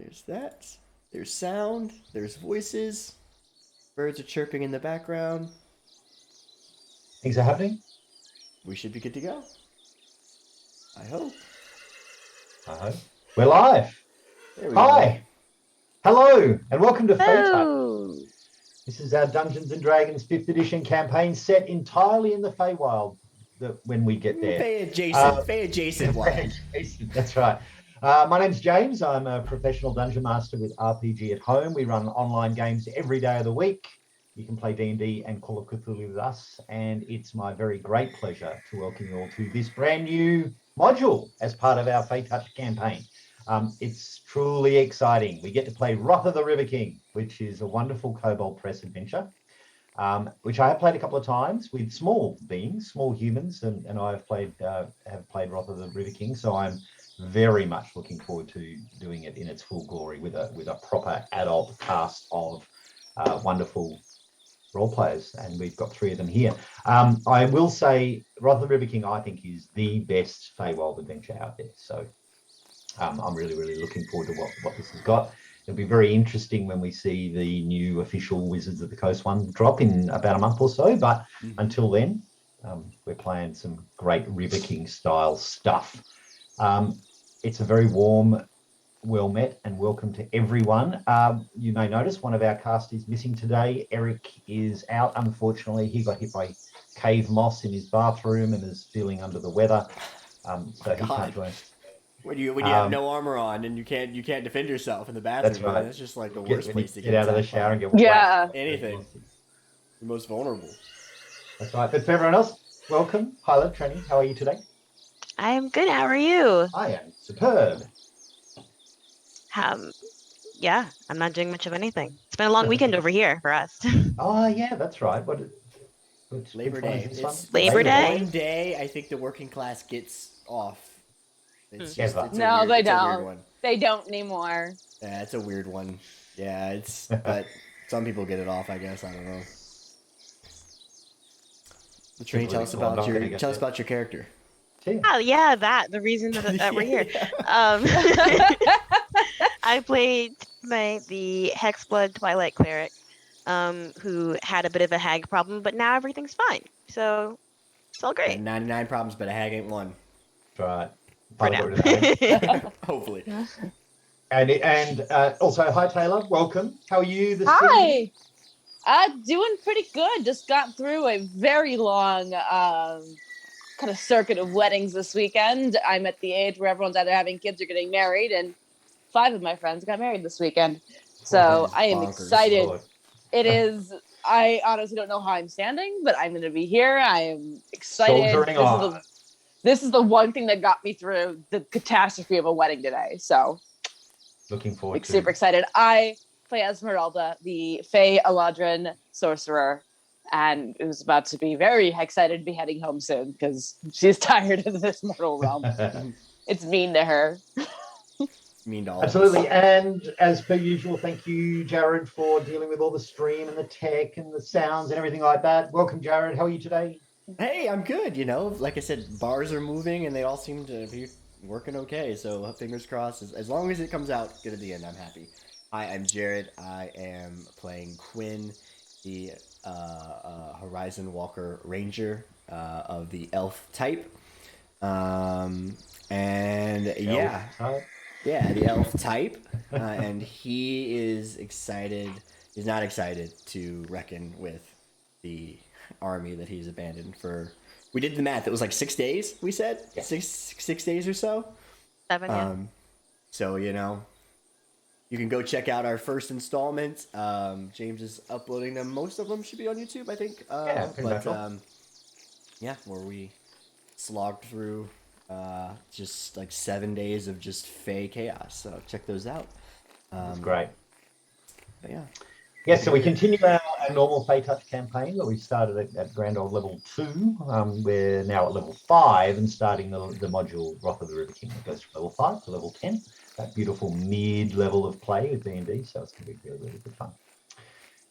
There's that. There's sound. There's voices. Birds are chirping in the background. Things are happening. We should be good to go. I hope. We're live. There we Hi. Hello, and welcome to Feytouched. Oh. This is our Dungeons and Dragons 5th edition campaign set entirely in the Feywild when we get there. Fey adjacent. Fey adjacent wild. That's right. My name's James. I'm a professional dungeon master with RPGathome. We run online games every day of the week. You can play D&D and Call of Cthulhu with us, and it's my very great pleasure to welcome you all to this brand new module as part of our Feytouched campaign. It's truly exciting. We get to play Wrath of the River King, which is a wonderful Kobold Press adventure, which I have played a couple of times with small beings, small humans, and I have played Wrath of the River King. So I'm very much looking forward to doing it in its full glory with a proper adult cast of wonderful role players, and we've got 3 of them here. I will say Wrath of the River King, I think, is the best Feywild adventure out there. So I'm really looking forward to what this has got. It'll be very interesting when we see the new official Wizards of the Coast one drop in about a month or so. But until then, we're playing some great River King style stuff. It's a very warm, well met, and welcome to everyone. You may notice one of our cast is missing today. Eric is out, unfortunately. He got hit by cave moss in his bathroom and is feeling under the weather. So he can't join us. When you have no armor on and you can't defend yourself in the bathroom, That's right. That's just like the worst place to get out of the shower and get Yeah. anything. The most vulnerable. That's right. But for everyone else, welcome. Hyla, Trenny, how are you today? I am good. How are you? I am superb. Yeah, I'm not doing much of anything. It's been a long weekend over here for us. Oh, yeah, that's right. Which Labor one Day. is this one? It's Labor Day? One day I think the working class gets off. It's Yes, just, it's a No, weird, they it's a weird don't. one. They don't anymore. Yeah, it's a weird one. Yeah, it's but some people get it off, I guess. I don't know. Trainee, tell us about your character. Oh yeah, the reason that we're here. I played the Hexblood Twilight Cleric, who had a bit of a hag problem, but now everything's fine. So it's all great. 99 problems, but a hag ain't one. That's right. For now. Hopefully. And also, hi Taylor, welcome. How are you this Hi. Doing pretty good. Just got through a very long kind of circuit of weddings this weekend. I'm at the age where everyone's either having kids or getting married, and 5 of my friends got married this weekend. So I am excited. Lord. It is. I honestly don't know how I'm standing, but I'm going to be here. I am excited. Soldiering on. This is the one thing that got me through the catastrophe of a wedding today. So Looking forward to super excited. I play Esmeralda, the Fey Eladrin sorcerer, and it was about to be very excited to be heading home soon because she's tired of this mortal realm. It's mean to her. Mean to all of us. Absolutely. And as per usual, thank you, Jared, for dealing with all the stream and the tech and the sounds and everything like that. Welcome, Jared. How are you today? Hey, I'm good. You know, like I said, bars are moving and they all seem to be working okay. So fingers crossed. As long as it comes out good at the end, I'm happy. Hi, I'm Jared. I am playing Quinn, the Horizon Walker Ranger of the elf type. The elf type. And he is excited. He's not excited to reckon with the army that he's abandoned for. We did the math. It was like 6 days. We said 6 days or so. 7. Yeah. So you know, you can go check out our first installment. James is uploading them. Most of them should be on YouTube, I think. Where we slogged through just like 7 days of just Fey chaos. So check those out. That's great. But yeah. Yes, so we continue our normal Feytouched campaign that we started at Grand Old level 2. We're now at level 5 and starting the module Wrath of the River King that goes from level 5 to level 10. That beautiful mid-level of play with D&D, so it's going to be really good fun.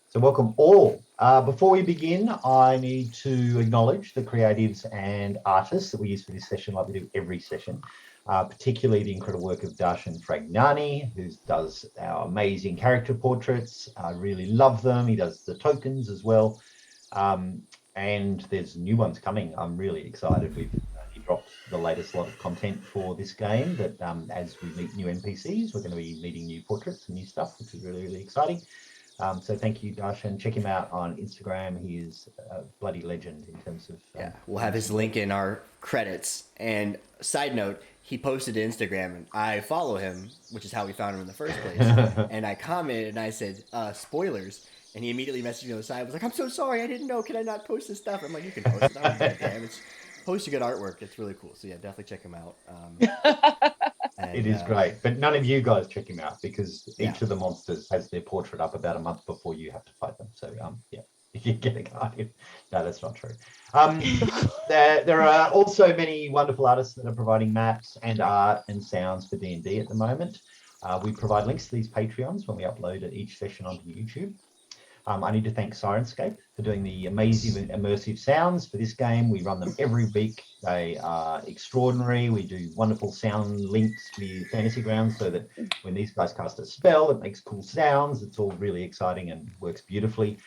So welcome all. Before we begin, I need to acknowledge the creatives and artists that we use for this session like we do every session. particularly the incredible work of Darshan Fragnani, who does our amazing character portraits. I really love them. He does the tokens as well. And there's new ones coming. I'm really excited. He dropped the latest lot of content for this game that as we meet new NPCs, we're going to be meeting new portraits and new stuff, which is really, really exciting. So thank you, Darshan. Check him out on Instagram. He is a bloody legend in terms of... yeah, we'll have his link in our credits. And side note, he posted to Instagram, and I follow him, which is how we found him in the first place. And I commented, and I said, spoilers. And he immediately messaged me on the side. I was like, I'm so sorry. I didn't know. Can I not post this stuff? I'm like, you can post it. I don't give a damn. It's post your good artwork. It's really cool. So, yeah, definitely check him out. It is great. But none of you guys check him out because each of the monsters has their portrait up about a month before you have to fight them. So, yeah, if you get a guy. No, that's not true. There are also many wonderful artists that are providing maps and art and sounds for D&D at the moment. We provide links to these Patreons when we upload each session onto YouTube. I need to thank Sirenscape for doing the amazing immersive sounds for this game. We run them every week. They are extraordinary. We do wonderful sound links with Fantasy Grounds so that when these guys cast a spell, it makes cool sounds. It's all really exciting and works beautifully.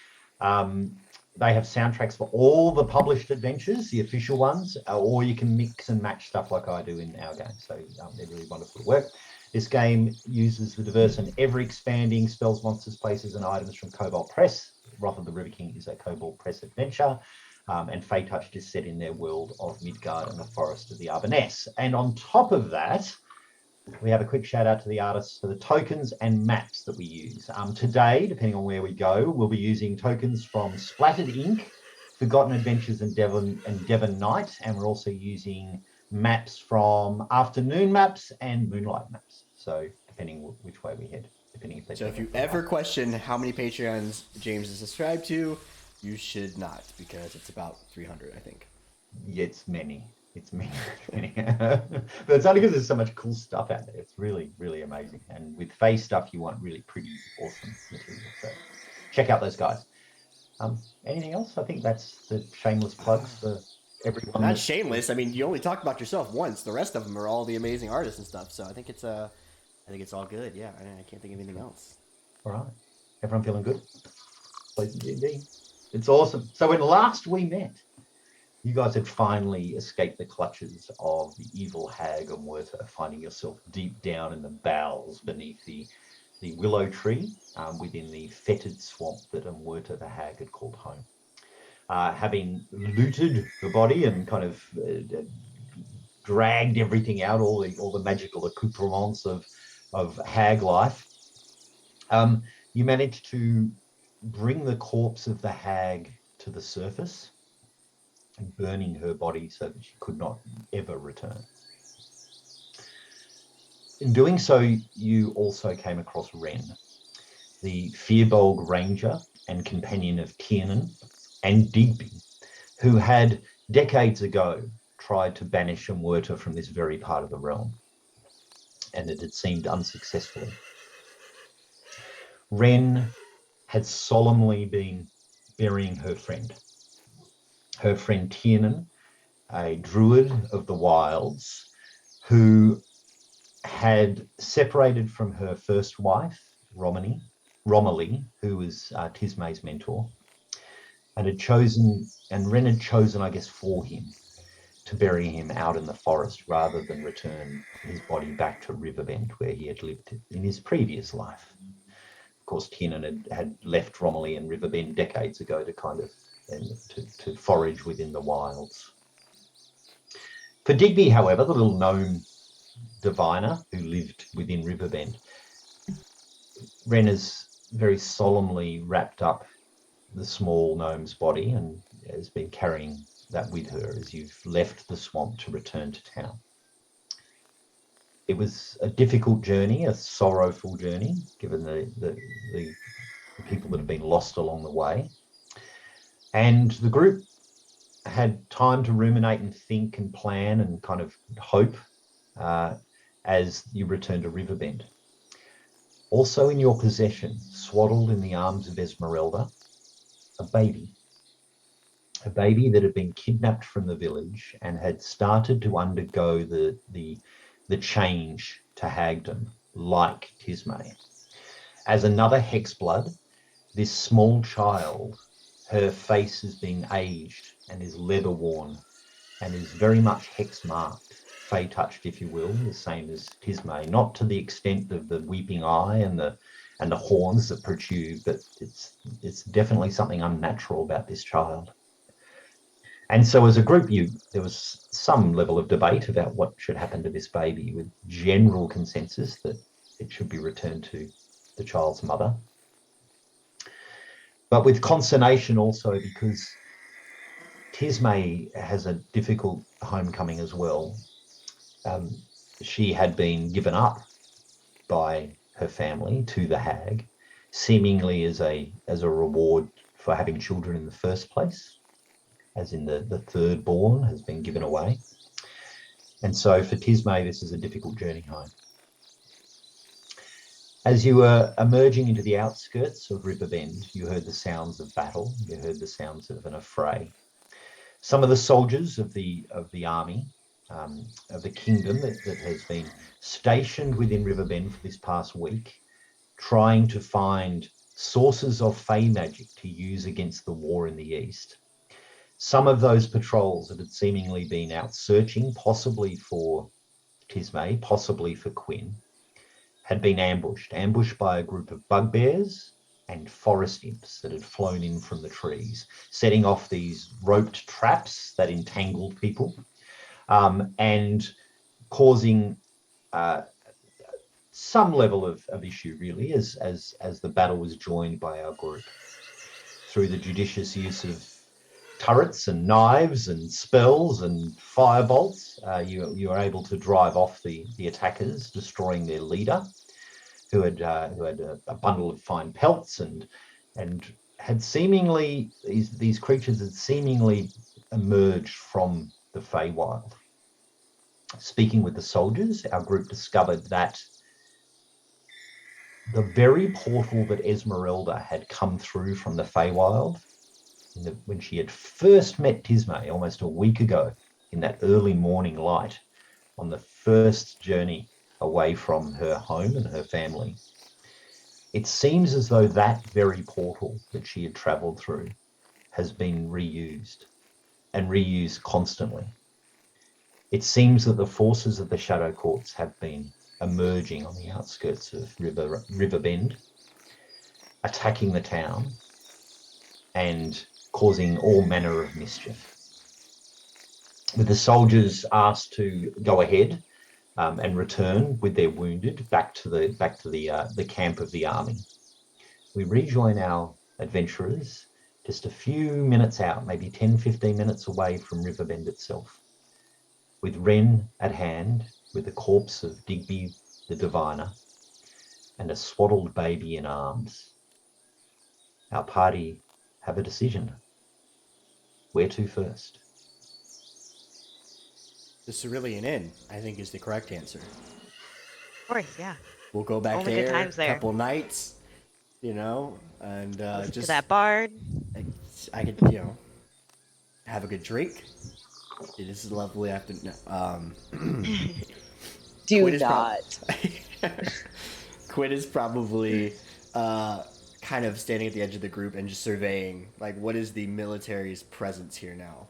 They have soundtracks for all the published adventures, the official ones, or you can mix and match stuff like I do in our game. So they're really wonderful to work. This game uses the diverse and ever-expanding spells, monsters, places, and items from Cobalt Press. Wrath of the River King is a Cobalt Press adventure, and Feytouched is set in their world of Midgard and the Forest of the Arbaness. And on top of that, we have a quick shout out to the artists for the tokens and maps that we use. Today, depending on where we go, we'll be using tokens from Splattered Ink, Forgotten Adventures in Devon Night, and we're also using maps from Afternoon Maps and Moonlight Maps. So depending which way we head, depending if they. So if you ever question how many Patreons James is subscribed to, you should not, because it's about 300, I think. Yeah, it's many. It's many. But it's only because there's so much cool stuff out there. It's really, really amazing. And with Fey stuff, you want really pretty, awesome material. So check out those guys. Anything else? I think that's the shameless plugs for everyone. Not shameless. I mean, you only talked about yourself once. The rest of them are all the amazing artists and stuff. So I think it's all good. Yeah, I can't think of anything else. All right. Everyone feeling good? Play some D&D. It's awesome. So when last we met, you guys had finally escaped the clutches of the evil hag Umwerta, finding yourself deep down in the bowels beneath the willow tree within the fetid swamp that Umwerta the hag had called home. Having looted the body and kind of dragged everything out, all the magical accoutrements of hag life, you managed to bring the corpse of the hag to the surface, burning her body so that she could not ever return. In doing so, you also came across Ren, the Firbolg ranger and companion of Tiernan and Digby, who had decades ago tried to banish Umwerta from this very part of the realm, and it had seemed unsuccessfully. Ren had solemnly been burying her friend Tiernan, a druid of the wilds, who had separated from her first wife, Romilly, who was Tismay's mentor, and Ren had chosen, I guess, for him to bury him out in the forest rather than return his body back to Riverbend, where he had lived in his previous life. Of course, Tiernan had left Romilly and Riverbend decades ago to kind of to forage within the wilds. For Digby, however, the little gnome diviner who lived within Riverbend, Ren has very solemnly wrapped up the small gnome's body and has been carrying that with her as you've left the swamp to return to town. It was a difficult journey, a sorrowful journey, given the people that have been lost along the way. And the group had time to ruminate and think and plan and kind of hope as you return to Riverbend. Also in your possession, swaddled in the arms of Esmeralda, a baby that had been kidnapped from the village and had started to undergo the the change to hagdom, like Tismé. As another hexblood, this small child, her face is being aged and is leather worn and is very much hex marked, Feytouched, if you will, the same as Tismé, not to the extent of the weeping eye and the horns that protrude, but it's definitely something unnatural about this child. And so as a group, there was some level of debate about what should happen to this baby, with general consensus that it should be returned to the child's mother. But with consternation also, because Tismé has a difficult homecoming as well. She had been given up by her family to the hag, seemingly as a reward for having children in the first place, as in the third born has been given away. And so for Tismé, this is a difficult journey home. As you were emerging into the outskirts of Riverbend, you heard the sounds of battle. You heard the sounds of an affray. Some of the soldiers of the army, of the kingdom that has been stationed within Riverbend for this past week, trying to find sources of Fey magic to use against the war in the east. Some of those patrols that had seemingly been out searching, possibly for Tismé, possibly for Quinn, had been ambushed by a group of bugbears and forest imps that had flown in from the trees, setting off these roped traps that entangled people, and causing some level of issue, really, as the battle was joined by our group. Through the judicious use of turrets and knives and spells and firebolts, you were able to drive off the attackers, destroying their leader, who had a bundle of fine pelts and had seemingly, these creatures had seemingly emerged from the Feywild. Speaking with the soldiers, our group discovered that the very portal that Esmeralda had come through from the Feywild, when she had first met Tismé almost a week ago, in that early morning light, on the first journey away from her home and her family, it seems as though that very portal that she had travelled through has been reused, and reused constantly. It seems that the forces of the Shadow Courts have been emerging on the outskirts of Riverbend, attacking the town and causing all manner of mischief. With the soldiers asked to go ahead and return with their wounded back to the camp of the army, we rejoin our adventurers just a few minutes out, maybe 10-15 minutes away from Riverbend itself, with Wren at hand, with the corpse of Digby the Diviner and a swaddled baby in arms. Our party have a decision. Where to first? The Cerulean Inn, I think, is the correct answer. Of course, yeah. We'll go back Only good there, times there. couple nights, and Listen just to that bard. I could, have a good drink. This is a lovely afternoon. Do Quinn is not. Quinn is probably kind of standing at the edge of the group and just surveying, like, what is the military's presence here now?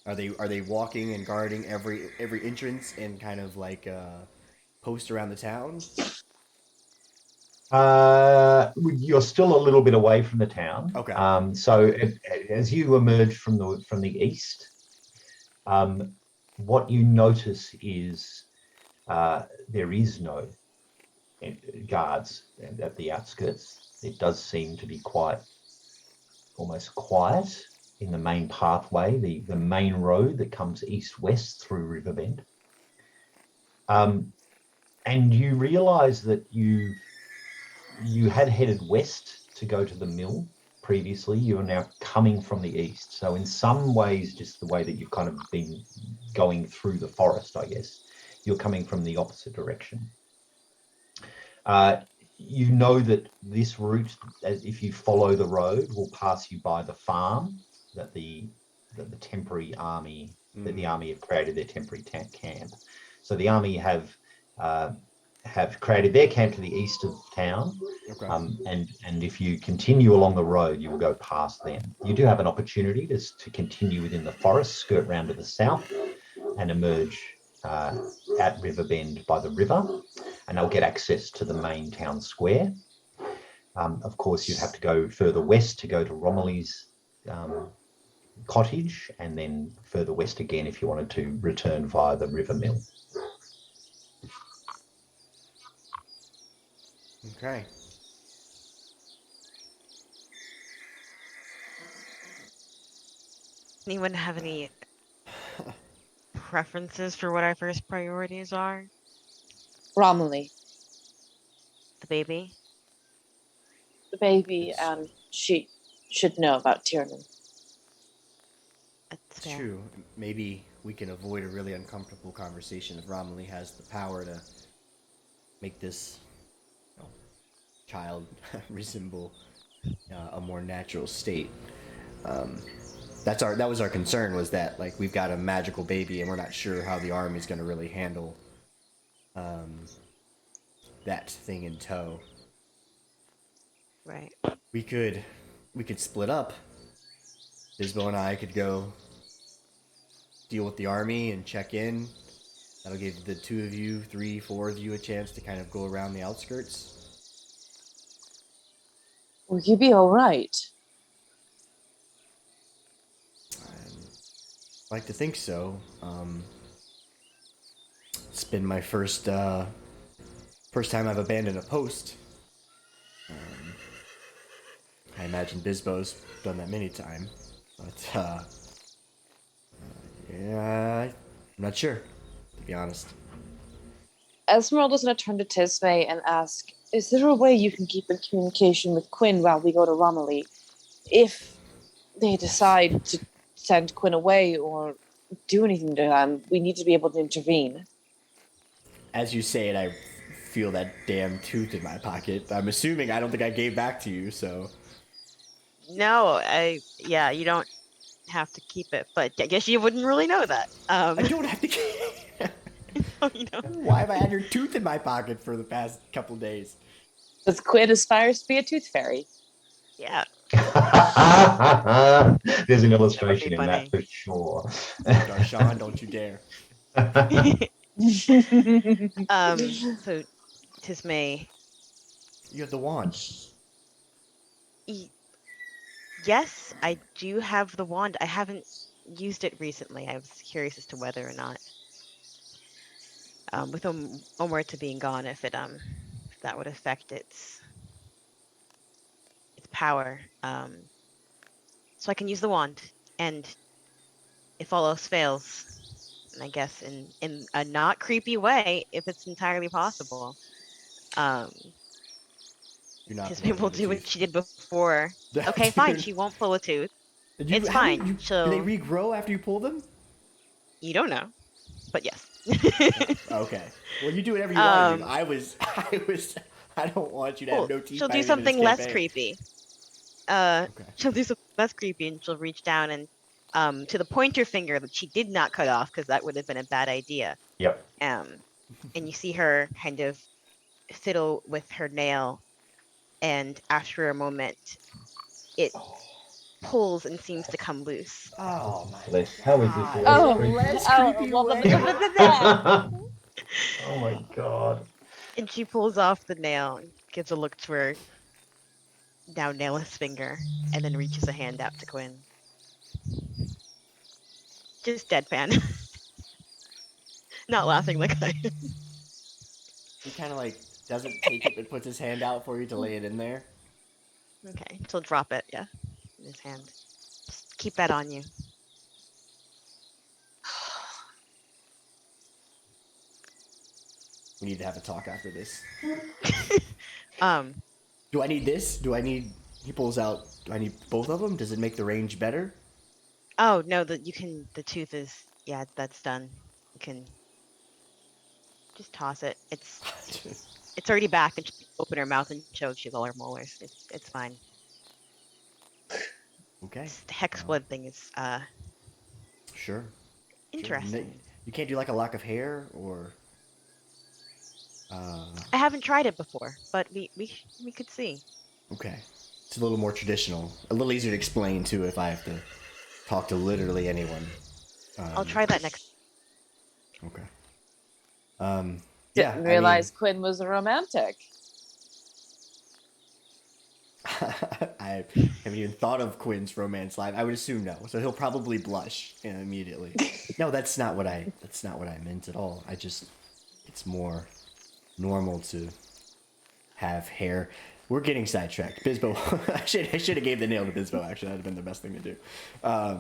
Are they walking and guarding every entrance and kind of like post around the town? You're still a little bit away from the town. Okay. So as you emerge from the east, what you notice is there is no guards at the outskirts. It does seem to be almost quiet in the main pathway, the main road that comes east-west through Riverbend. And you realise that you had headed west to go to the mill previously. You are now coming from the east. So in some ways, just the way that you've kind of been going through the forest, I guess, you're coming from the opposite direction. You know that this route, if you follow the road, will pass you by the farm that the temporary army, that the army have created their temporary camp. So the army have created their camp to the east of town. Okay. And if you continue along the road, you will go past them. You do have an opportunity to continue within the forest, skirt round to the south, and emerge at Riverbend by the river, and they'll get access to the main town square. Of course, you'd have to go further west to go to Romilly's cottage, and then further west again if you wanted to return via the river mill. Okay. Anyone have any preferences for what our first priorities are? Romilly, The baby? the baby, and she should know about Tiernan. That's It's fair. true. Maybe we can avoid a really uncomfortable conversation if Romilly has the power to make this child resemble a more natural state. That was our concern, was that like we've got a magical baby and we're not sure how the army's going to really handle that thing in tow. Right. We could split up. Bisbo and I could go deal with the army and check in. That'll give the 2 of you, 3, 4 of you a chance to kind of go around the outskirts. Will you be all right? I'd like to think so. It's been my first time I've abandoned a post. I imagine Bisbo's done that many times, but yeah, I'm not sure, to be honest. Esmeralda's going to turn to Tisbe and ask, is there a way you can keep in communication with Quinn while we go to Romilly? If they decide to send Quinn away or do anything to him, we need to be able to intervene. As you say it, I feel that damn tooth in my pocket. I'm assuming I don't think I gave back to you, so... No, yeah, you don't have to keep it, but I guess you wouldn't really know that. I don't have to keep... You know. Why have I had your tooth in my pocket for the past couple days? Because Quinn aspires to be a tooth fairy. Yeah. There's an illustration in funny. that for sure. Darshan, don't you dare. So Tisme. You have the wand. Yes, I do have the wand. I haven't used it recently. I was curious as to whether or not, with Omerta being gone, if that would affect its power. So I can use the wand, and if all else fails, and I guess in a not creepy way, if it's entirely possible, Tisbe will do what she did before. Okay, fine. She won't pull a tooth. It's fine. Do they regrow after you pull them? You don't know, but yes. Okay. Well, you do whatever you want to do. I don't want you to have no teeth. She'll do something less creepy. She'll do something less creepy, and she'll reach down and to the pointer finger that she did not cut off, because that would have been a bad idea. Yep. And you see her kind of fiddle with her nail, and after a moment, it pulls and seems to come loose. Oh my! How is this? Less creepy way. Oh my god! And she pulls off the nail and gives a look to her now nailless finger, and then reaches a hand out to Quinn. Just deadpan. Not laughing like I am. He kind of like doesn't take it, but puts his hand out for you to lay it in there. Okay, she'll drop it, yeah, in his hand. Just keep that on you. We need to have a talk after this. Um, Do I need this? He pulls out, do I need both of them? Does it make the range better? oh no, the tooth is, yeah, that's done. You can just toss it. It's already back, and she open her mouth and showed she's all her molars. It's fine. Okay. The hex blood thing is Sure. interesting. You can't do like a lock of hair or. I haven't tried it before, but we could see. Okay. It's a little more traditional. A little easier to explain too if I have to talk to literally anyone. I'll try that next. Okay. Didn't realize Quinn was a romantic. I haven't even thought of Quinn's romance life. I would assume no. So he'll probably blush immediately. No, that's not what I meant at all. It's more normal to have hair. We're getting sidetracked. Bisbo, I should have gave the nail to Bisbo. Actually, that'd have been the best thing to do. I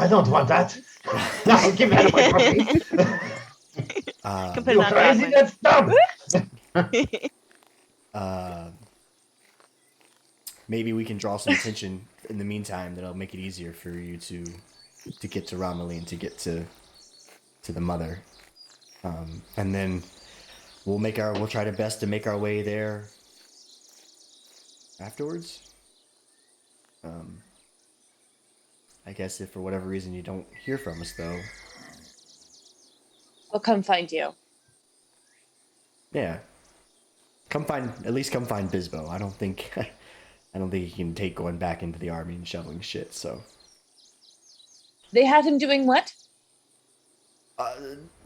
don't want that. No, give me out of my property. You're crazy, that's dumb. Maybe we can draw some attention in the meantime that'll make it easier for you to get to Romilly and to get to the mother. And then we'll try our best to make our way there afterwards. I guess if for whatever reason you don't hear from us though. I'll come find you. Yeah. At least come find Bisbo. I don't think he can take going back into the army and shoveling shit, so. They had him doing what?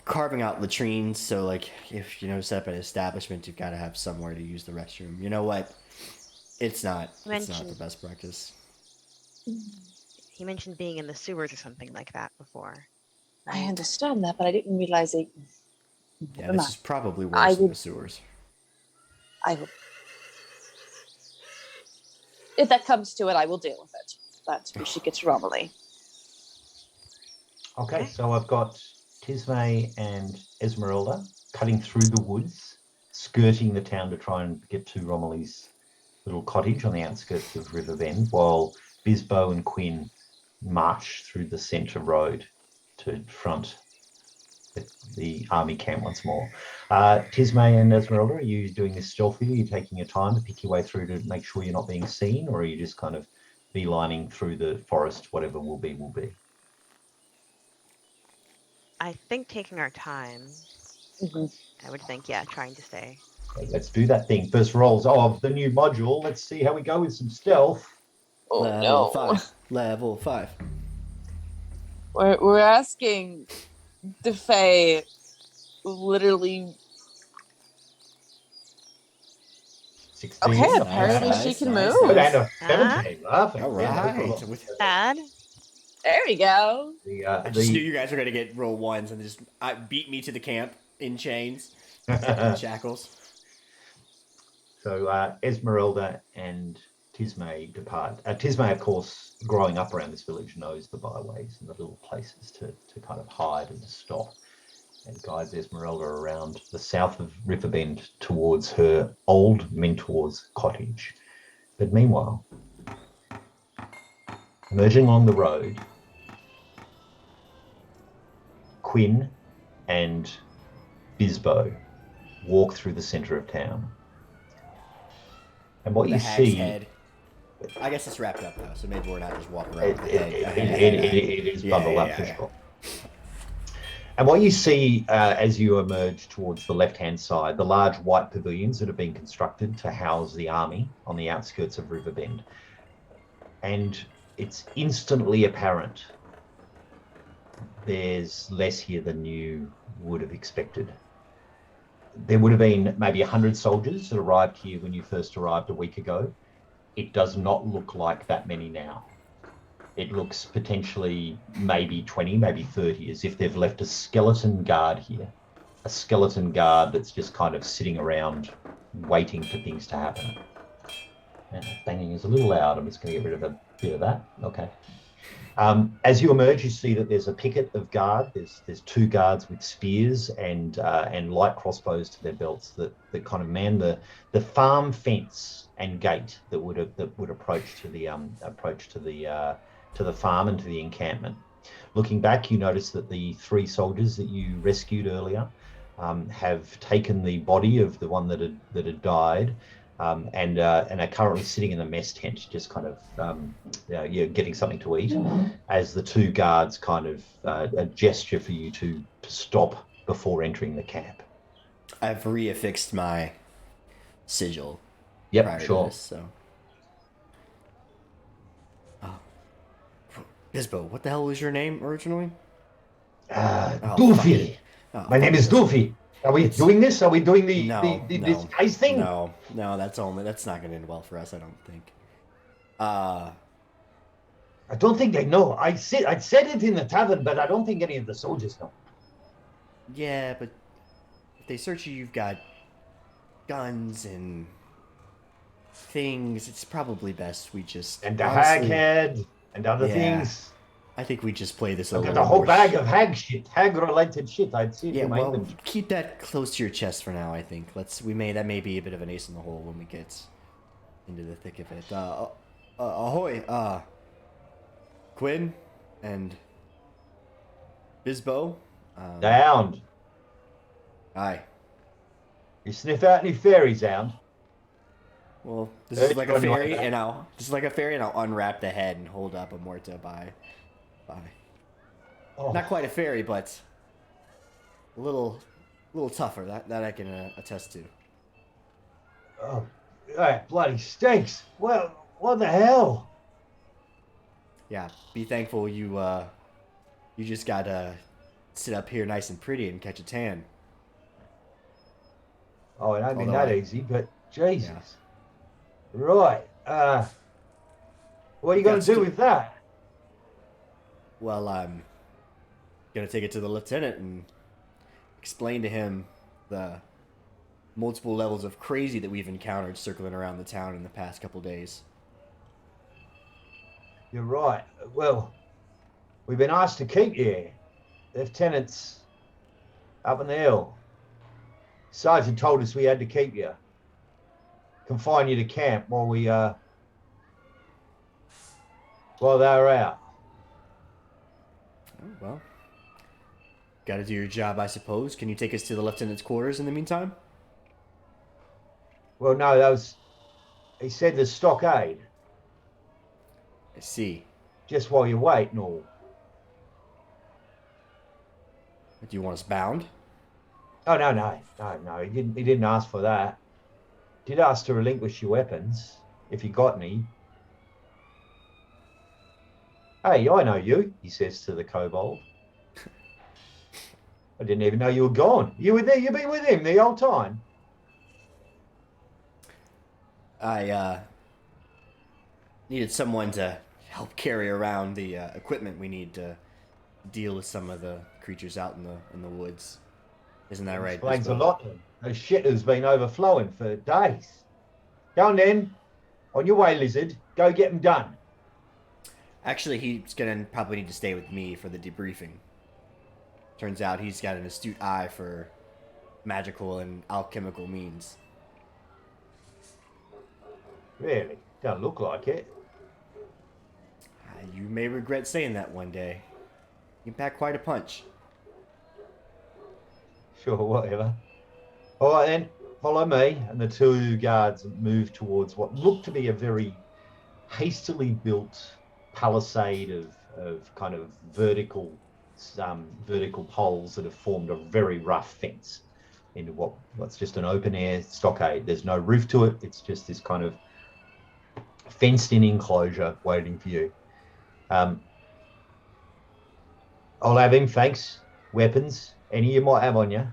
Carving out latrines, so like if set up an establishment, you've got to have somewhere to use the restroom. You know what? It's not the best practice. He mentioned being in the sewers or something like that before. I understand that, but I didn't realize it. Yeah, this is probably worse than the sewers. I will. If that comes to it, I will deal with it. But we should get to Romilly. Okay, so I've got Tismé and Esmeralda cutting through the woods, skirting the town to try and get to Romilly's little cottage on the outskirts of Riverbend, while Bisbo and Quinn march through the centre road to front the army camp once more. Tismé and Esmeralda, are you doing this stealthily? Are you taking your time to pick your way through to make sure you're not being seen, or are you just kind of beelining through the forest, whatever will be, will be? I think taking our time. Mm-hmm. I would think, trying to stay. Okay, let's do that thing. First rolls of the new module. Let's see how we go with some stealth. Oh, Level 5. We're asking the Fey literally. 16. Okay, apparently she can move. And a 17. Laughing. All right. Bad. There we go. I just knew you guys were going to get roll ones and just beat me to the camp in chains, shackles. So Esmeralda and Tismé depart. Tismé, of course, growing up around this village, knows the byways and the little places to kind of hide and to stop, and guides Esmeralda around the south of Riverbend towards her old mentor's cottage. But meanwhile, emerging along the road, Quinn and Bisbo walk through the centre of town. And what you see... Head. I guess it's wrapped up now, so maybe we're not just walking around with the head. It is bundled up for sure. And what you see as you emerge towards the left-hand side, the large white pavilions that have been constructed to house the army on the outskirts of Riverbend. And it's instantly apparent there's less here than you would have expected. There would have been maybe 100 soldiers that arrived here when you first arrived a week ago. It does not look like that many now. It looks potentially maybe 20, maybe 30, as if they've left a skeleton guard here. A skeleton guard that's just kind of sitting around waiting for things to happen. And banging is a little loud. I'm just going to get rid of a bit of that. Okay. As you emerge, you see that there's a picket of guard. There's two guards with spears and light crossbows to their belts that kind of man the farm fence and gate that would approach to the farm and to the encampment. Looking back, you notice that the three soldiers that you rescued earlier have taken the body of the one that had died, and are currently sitting in the mess tent, just kind of getting something to eat, as the two guards kind of a gesture for you to stop before entering the camp. I've reaffixed my sigil Yep, prior to sure. this, so. Oh. Bisbo, what the hell was your name originally? Doofy. Oh, My name is Doofy. Are we doing this? Are we doing this ice thing? No, that's not going to end well for us, I don't think. I don't think they know. I said it in the tavern, but I don't think any of the soldiers know. Yeah, but if they search you, you've got guns and things. It's probably best we just... And the hag head and other things. I think we just play this a I've little got a whole more bag of hag-related shit. I'd see it in my inventory. Keep that close to your chest for now, I think. That may be a bit of an ace in the hole when we get into the thick of it. Ahoy, Quinn and Bisbo. Down. Aye. You sniff out any fairy sound? Well, this is like a fairy, and I'll unwrap the head and hold up a Morta by. Oh. Not quite a fairy, but a little tougher. That I can attest to. Oh, that bloody stinks. Well, what the hell? Yeah, be thankful you just gotta sit up here nice and pretty and catch a tan. Oh, it ain't been that easy, but Jesus. Yeah. Right. What are you going to do with that? Well, I'm going to take it to the lieutenant and explain to him the multiple levels of crazy that we've encountered circling around the town in the past couple days. You're right. Well, we've been asked to keep you here. Lieutenant's up on the hill. Sergeant told us we had to keep you. Confine you to camp while they were out. Oh, well, gotta do your job, I suppose. Can you take us to the lieutenant's quarters in the meantime? Well, no, he said the stockade. I see. Just while you wait and all. Do you want us bound? Oh, no. He didn't ask for that. Did ask to relinquish your weapons, if you got any. Hey, I know you, he says to the kobold. I didn't even know you were gone. You were there, you've been with him the whole time. I needed someone to help carry around the equipment we need to deal with some of the creatures out in the woods. Isn't that right? Explains a lot. The shit has been overflowing for days. Go on then. On your way, lizard. Go get them done. Actually, he's gonna probably need to stay with me for the debriefing. Turns out he's got an astute eye for magical and alchemical means. Really? Don't look like it. You may regret saying that one day. You pack quite a punch. Sure, whatever. All right then, follow me. And the two guards move towards what looked to be a very hastily built palisade of kind of vertical poles that have formed a very rough fence into what's just an open air stockade. There's no roof to it. It's just this kind of fenced in enclosure waiting for you. I'll have him, thanks. Weapons, any you might have on you.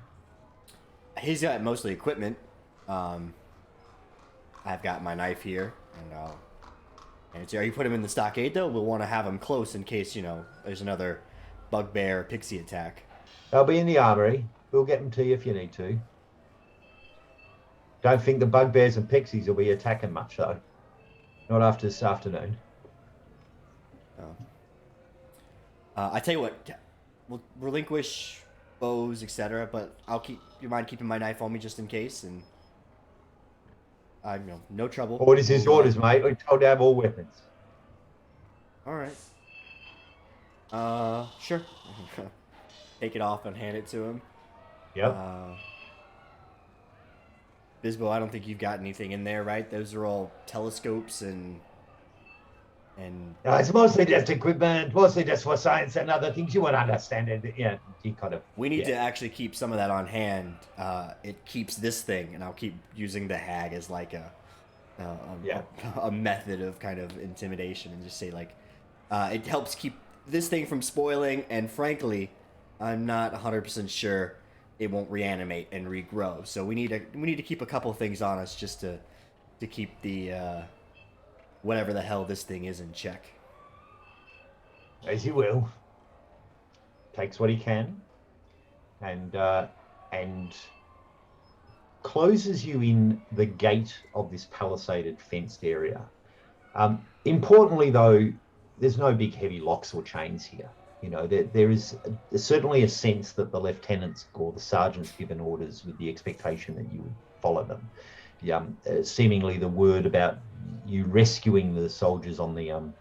He's got mostly equipment. I've got my knife here, and so you put him in the stockade though. We'll want to have him close in case there's another bugbear or pixie attack. They'll be in the armory. We'll get them to you if you need to. Don't think the bugbears and pixies will be attacking much though. Not after this afternoon. I tell you what, we'll relinquish bows, etc. But you mind keeping my knife on me just in case, and no trouble. Orders is orders, mate. We're told to have all weapons. All right. Sure. Take it off and hand it to him. Yep. Bisbo, I don't think you've got anything in there, right? Those are all telescopes and It's mostly just equipment, mostly just for science and other things. You won't understand it. Yeah, you kind of. we need to actually keep some of that on hand. It keeps this thing, and I'll keep using the hag as like a method of kind of intimidation, and just say like, it helps keep this thing from spoiling. And frankly, I'm not 100% sure it won't reanimate and regrow. So we need to keep a couple things on us just to keep the whatever the hell this thing is in check. As you will. Takes what he can, and closes you in the gate of this palisaded fenced area. Importantly, though, there's no big heavy locks or chains here. You know, there is certainly a sense that the lieutenants or the sergeants given orders with the expectation that you would follow them. Seemingly the word about you rescuing the soldiers on the out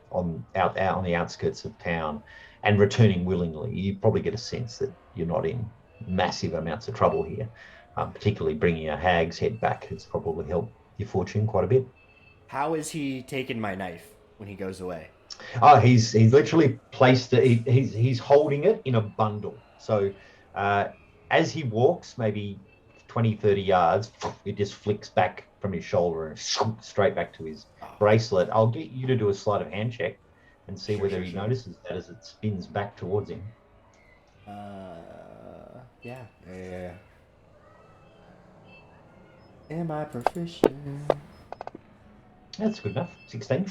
on the outskirts of town and returning willingly, you probably get a sense that you're not in massive amounts of trouble here. Particularly bringing a hag's head back has probably helped your fortune quite a bit. How is he taking my knife when he goes away? Oh, he's literally placed it. He's holding it in a bundle. So as he walks, maybe 20, 30 yards, it just flicks back from his shoulder and straight back to his bracelet. I'll get you to do a sleight of hand check and see whether he notices that as it spins back towards him. Yeah. Am I proficient? That's good enough. 16.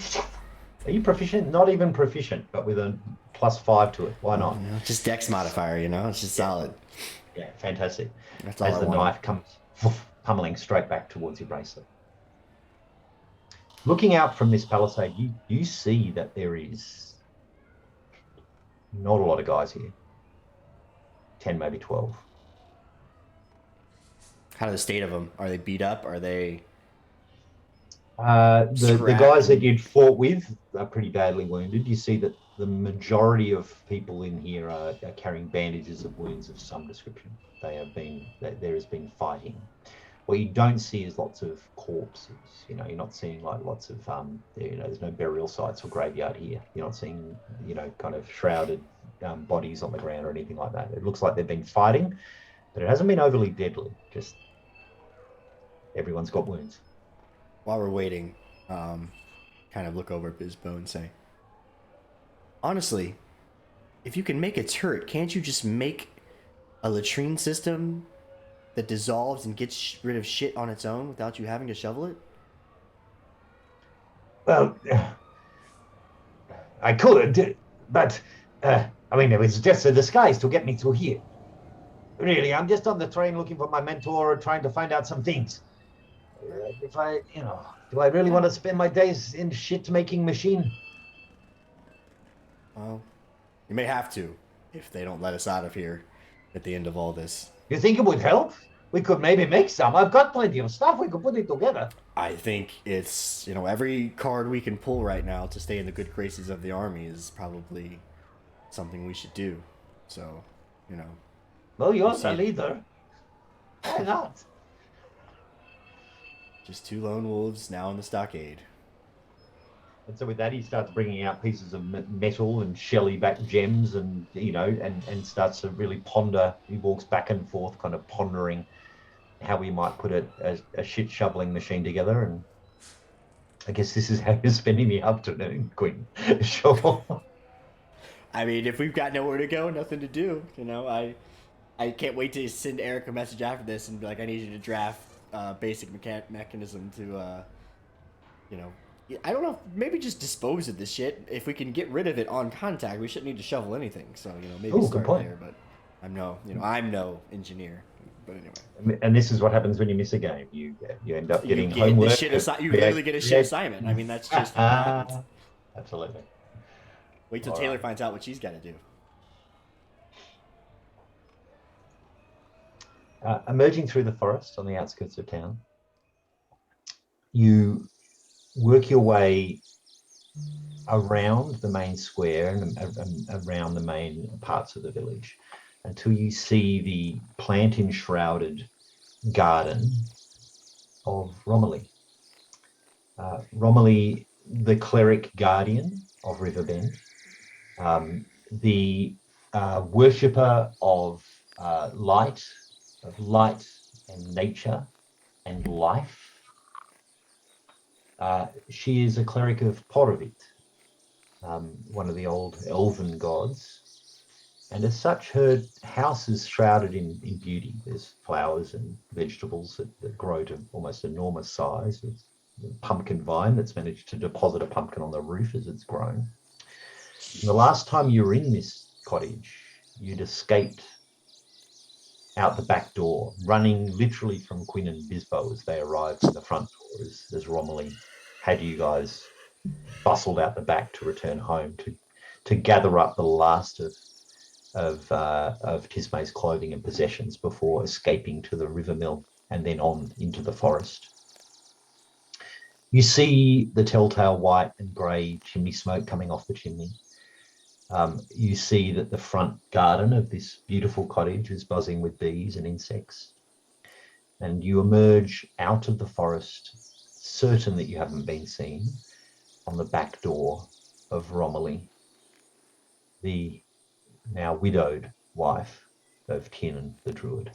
Are you proficient? Not even proficient, but with a +5 to it. Why not? Just dex modifier, you know? It's just solid. Yeah, fantastic. That's all as I the want. knife comes pummeling straight back towards your bracelet. Looking out from this palisade, you see that there is not a lot of guys here. 10, maybe 12. How the state of them? Are they beat up? Are they... The guys that you'd fought with are pretty badly wounded. You see that the majority of people in here are carrying bandages of wounds of some description. There has been fighting. What you don't see is lots of corpses. You know, you're not seeing like lots of there's no burial sites or graveyard here. You're not seeing kind of shrouded bodies on the ground or anything like that. It looks like they've been fighting, but it hasn't been overly deadly. Just everyone's got wounds. While we're waiting, kind of look over at Bisbo and say, honestly, if you can make a turret, can't you just make a latrine system that dissolves and gets rid of shit on its own without you having to shovel it? Well, I could, but it was just a disguise to get me to here. Really, I'm just on the train looking for my mentor, trying to find out some things. Do I really want to spend my days in shit-making machine? Well, you may have to if they don't let us out of here at the end of all this. You think it would help? We could maybe make some. I've got plenty of stuff. We could put it together. I think it's, every card we can pull right now to stay in the good graces of the army is probably something we should do. So, Well, you're the leader. Why not? Just two lone wolves now in the stockade. And so with that, he starts bringing out pieces of metal and shelly back gems and starts to really ponder. He walks back and forth, kind of pondering how we might put a shit shoveling machine together. And I guess this is how you're spending the afternoon, Quinn. Sure. I mean, if we've got nowhere to go, nothing to do, I can't wait to send Eric a message after this and be like, I need you to draft basic mechanism to, I don't know, maybe just dispose of this shit. If we can get rid of it on contact, we shouldn't need to shovel anything. So, maybe start there, but I'm no engineer. But anyway. And this is what happens when you miss a game. You end up getting homework. You literally get a shit assignment. I mean, that's just what happens. Absolutely. Wait till Taylor finds out what she's got to do. Emerging through the forest on the outskirts of town, you work your way around the main square and around the main parts of the village until you see the plant-enshrouded garden of Romilly. Romilly, the cleric guardian of Riverbend, the worshipper of light and nature and life. She is a cleric of Porovit, one of the old elven gods. And as such, her house is shrouded in beauty. There's flowers and vegetables that grow to almost enormous size. There's a pumpkin vine that's managed to deposit a pumpkin on the roof as it's grown. And the last time you were in this cottage, you'd escaped out the back door, running literally from Quinn and Bisbo as they arrived in the front door, as Romilly had you guys bustled out the back to return home to gather up the last of Tismay's clothing and possessions before escaping to the river mill and then on into the forest. You see the telltale white and grey chimney smoke coming off the chimney. You see that the front garden of this beautiful cottage is buzzing with bees and insects. And you emerge out of the forest, certain that you haven't been seen, on the back door of Romilly, the now widowed wife of Tiernan the Druid.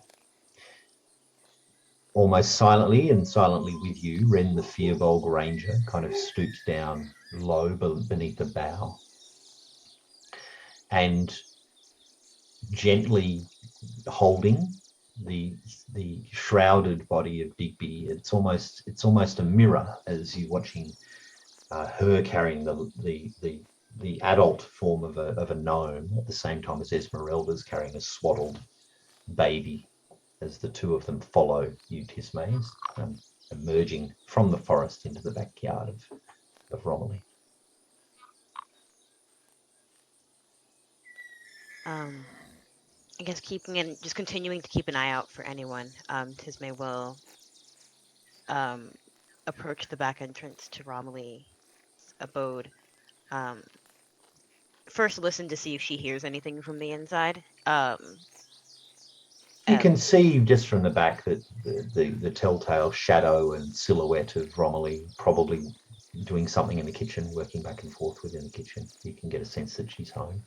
Almost silently with you, Ren the Fearbolg Ranger kind of stoops down low beneath a bough and gently holding the shrouded body of Digby. It's almost a mirror as you're watching her carrying the adult form of a gnome at the same time as Esmeralda's carrying a swaddled baby, as the two of them follow you, Tismay, emerging from the forest into the backyard of Romilly. I guess just continuing to keep an eye out for anyone. Tismay will approach the back entrance to Romilly's abode. First listen to see if she hears anything from the inside. You can see just from the back that the telltale shadow and silhouette of Romilly probably doing something in the kitchen, working back and forth within the kitchen. You can get a sense that she's home.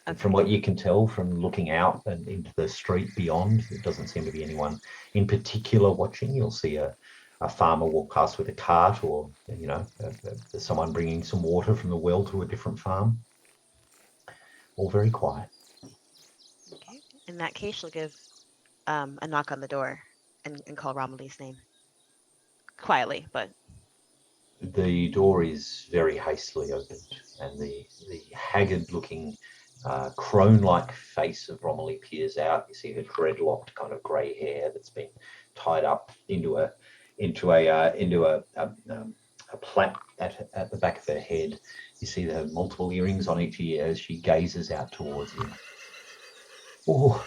Okay. From what you can tell from looking out and into the street beyond, there doesn't seem to be anyone in particular watching. You'll see a farmer walk past with a cart, or someone bringing some water from the well to a different farm. All very quiet. Okay. In that case, she'll give a knock on the door and call Romilly's name. Quietly, but... The door is very hastily opened, and the haggard-looking crone-like face of Romilly peers out. You see her dreadlocked kind of grey hair that's been tied up into a plait at the back of her head. You see her multiple earrings on each ear as she gazes out towards you. Oh,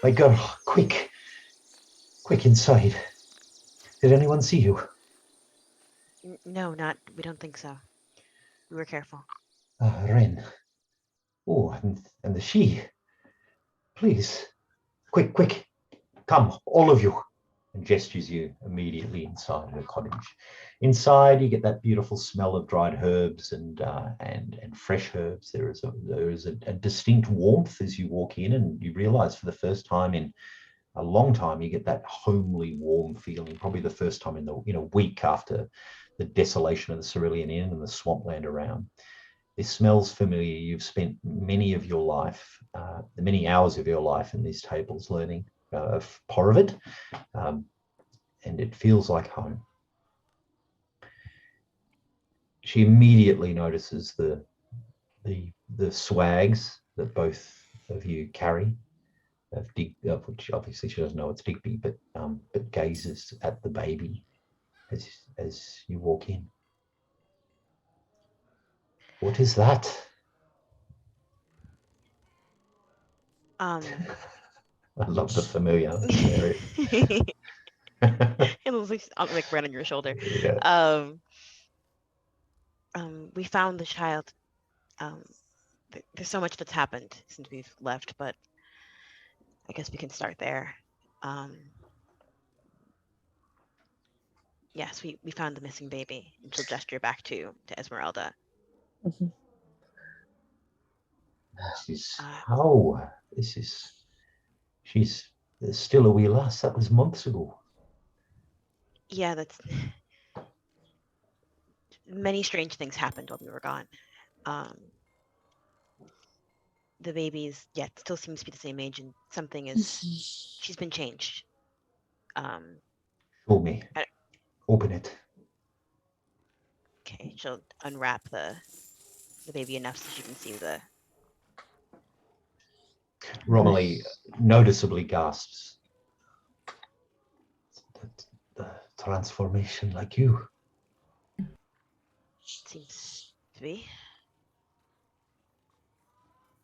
my girl, quick inside. Did anyone see you? No, we don't think so. We were careful. Ren. Oh, and the she. Please, quick, come, all of you. And gestures you immediately inside the cottage. Inside, you get that beautiful smell of dried herbs and fresh herbs. There is a distinct warmth as you walk in, and you realise for the first time in a long time, you get that homely, warm feeling. Probably the first time in a week after the desolation of the Cerulean Inn and the swampland around. This smells familiar. You've spent many hours of your life in these tables learning of Porovit, and it feels like home. She immediately notices the swags that both of you carry, which obviously she doesn't know it's Digby, but gazes at the baby as you walk in. What is that? I love the familiar. It looks like right on your shoulder. Yeah. We found the child. There's so much that's happened since we've left, but I guess we can start there. Yes, we found the missing baby. And she'll gesture back to Esmeralda. This Uh, is, she's still a wee lass. That was months ago. Yeah, that's many strange things happened while we were gone. The baby's still seems to be the same age, and something is she's been changed. Show me. Open it. Okay, she'll unwrap the baby enough so she can see the. Romilly noticeably gasps. The transformation like you. Seems to be.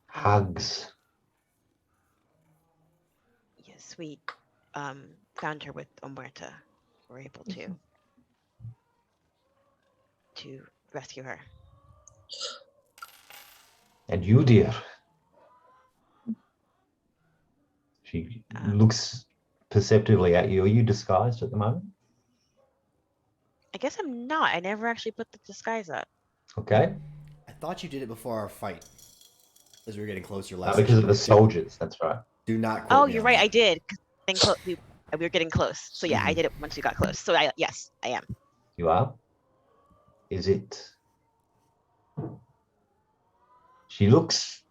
Hugs. Yes, we found her with Omerta. We're able to rescue her. And you, dear. She looks perceptively at you. Are you disguised at the moment? I guess I'm not. I never actually put the disguise up. Okay. I thought you did it before our fight. As we were getting closer last Because session. of the soldiers, that's right. Do not quote me you're on right. that. I did. We were getting close. So yeah, I did it once we got close. So yes, I am. You are? Is it? She looks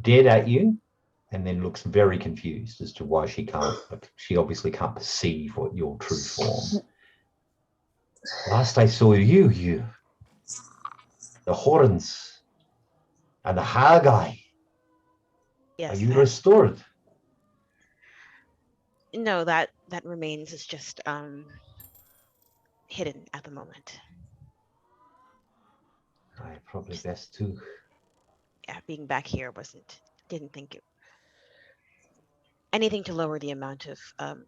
dead at you and then looks very confused as to why she can't. She obviously can't perceive what your true form. Last I saw you, the horns and the Haggai. Yes. Are you restored? No, that remains is just hidden at the moment. Probably best to. Yeah, being back here didn't think it anything to lower the amount of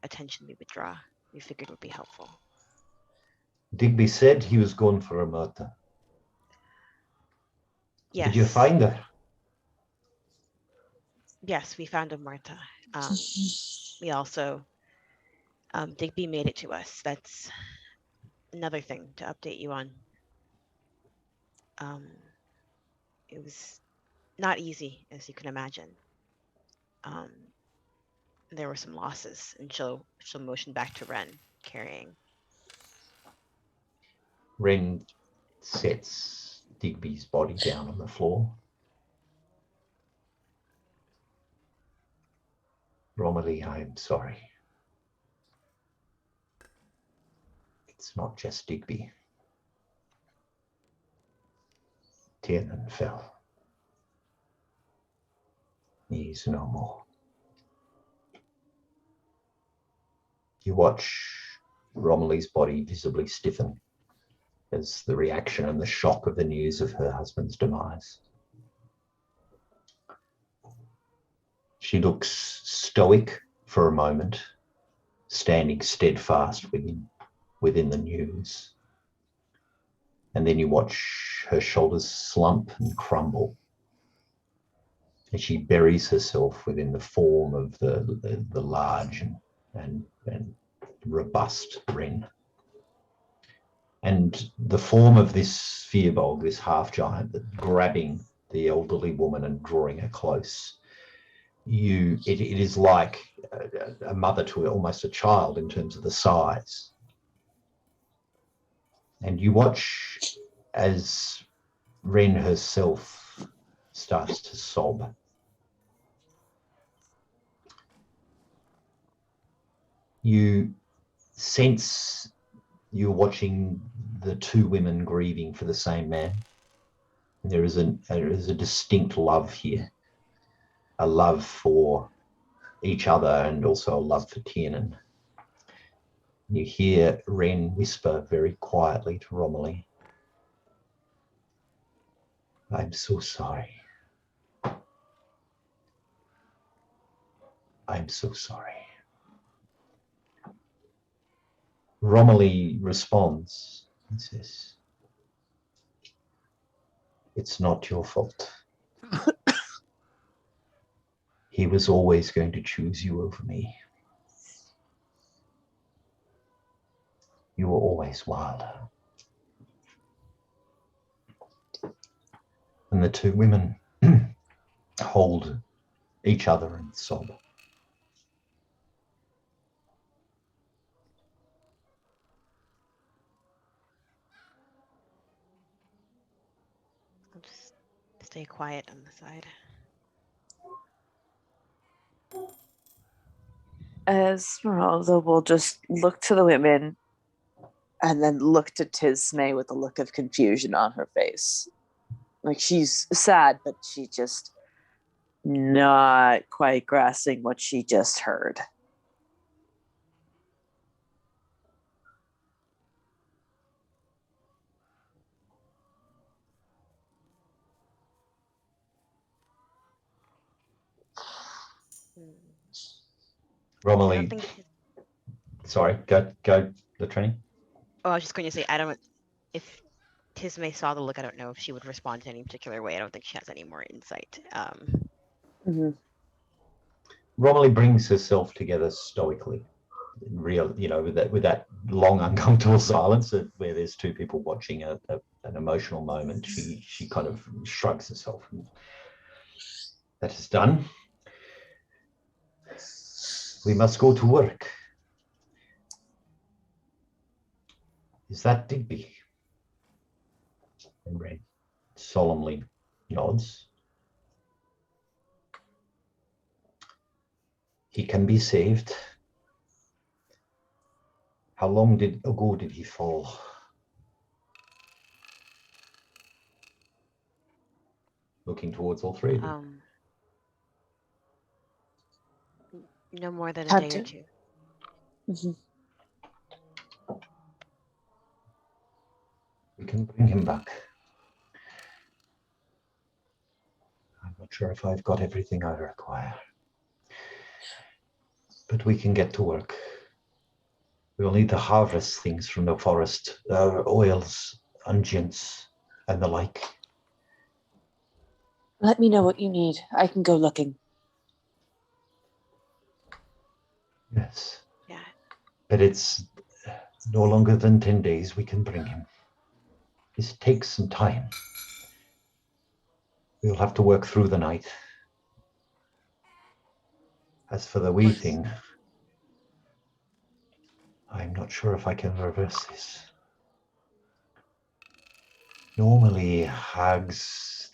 attention we would draw. We figured would be helpful. Digby said he was going for a murder. Yes. Did you find her? Yes, we found Omerta. We also Digby made it to us. That's another thing to update you on. It was not easy, as you can imagine. There were some losses, and she'll motion back to Ren, carrying. Ren sets Digby's body down on the floor. Romilly, I'm sorry. It's not just Digby. Tiernan fell. He's no more. You watch Romilly's body visibly stiffen as the reaction and the shock of the news of her husband's demise. She looks stoic for a moment, standing steadfast within the news. And then you watch her shoulders slump and crumble as she buries herself within the form of the large and robust Ren. And the form of this Fearbog, this half-giant, grabbing the elderly woman and drawing her close, it is like a mother to almost a child in terms of the size. And you watch as Ren herself starts to sob. You sense you're watching the two women grieving for the same man. There is a distinct love here, a love for each other and also a love for Tiernan. You hear Ren whisper very quietly to Romilly, I'm so sorry. I'm so sorry. Romilly responds and says, it's not your fault. He was always going to choose you over me. You were always eyes wild. And the two women hold each other and sob. I'll just stay quiet on the side. Esmeralda will just look to the women and then look to Tisme with a look of confusion on her face. Like she's sad, but she just not quite grasping what she just heard. Hmm. I Romilly, don't think. sorry, go, Latrine. Oh, I was just going to say, I don't. If Tisme saw the look, I don't know if she would respond to any particular way. I don't think she has any more insight. Romilly brings herself together stoically, real, with that long, uncomfortable silence where there's two people watching an emotional moment. She kind of shrugs herself. And that is done. We must go to work. Is that Digby? And Red solemnly nods. He can be saved. How long ago did he fall? Looking towards all three of you. No more than a Had day or to. two. Mm-hmm. We can bring him back. I'm not sure if I've got everything I require. But we can get to work. We'll need to harvest things from the forest, oils, unguents, and the like. Let me know what you need. I can go looking. Yes. Yeah. But it's no longer than 10 days we can bring him. This takes some time. We'll have to work through the night. As for the wee thing, I'm not sure if I can reverse this. Normally, hags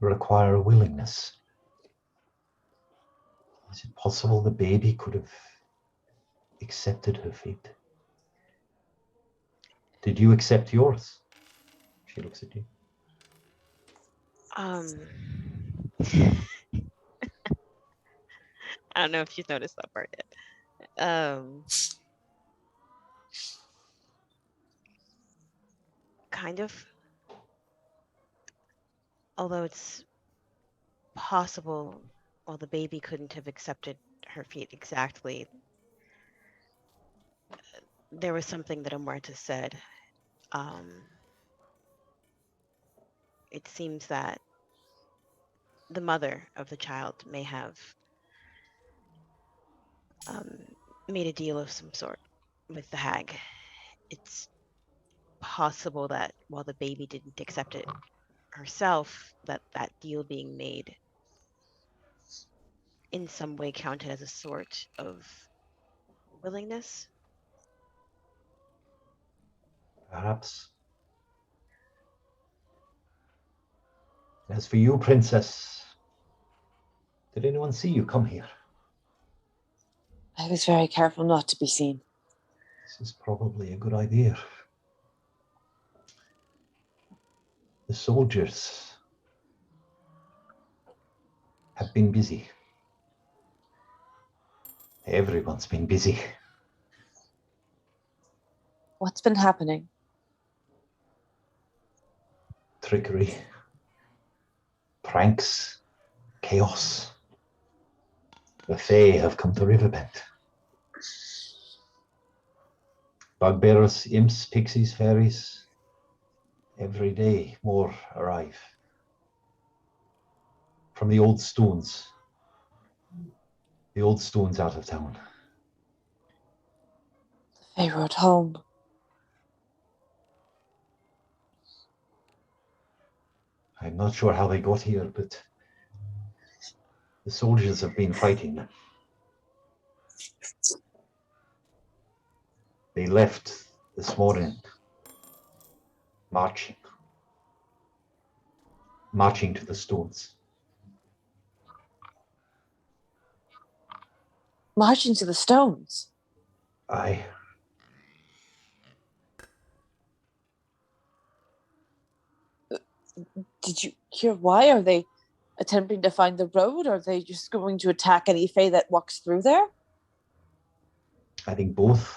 require a willingness. Is it possible the baby could have accepted her fate? Did you accept yours? She looks at you. I don't know if she's noticed that part yet. Kind of. Although it's possible, well, the baby couldn't have accepted her fate exactly. There was something that Amarta said. It seems that the mother of the child may have made a deal of some sort with the hag. It's possible that while the baby didn't accept it herself, that deal being made in some way counted as a sort of willingness. Perhaps. As for you, princess, did anyone see you come here? I was very careful not to be seen. This is probably a good idea. The soldiers have been busy. Everyone's been busy. What's been happening? Trickery, pranks, chaos. The Fey have come to Riverbend. Bugbearers, imps, pixies, fairies. Every day more arrive. From the old stones. The old stones out of town. The Fey rode home. I'm not sure how they got here, but the soldiers have been fighting. They left this morning, marching to the stones. Marching to the stones. Aye. Did you hear why? Are they attempting to find the road? Or are they just going to attack any Fey that walks through there? I think both.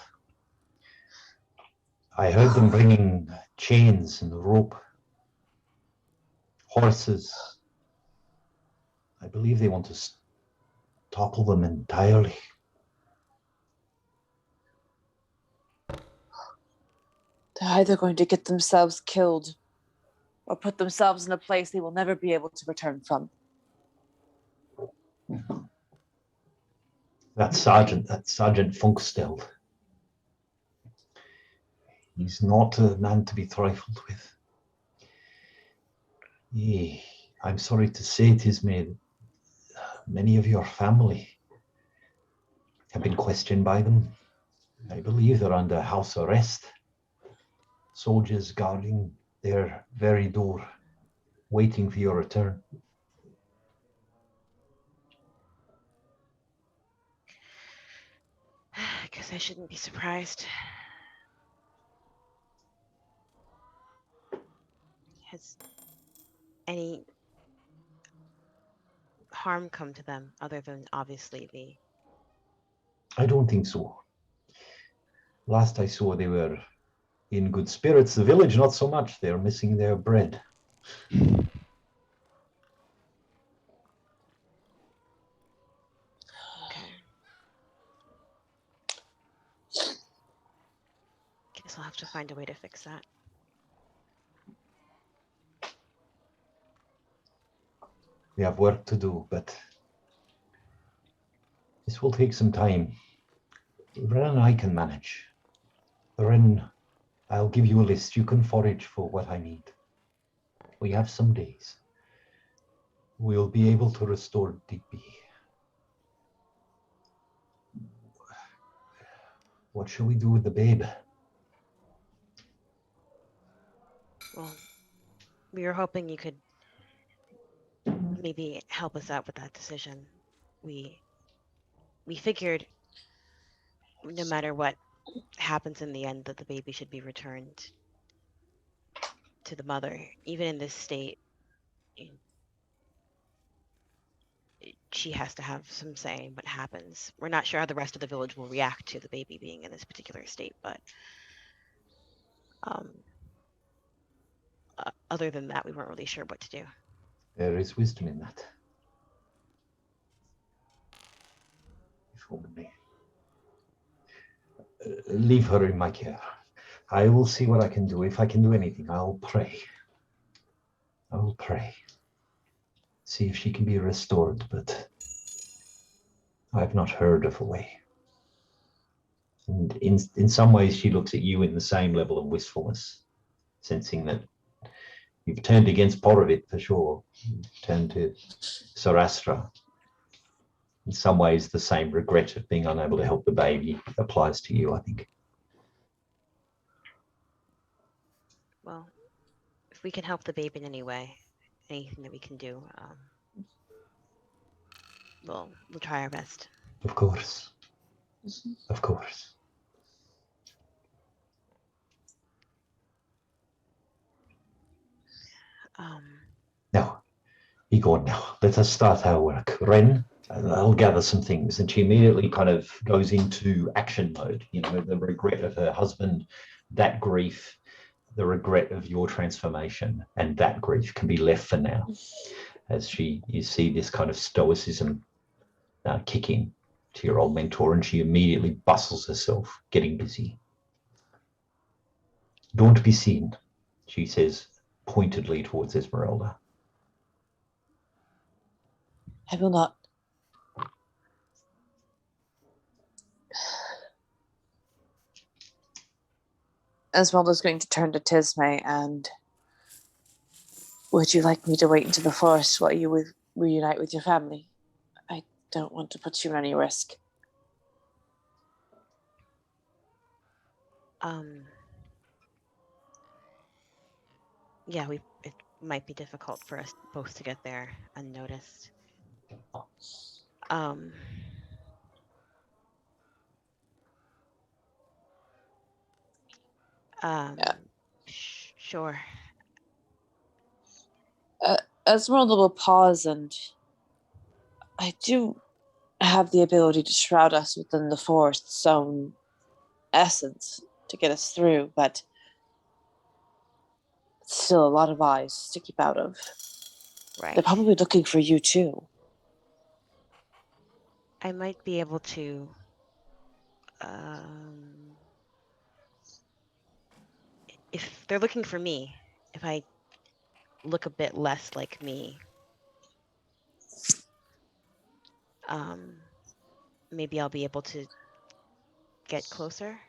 I heard them bringing chains and rope, horses. I believe they want to topple them entirely. They're either going to get themselves killed or put themselves in a place they will never be able to return from. That Sergeant Funksteld. He's not a man to be trifled with. I'm sorry to say it is made. Many of your family have been questioned by them. I believe they're under house arrest. Soldiers guarding their very door, waiting for your return. I guess I shouldn't be surprised. Has any harm come to them other than obviously the... I don't think so. Last I saw, they were in good spirits. The village, not so much. They're missing their bread. Guess I'll have to find a way to fix that. We have work to do, but this will take some time. Ren and I can manage. Ren, I'll give you a list. You can forage for what I need. We have some days. We'll be able to restore Digby. What shall we do with the babe? Well, we were hoping you could maybe help us out with that decision. We figured no matter what happens in the end that the baby should be returned to the mother. Even in this state, she has to have some say in what happens. We're not sure how the rest of the village will react to the baby being in this particular state, but other than that, we weren't really sure what to do. There is wisdom in that. If only. Leave her in my care. I will see what I can do. If I can do anything, I'll pray. I will pray. See if she can be restored, but I've not heard of a way. And in some ways, she looks at you in the same level of wistfulness, sensing that you've turned against Porovit for sure. You've turned to Sarastra. In some ways, the same regret of being unable to help the baby applies to you, I think. Well, if we can help the baby in any way, anything that we can do, we'll try our best. Of course. Of course. Now, be gone now. Let us start our work. Ren, I'll gather some things. And she immediately kind of goes into action mode. You know, the regret of her husband, that grief, the regret of your transformation, and that grief can be left for now. As you see this kind of stoicism kicking to your old mentor, and she immediately bustles herself, getting busy. Don't be seen, she says pointedly towards Esmeralda. I will not. Esmeralda's going to turn to Tisme and Would you like me to wait into the forest while you reunite with your family? I don't want to put you at any risk. Yeah, it might be difficult for us both to get there unnoticed. Yeah. Sure. Esmeralda will pause, and I do have the ability to shroud us within the forest's own essence to get us through, but it's still a lot of eyes to keep out of. Right. They're probably looking for you too. I might be able to if they're looking for me, if I look a bit less like me, maybe I'll be able to get closer.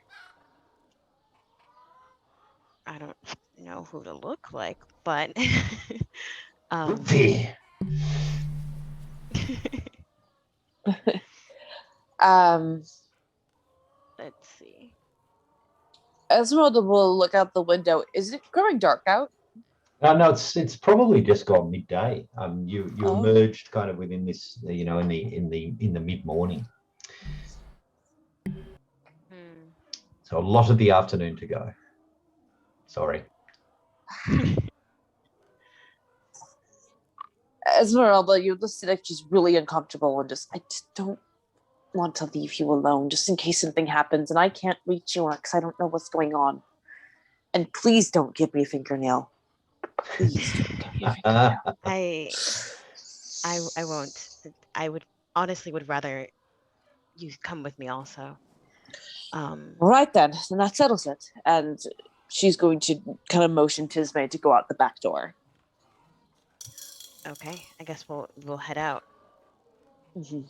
I don't know who to look like, but Ruthie. Let's see. Esmeralda will look out the window. Is it growing dark out? No, it's probably just gone midday. You emerged kind of within this, in the mid morning. So a lot of the afternoon to go. Sorry. Esmeralda, you listen like she's really uncomfortable and I just don't want to leave you alone just in case something happens and I can't reach you because I don't know what's going on. And please don't give me a fingernail. Please don't give me a fingernail. I won't. I would honestly would rather you come with me also. All right then that settles it. And she's going to kind of motion Tismay to go out the back door. Okay, I guess we'll head out. Mm-hmm.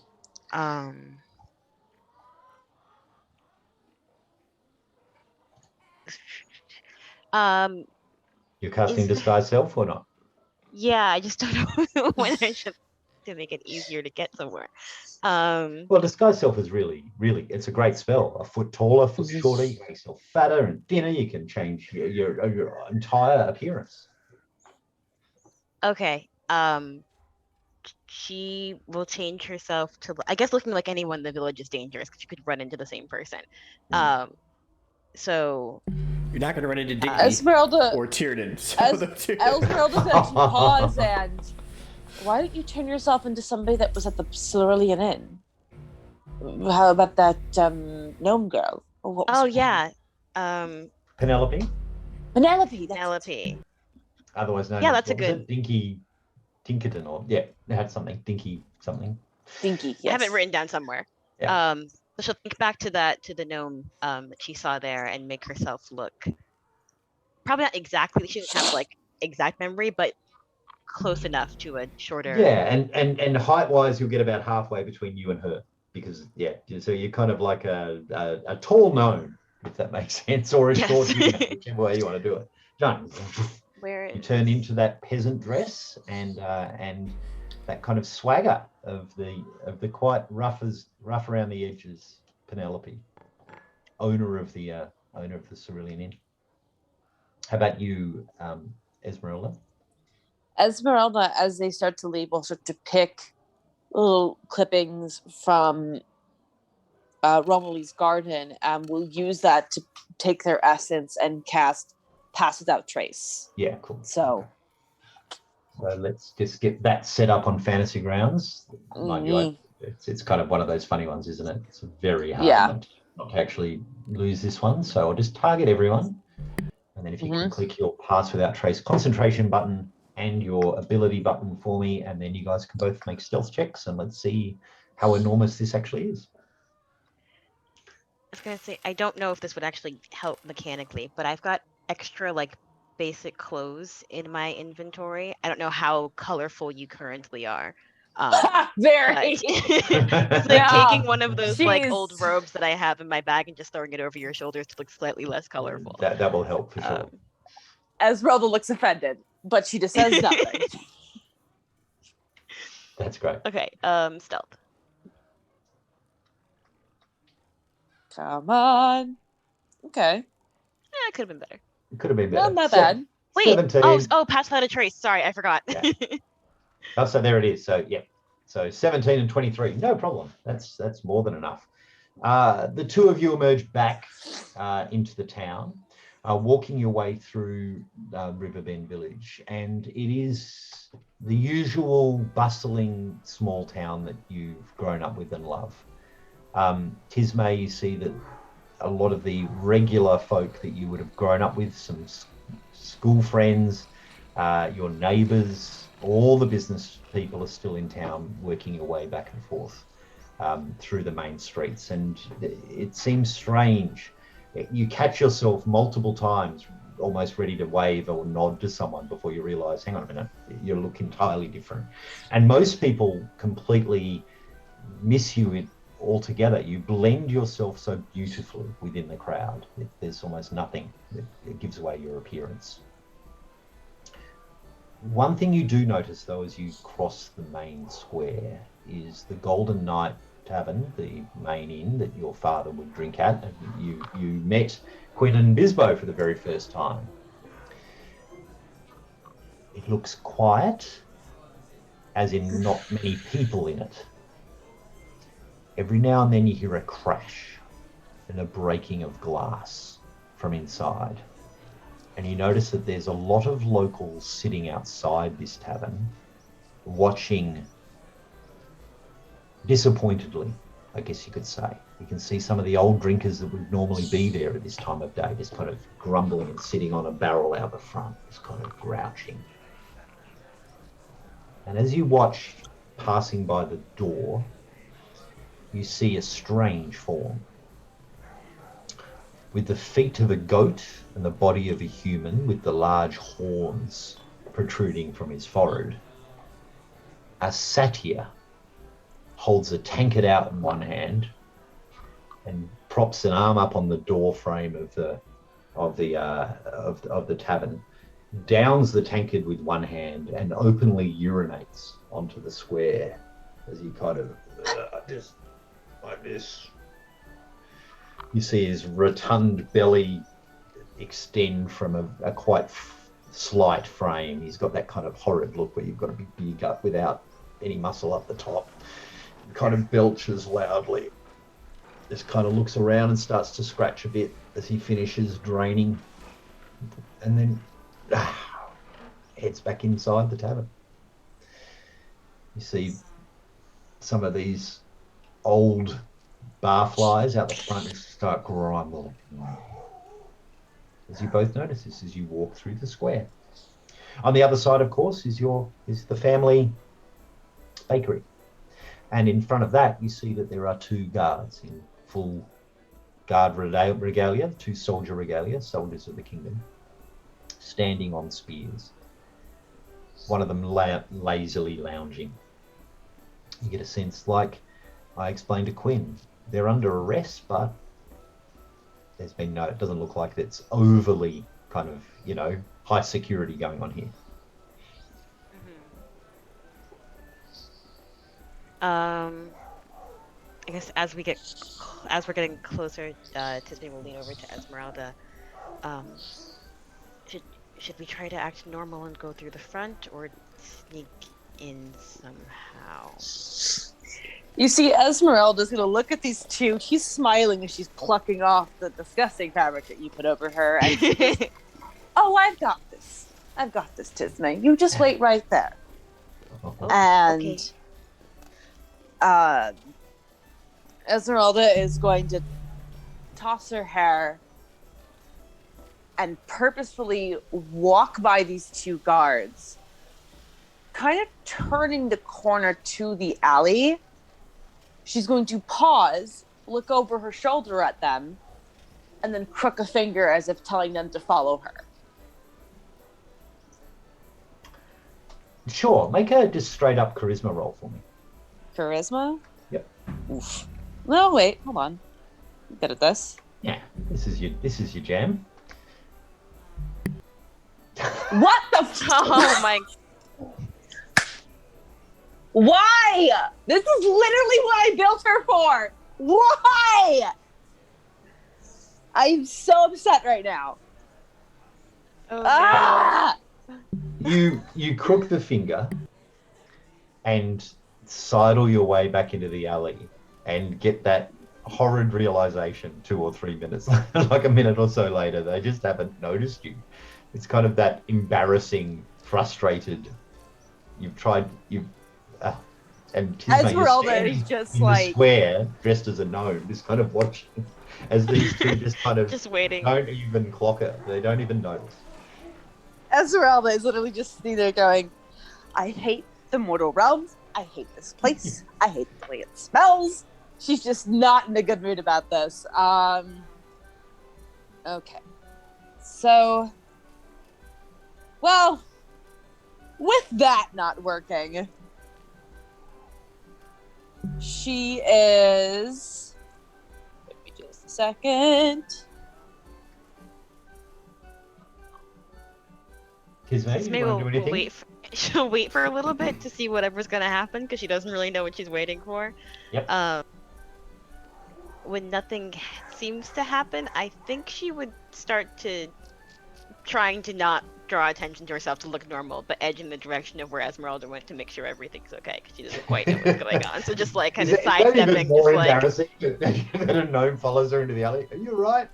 You're casting disguise self or not? Yeah, I just don't know when I should to make it easier to get somewhere. Well, disguise self is really, it's a great spell. A foot taller, foot shorter, you can make yourself fatter and thinner. You can change your entire appearance. Okay. She will change herself to, I guess, looking like anyone in the village is dangerous because you could run into the same person. So you're not going to run into Dinky Esmeralda or Tiernan. Esmeralda's going to pause and why don't you turn yourself into somebody that was at the Cerulean Inn? How about that gnome girl? Oh yeah, Penelope. Penelope. Otherwise known as, that's a good Dinky Dinkerton, or it had something Dinky something. Dinky, yes. I have it written down somewhere. Yeah. So she'll think back to the gnome that she saw there and make herself look probably not exactly. She doesn't have like exact memory, but close enough to a shorter. Yeah, and height wise, you'll get about halfway between you and her because so you're kind of like a tall gnome, if that makes sense, or a short human, whichever way you want to do it. Done. You turn into that peasant dress and that kind of swagger of the quite rough around the edges, Penelope, owner of the Cerulean Inn. How about you, Esmeralda? Esmeralda, as they start to leave, will start to pick little clippings from Romilly's garden and will use that to take their essence and cast Pass Without Trace. Yeah, cool. So let's just get that set up on Fantasy Grounds. Mind you, it's kind of one of those funny ones, isn't it? It's very hard not to actually lose this one. So I'll just target everyone. And then if you can click your Pass Without Trace concentration button and your ability button for me, and then you guys can both make stealth checks, and let's see how enormous this actually is. I was going to say, I don't know if this would actually help mechanically, but I've got extra like basic clothes in my inventory. I don't know how colorful you currently are. Very. It's like taking one of those like old robes that I have in my bag and just throwing it over your shoulders to look slightly less colorful. That will help for sure. Esmeralda looks offended. but she just says nothing. That's great. Okay, stealth. Come on. Okay. Yeah, it could have been better. It could have been better. Not that bad. Wait. 17. Oh, pass without a trace. Sorry, I forgot. Yeah. Oh, so there it is. So yeah. So 17 and 23. No problem. That's more than enough. The two of you emerge back into the town, walking your way through Riverbend village, and it is the usual bustling small town that you've grown up with and love. Tismay, you see that a lot of the regular folk that you would have grown up with, some school friends, your neighbours, all the business people are still in town working your way back and forth through the main streets. And it seems strange. You catch yourself multiple times almost ready to wave or nod to someone before you realise, hang on a minute, you look entirely different. And most people completely miss you altogether. You blend yourself so beautifully within the crowd. There's almost nothing that gives away your appearance. One thing you do notice, though, as you cross the main square is the Golden Knight Tavern, the main inn that your father would drink at. And you met Quinn and Bisbo for the very first time. It looks quiet, as in not many people in it. Every now and then you hear a crash and a breaking of glass from inside. And you notice that there's a lot of locals sitting outside this tavern, watching disappointedly, I guess you could say. You can see some of the old drinkers that would normally be there at this time of day, just kind of grumbling and sitting on a barrel out the front, just kind of grouching. And as you watch passing by the door, you see a strange form. With the feet of a goat and the body of a human with the large horns protruding from his forehead, a satyr holds a tankard out in one hand and props an arm up on the door frame of the tavern, downs the tankard with one hand and openly urinates onto the square as he kind of just like this. You see his rotund belly extend from a quite slight frame. He's got that kind of horrid look where you've got a big beer gut without any muscle up the top. He kind of belches loudly. Just kind of looks around and starts to scratch a bit as he finishes draining. And then heads back inside the tavern. You see some of these old barflies out the front start grumbling. As you both notice this as you walk through the square. On the other side, of course, is the family bakery. And in front of that, you see that there are two guards in full guard regalia, two soldier regalia, soldiers of the kingdom, standing on spears. One of them lazily lounging. You get a sense, like I explained to Quinn, they're under arrest, but there's been it doesn't look like it's overly kind of, high security going on here. I guess as we're getting closer, Tisney will lean over to Esmeralda. Should we try to act normal and go through the front, or sneak in somehow? You see, Esmeralda's going to look at these two. She's smiling as she's plucking off the disgusting fabric that you put over her. And she goes, oh, I've got this. I've got this, Tisney. You just wait right there. And Esmeralda is going to toss her hair and purposefully walk by these two guards, kind of turning the corner to the alley. She's going to pause, look over her shoulder at them, and then crook a finger as if telling them to follow her. Sure, make a just straight up charisma roll for me. Charisma? Yep. Oof. No, wait, hold on. I'm good at this. Yeah, this is your jam. What the Oh my! Why? This is literally what I built her for. Why? I'm so upset right now. Oh Ah! You crook the finger and sidle your way back into the alley and get that horrid realization 2 or 3 minutes, like a minute or so later, they just haven't noticed you. It's kind of that embarrassing, frustrated. And Tisma, you're Esmeralda standing is just in the like, square dressed as a gnome, just kind of watching as these two just kind of just waiting. don't even clock it. They don't even notice. Esmeralda is literally just sitting there going, I hate the mortal realms. I hate this place. I hate the way it smells. She's just not in a good mood about this. Okay. So, well, with that not working, she is. Give me just a second. Tisma, Maybe you want to do we'll anything? wait. She'll wait for a little bit to see whatever's gonna happen because she doesn't really know what she's waiting for. Yep. When nothing seems to happen, I think she would start to trying to not draw attention to herself to look normal, but edge in the direction of where Esmeralda went to make sure everything's okay because she doesn't quite know what's going on. So just like kind of Is that even sidestepping, more just like embarrassing that a gnome follows her into the alley? Are you right?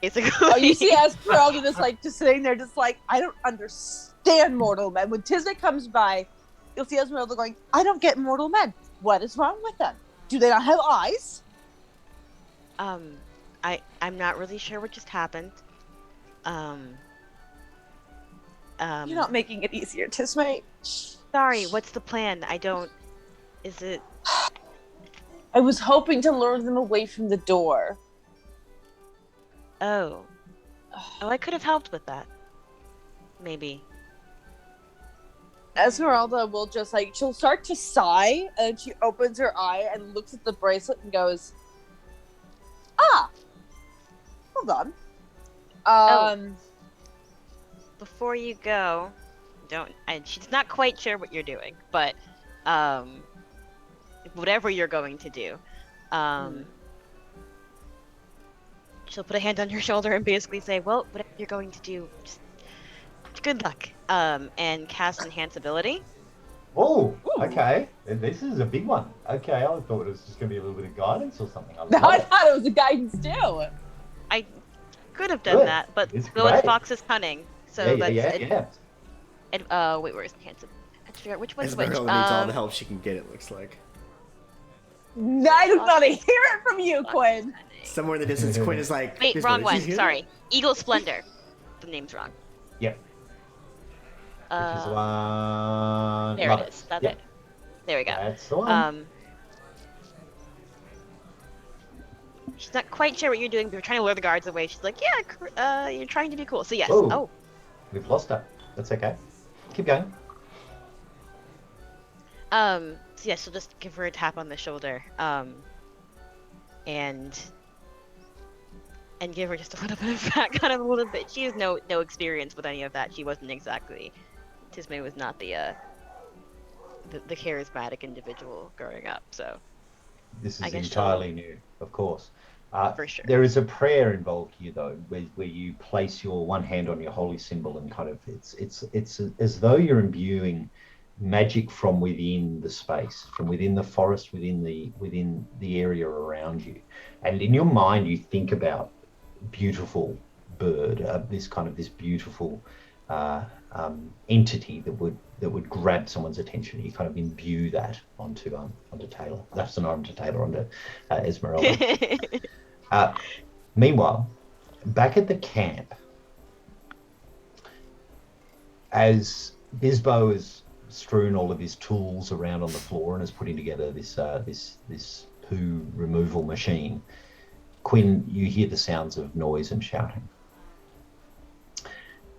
basically. Oh, you see Esmeralda just sitting there, just like, I don't understand mortal men. When Tisma comes by, you'll see Esmeralda going, I don't get mortal men. What is wrong with them? Do they not have eyes? I'm not really sure what just happened. You're not making it easier, Tisma. Sorry, what's the plan? I don't. Is it? I was hoping to lure them away from the door. Oh, I could have helped with that. Maybe. Esmeralda will just like, she'll start to sigh, and she opens her eye and looks at the bracelet and goes, ah, hold on. Before you go, she's not quite sure what you're doing, but whatever you're going to do, she'll put a hand on your shoulder and basically say, well, whatever you're going to do, just good luck, and cast enhance ability. Oh, okay. This is a big one. Okay, I thought it was just going to be a little bit of guidance or something. I thought it was a guidance too. I could have done that, but go with Fox's cunning. So yeah. Wait, where's enhance? I have to figure out which one's which. Esmeralda needs all the help she can get, it looks like. I don't want to hear it from you, Quinn. Somewhere in the distance, Quinn is like... Wait, wrong one. Sorry. Eagle Splendor. The name's wrong. Yep. Which is the one... There it is. That's it. There we go. That's the one. She's not quite sure what you're doing, but you're trying to lure the guards away. She's like, yeah, you're trying to be cool. So yes. Oh. We've lost her. That's okay. Keep going. So yeah, she'll just give her a tap on the shoulder, and give her just a little bit of that, kind of a little bit. She has no experience with any of that. She wasn't exactly. Tisma was not the charismatic individual growing up, so. This is entirely new, of course. For sure. There is a prayer involved here, though, where you place your one hand on your holy symbol and kind of it's as though you're imbuing magic from within the space, from within the forest, within the area around you, and in your mind you think about beautiful bird, this beautiful entity that would grab someone's attention. You kind of imbue that onto Taylor. That's not onto Taylor, onto Esmeralda. Meanwhile, back at the camp, as Bisbo has strewn all of his tools around on the floor and is putting together this poo removal machine, Quinn, you hear the sounds of noise and shouting.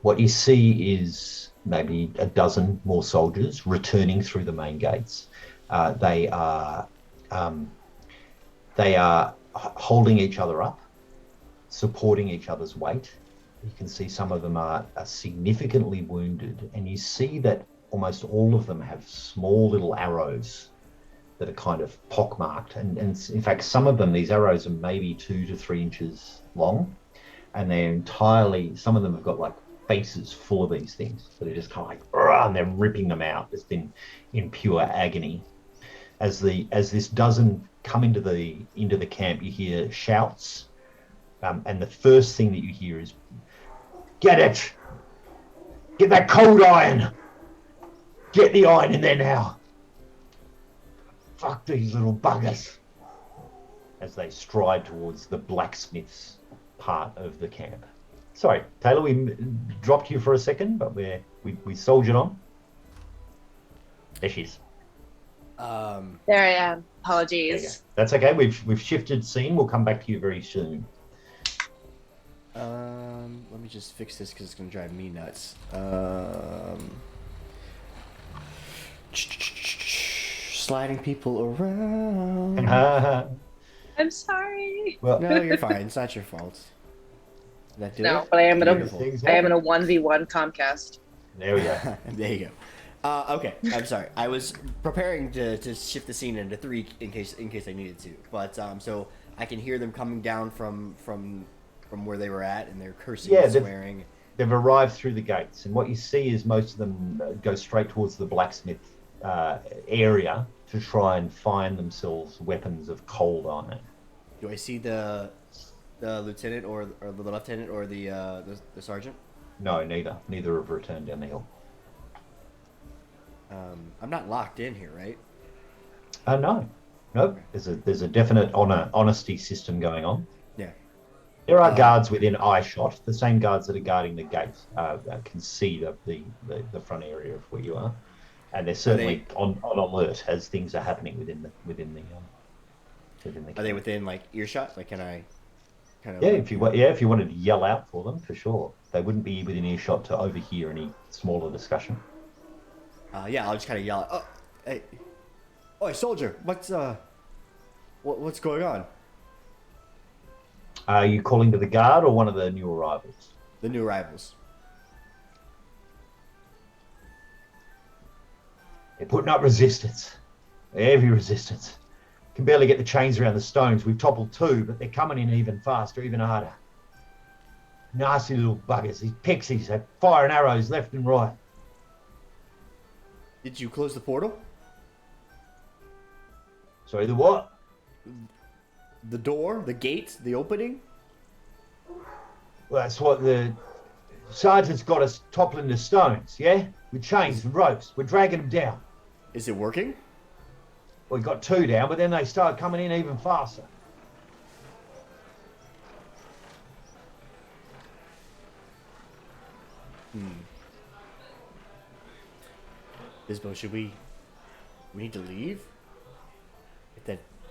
What you see is maybe a dozen more soldiers returning through the main gates. They are holding each other up, supporting each other's weight. You can see some of them are significantly wounded, and you see that almost all of them have small little arrows that are kind of pockmarked. And in fact, some of them, these arrows are maybe 2 to 3 inches long, and they're entirely, some of them have got like faces full of these things that are just kind of like, and they're ripping them out just in pure agony. As this dozen come into the camp, you hear shouts, and the first thing that you hear is, "Get it! Get that cold iron! Get the iron in there now! Fuck these little buggers!" As they stride towards the blacksmith's part of the camp. Sorry, Taylor, we dropped you for a second, but we soldiered on. There she is. There I am. Apologies. That's okay. We've shifted scene. We'll come back to you very soon. Let me just fix this because it's gonna drive me nuts. Sliding people around. I'm sorry. Well, No, you're fine. It's not your fault. Did that do No, it? but I am in a Beautiful. I am in a 1v1 Comcast. there we go. There you go. Okay, I'm sorry. I was preparing to shift the scene into 3 in case I needed to. But so I can hear them coming down from where they were at, and they're cursing and swearing. They've arrived through the gates, and what you see is most of them go straight towards the blacksmith area to try and find themselves weapons of cold iron. Do I see the lieutenant or the lieutenant or the sergeant? No, neither. Neither have returned down the hill. I'm not locked in here, right? No. Nope. There's a definite honesty system going on. Yeah. There are guards within eyeshot. The same guards that are guarding the gate can see the front area of where you are, and they're certainly on alert as things are happening within the camp. Are they within like earshot? Like, can I? Kind of if you wanted to yell out for them, for sure. They wouldn't be within earshot to overhear any smaller discussion. Yeah, I'll just kind of yell out, "Oh, hey, oi, soldier! What's going on?" Are you calling to the guard or one of the new arrivals? The new arrivals. They're putting up resistance. Heavy resistance. Can barely get the chains around the stones. We've toppled 2, but they're coming in even faster, even harder. Nasty little buggers. These pixies, they're firing arrows left and right. Did you close the portal? Sorry, the what? The door, the gate, the opening? Well, that's what the sergeant's got us toppling the stones, yeah? With chains and ropes. We're dragging them down. Is it working? We got 2 down, but then they started coming in even faster. Bisbo, should we need to leave?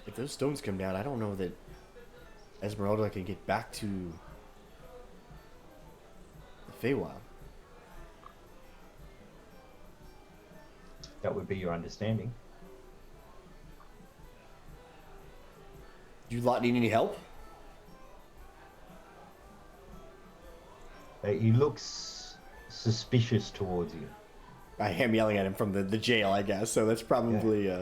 If those stones come down, I don't know that Esmeralda can get back to the Feywild. That would be your understanding. Do you lot need any help? He looks suspicious towards you. I am yelling at him from the jail, I guess. So that's probably.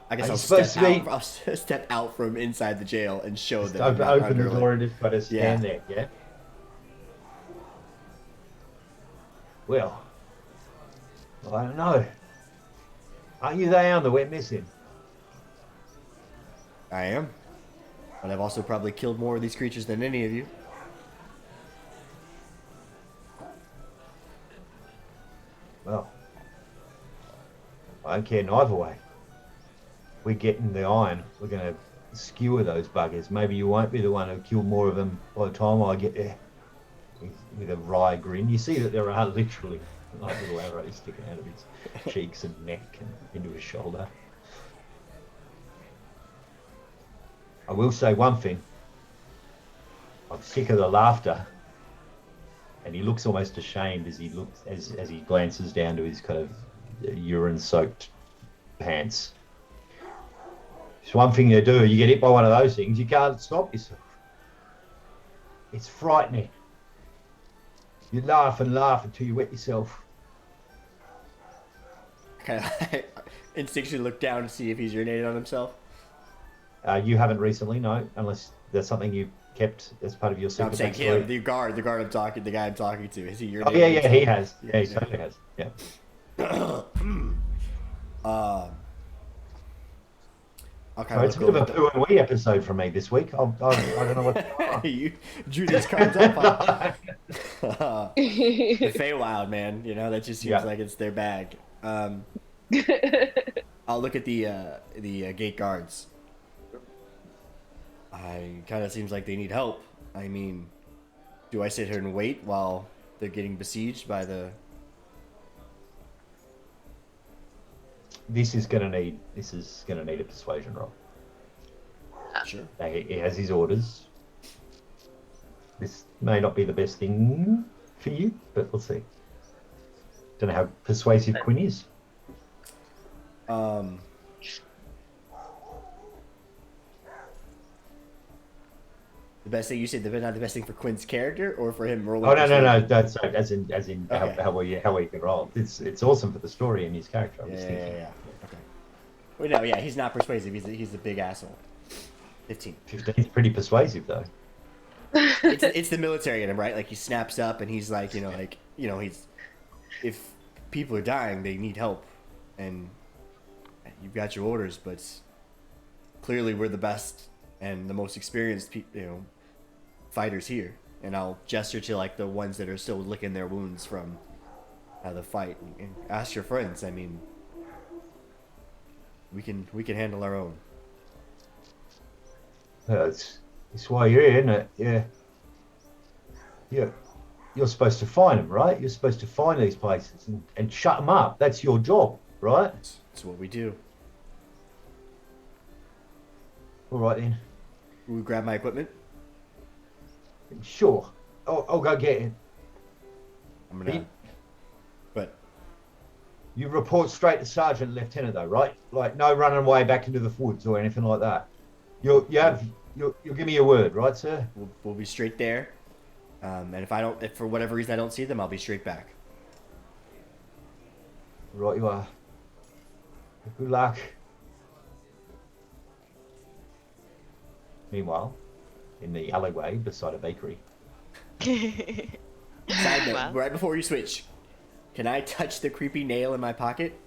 I guess I'll step out from inside the jail and show them. Open the door and just got to stand there. Yeah. Well, I don't know. Aren't you the hound that went missing? I am, but I've also probably killed more of these creatures than any of you. Well, I don't care neither way. We're getting the iron. We're going to skewer those buggers. Maybe you won't be the one who killed more of them by the time I get there. With a wry grin. You see that there are literally like little arrows sticking out of his cheeks and neck and into his shoulder. I will say one thing. I'm sick of the laughter. And he looks almost ashamed as he glances down to his kind of urine-soaked pants. It's one thing you do. You get hit by one of those things, you can't stop yourself. It's frightening. You laugh and laugh until you wet yourself. Kind of instinctually look down to see if he's urinated on himself. You haven't recently, no, unless there's something you kept as part of your No, secret I'm saying backstory. him, the guy I'm talking to. Is he urinated? Oh yeah, on he himself? has. Yeah, he totally has. Yeah. I'll So kind it's of a bit of a poo and wee episode for me this week. I don't know what's going on. You drew these cards up. Huh? The Feywild, man. You know, that just seems like it's their bag. I'll look at the gate guards. Kind of seems like they need help. I mean, do I sit here and wait while they're getting besieged by the... This is gonna need a persuasion roll. Sure. He has his orders. This may not be the best thing for you, but we'll see. Don't know how persuasive Quinn is. The best thing you said, not the best thing for Quinn's character, or for him rolling? Oh no. That's as in Okay. how we can roll. It's awesome for the story and his character. I'm just thinking. Yeah. Okay. Well, no, yeah, he's not persuasive. He's a big asshole. 15. 15 is pretty persuasive though. It's the military in him, right? Like he snaps up and he's like, he's, if people are dying, they need help, and you've got your orders, but clearly we're the best and the most experienced, fighters here. And I'll gesture to like the ones that are still licking their wounds from the fight, and ask your friends. I mean, we can handle our own. It's why you're here, isn't it? Yeah. You're supposed to find them, right? You're supposed to find these places and shut them up. That's your job, right? That's what we do. All right then. Will we grab my equipment? Sure. I'll go get it. I'm gonna. But You report straight to Sergeant Lieutenant though, right? Like no running away back into the woods or anything like that. You'll give me your word, right, sir? we'll be straight there. And if for whatever reason I don't see them, I'll be straight back. Right, you are. Good luck. Meanwhile, in the alleyway beside a bakery. Side note, Wow. right before you switch, can I touch the creepy nail in my pocket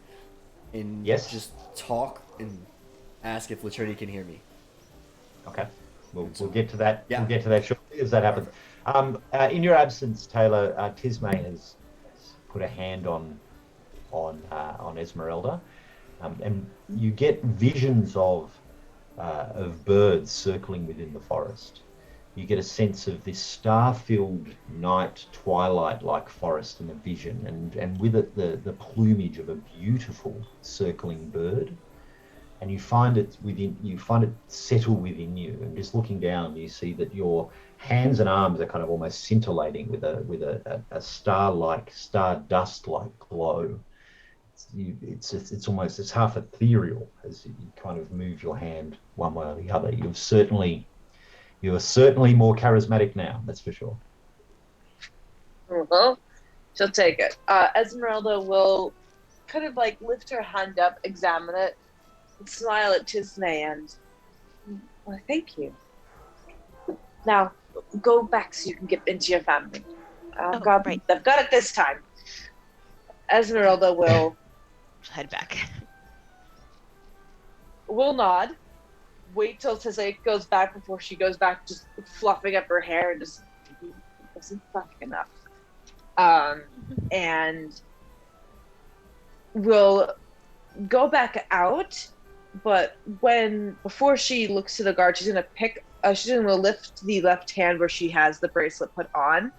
and Yes. just talk and ask if Latrina can hear me? Okay. We'll get to that. Yeah. We'll get to that shortly as that happens. In your absence, Taylor, Tismay has put a hand on Esmeralda, and you get visions of birds circling within the forest. You get a sense of this star-filled night, twilight-like forest in a vision, and with it the plumage of a beautiful circling bird. And you find it settle within you. And just looking down, you see that your hands and arms are kind of almost scintillating with a stardust-like glow. It's half ethereal as you kind of move your hand one way or the other. You are certainly more charismatic now, that's for sure. Well, she'll take it. Esmeralda will kind of like lift her hand up, examine it, and smile at Tisney and, well, thank you. Now, go back so you can get into your family. I've got it this time. Esmeralda will Head back. will nod, wait till Tisney goes back before she goes back, just fluffing up her hair and just, it wasn't fucking enough. And will go back out, but before she looks to the guard, she's gonna lift the left hand where she has the bracelet put on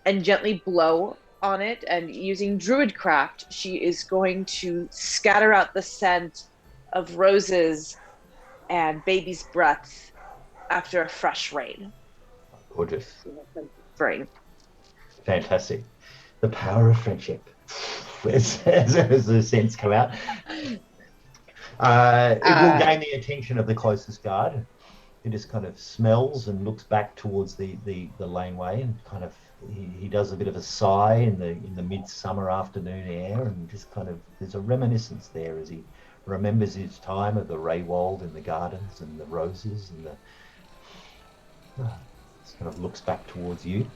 and gently blow on it, and using druidcraft, she is going to scatter out the scent of roses and baby's breath after a fresh rain. Gorgeous. Spring. Fantastic. The power of friendship. as the scents come out. It will gain the attention of the closest guard. he just kind of smells and looks back towards the laneway, and kind of he does a bit of a sigh in the midsummer afternoon air, and just kind of there's a reminiscence there as he remembers his time of the Raywald and the gardens and the roses and just kind of looks back towards you.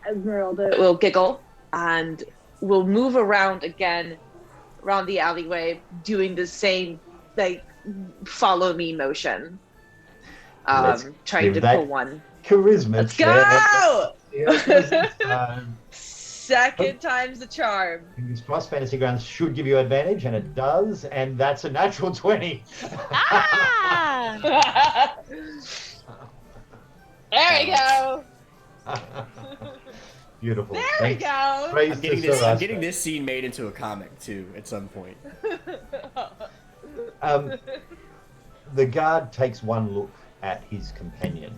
Esmeralda will giggle and will move around again around the alleyway, doing the same like follow me motion. Trying to pull one. Charisma. Let's go! Second time's the charm. Fingers crossed, Fantasy Grounds should give you advantage, and it does, and that's a natural 20. Ah! There we go. Beautiful. There we go. I'm getting this scene made into a comic too at some point. The guard takes one look at his companion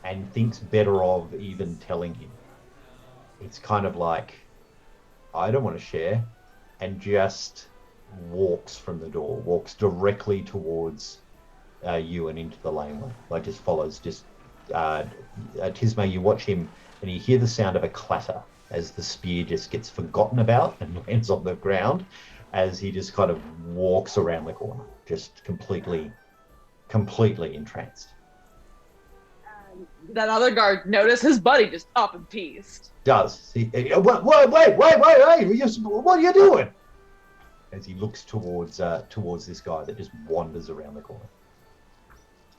and thinks better of even telling him. It's kind of like, I don't want to share, and just walks from the door, walks directly towards you and into the laneway. Like just follows, Tisme, you watch him and you hear the sound of a clatter as the spear just gets forgotten about and lands on the ground as he just kind of walks around the corner, just completely entranced. That other guard noticed his buddy just up and pieced. Does. Wait, what are you doing? As he looks towards this guy that just wanders around the corner.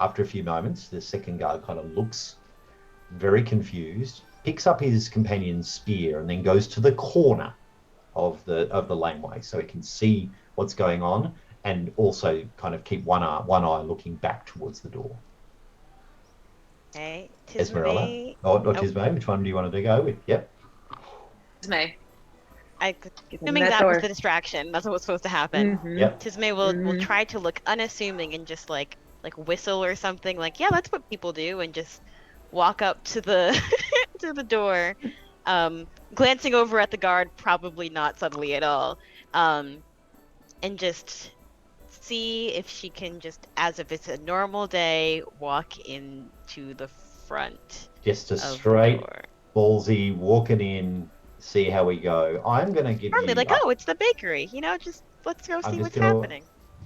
After a few moments, the second guard kind of looks very confused, picks up his companion's spear, and then goes to the corner of the laneway so he can see what's going on, and also kind of keep one eye looking back towards the door. Okay, Esmeralda. Tisme. Not Tisme. Which one do you want to go with? Yep. Tisme. Assuming that was the distraction. That's what was supposed to happen. Mm-hmm. Yep. Tisme will try to look unassuming and just like whistle or something. Like, yeah, that's what people do, and just walk up to the to the door, glancing over at the guard, probably not subtly at all, and just see if she can just, as if it's a normal day, walk into the front. Just a straight, ballsy, walking in, see how we go. I'm going to give Probably you... like, oh, it's the bakery. Just let's go see what's happening.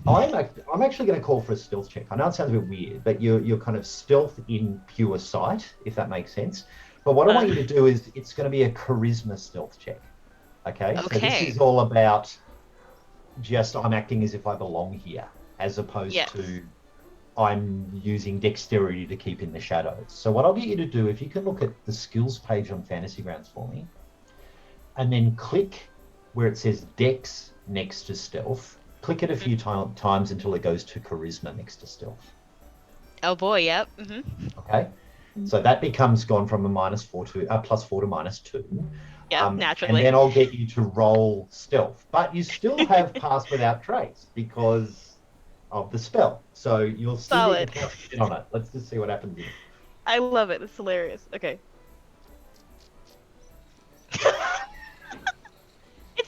I'm actually going to call for a stealth check. I know it sounds a bit weird, but you're kind of stealth in pure sight, if that makes sense. But what I want you to do is, it's going to be a charisma stealth check. Okay? So this is all about just I'm acting as if I belong here, as opposed to I'm using dexterity to keep in the shadows. So what I'll get you to do, if you can look at the skills page on Fantasy Grounds for me, and then click where it says Dex next to stealth. Click it a few times until it goes to charisma next to stealth. Oh boy, yep. Mm-hmm. Okay, so that becomes gone from a +4 to +4 to -2. Yeah, naturally. And then I'll get you to roll stealth, but you still have pass without trace because of the spell. So you'll still get a on it. Let's just see what happens here. I love it. It's hilarious. Okay. It's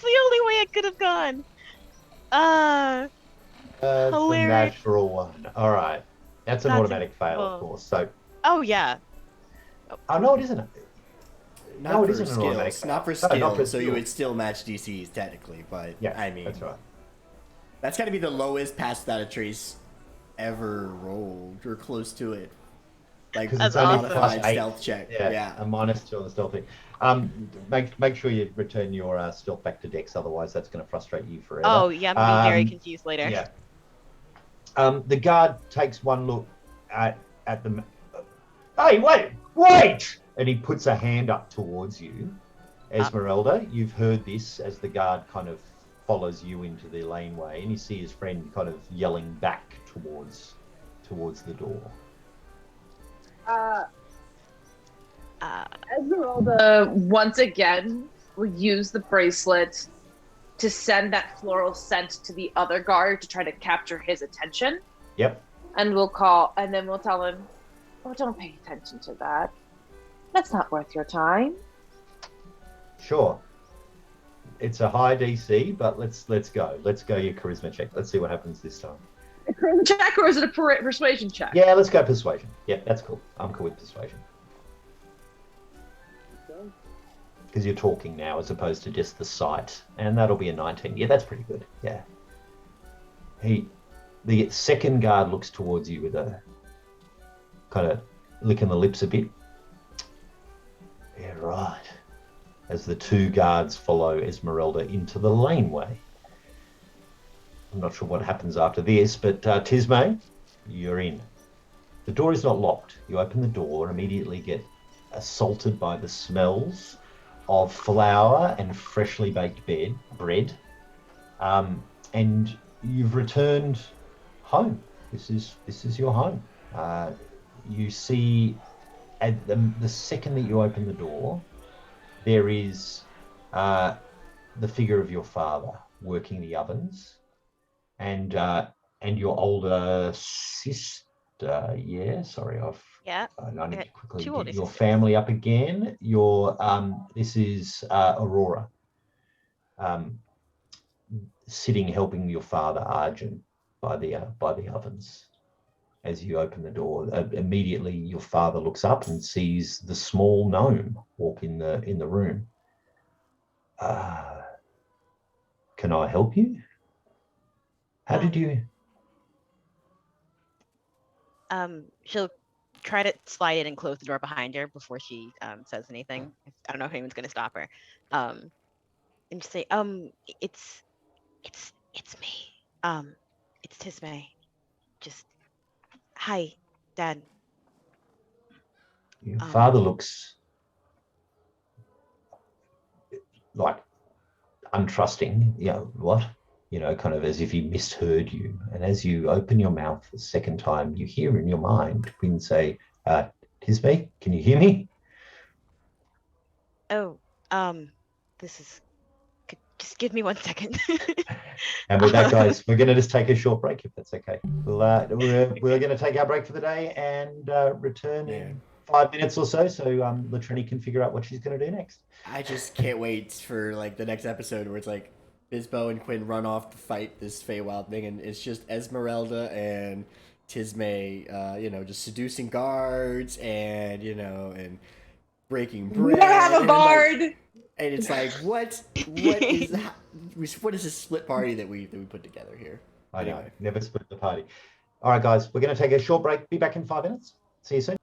the only way it could have gone. It's hilarious. a natural one. All right. That's an automatic fail, of course. So. Oh, yeah. Oh, no, it isn't. Not for skills. Not for skills. So you would still match DCs technically, but yeah, I mean, that's right. That's got to be the lowest pass without a trace ever rolled, or close to it. Like that's a only modified +8. stealth check. Yeah. A -2 on the stealth thing. Make sure you return your stealth back to Dex, otherwise that's going to frustrate you forever. Oh yeah, I'm gonna be very confused later. Yeah. The guard takes one look at the. Hey, wait! And he puts a hand up towards you, Esmeralda. You've heard this as the guard kind of follows you into the laneway, and you see his friend kind of yelling back towards the door. Esmeralda once again will use the bracelet to send that floral scent to the other guard to try to capture his attention. Yep. And we'll tell him, oh, don't pay attention to that. That's not worth your time. Sure. It's a high DC, but let's go. Let's go your charisma check. Let's see what happens this time. a check or is it a persuasion check? Yeah, let's go persuasion. Yeah, that's cool. I'm cool with persuasion. Because you're talking now as opposed to just the sight. And that'll be a 19. Yeah, that's pretty good. Yeah. The second guard looks towards you with a kind of licking the lips a bit. Yeah, right. As the two guards follow Esmeralda into the laneway. I'm not sure what happens after this, but Tisme, you're in. The door is not locked. You open the door, immediately get assaulted by the smells of flour and freshly baked bread. And you've returned home. This is your home. You see, at the second that you open the door, there is the figure of your father working the ovens, and your older sister. Yeah, sorry, I need to quickly get your family up again. This is Aurora, sitting helping your father Arjun by the ovens. As you open the door, immediately your father looks up and sees the small gnome walk in the room. Can I help you? How did you? She'll try to slide in and close the door behind her before she says anything. I don't know if anyone's gonna stop her. And just say, it's me. It's Tisme. Just hi, Dad. Your father looks like untrusting. What? Kind of as if he misheard you. And as you open your mouth the second time, you hear in your mind Quinn say, Tisbe, can you hear me? Oh, just give me 1 second. And with that, guys, we're going to just take a short break, if that's okay. We're going to take our break for the day and return in 5 minutes or so Latrini can figure out what she's going to do next. I just can't wait for the next episode where it's like Bisbo and Quinn run off to fight this Feywild thing, and it's just Esmeralda and Tisme, just seducing guards and breaking bread. We don't have a bard. And it's like, what is this split party that we put together here? I know, never split the party. All right, guys, we're going to take a short break. Be back in 5 minutes. See you soon.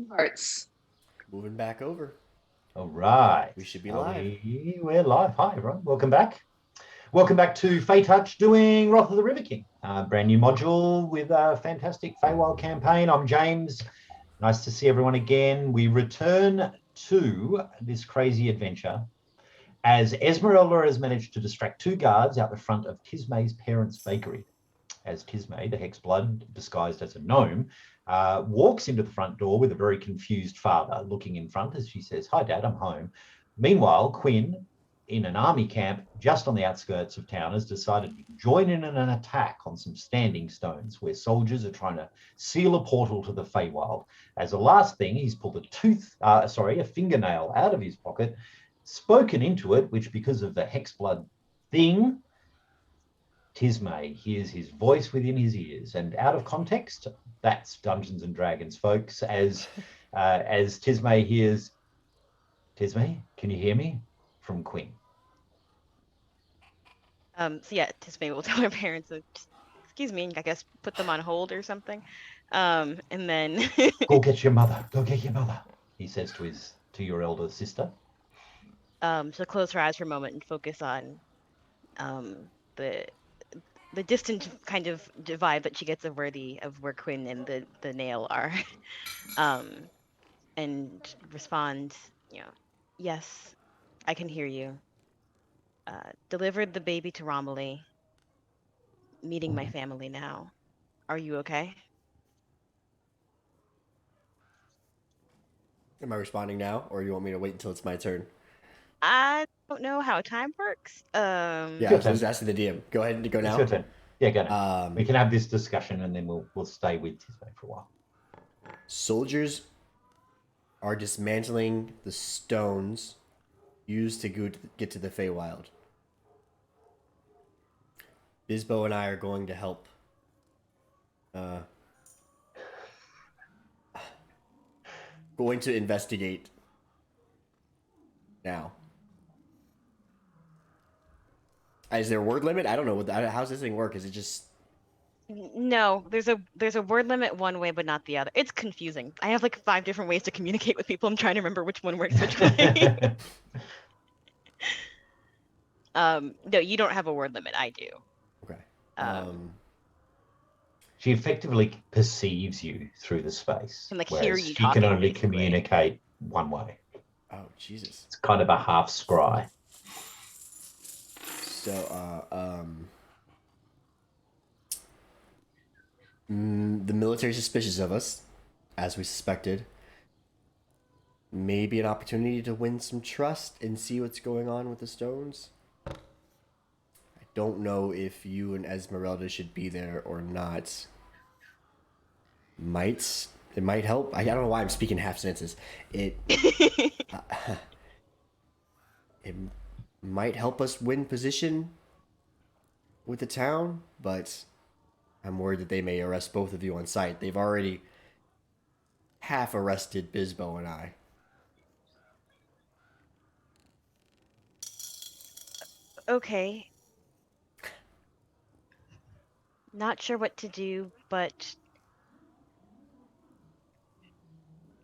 Hearts. Moving back over. All right. We should be live. We're live. Hi, everyone. Welcome back. Welcome back to Feytouched doing Wrath of the River King. Brand new module with a fantastic Feywild campaign. I'm James. Nice to see everyone again. We return to this crazy adventure as Esmeralda has managed to distract two guards out the front of Tismay's parents' bakery. As Tismay, the Hexblood, disguised as a gnome, walks into the front door with a very confused father looking in front as she says, "Hi, Dad, I'm home." Meanwhile, Quinn, in an army camp just on the outskirts of town, has decided to join in an attack on some standing stones where soldiers are trying to seal a portal to the Feywild. As a last thing, he's pulled a fingernail out of his pocket, spoken into it, which because of the Hexblood thing, Tismay hears his voice within his ears, and out of context, that's Dungeons and Dragons, folks. As Tismay hears, "Tismay, can you hear me?" from Quinn. So yeah, Tismay will tell her parents, excuse me, I guess put them on hold or something. And then Go get your mother. Go get your mother. He says to your elder sister. she'll close her eyes for a moment and focus on the distant kind of vibe that she gets of where Quinn and the nail are. And respond, yes, I can hear you. Delivered the baby to Romilly. Meeting my family now. Are you okay? Am I responding now, or you want me to wait until it's my turn? I don't know how time works. Yeah, I was just asking the DM. Go ahead and go now. It's your turn. Yeah, go now. We can have this discussion, and then we'll stay with Tismay for a while. Soldiers are dismantling the stones used to get to the Feywild. Bisbo and I are going to help. Going to investigate now. Is there a word limit? I don't know. How's this thing work? Is it just... No, there's a word limit one way, but not the other. It's confusing. I have like 5 different ways to communicate with people. I'm trying to remember which one works which way. No, you don't have a word limit. I do. Okay. She effectively perceives you through the space. Can hear you she talking, can only basically communicate one way. Oh, Jesus. It's kind of a half scry. So, the military is suspicious of us, as we suspected. Maybe an opportunity to win some trust and see what's going on with the stones. I don't know if you and Esmeralda should be there or not. It might help. I don't know why I'm speaking half sentences. It might help us win position with the town, but I'm worried that they may arrest both of you on sight. They've already half arrested Bisbo and I. Okay. Not sure what to do, but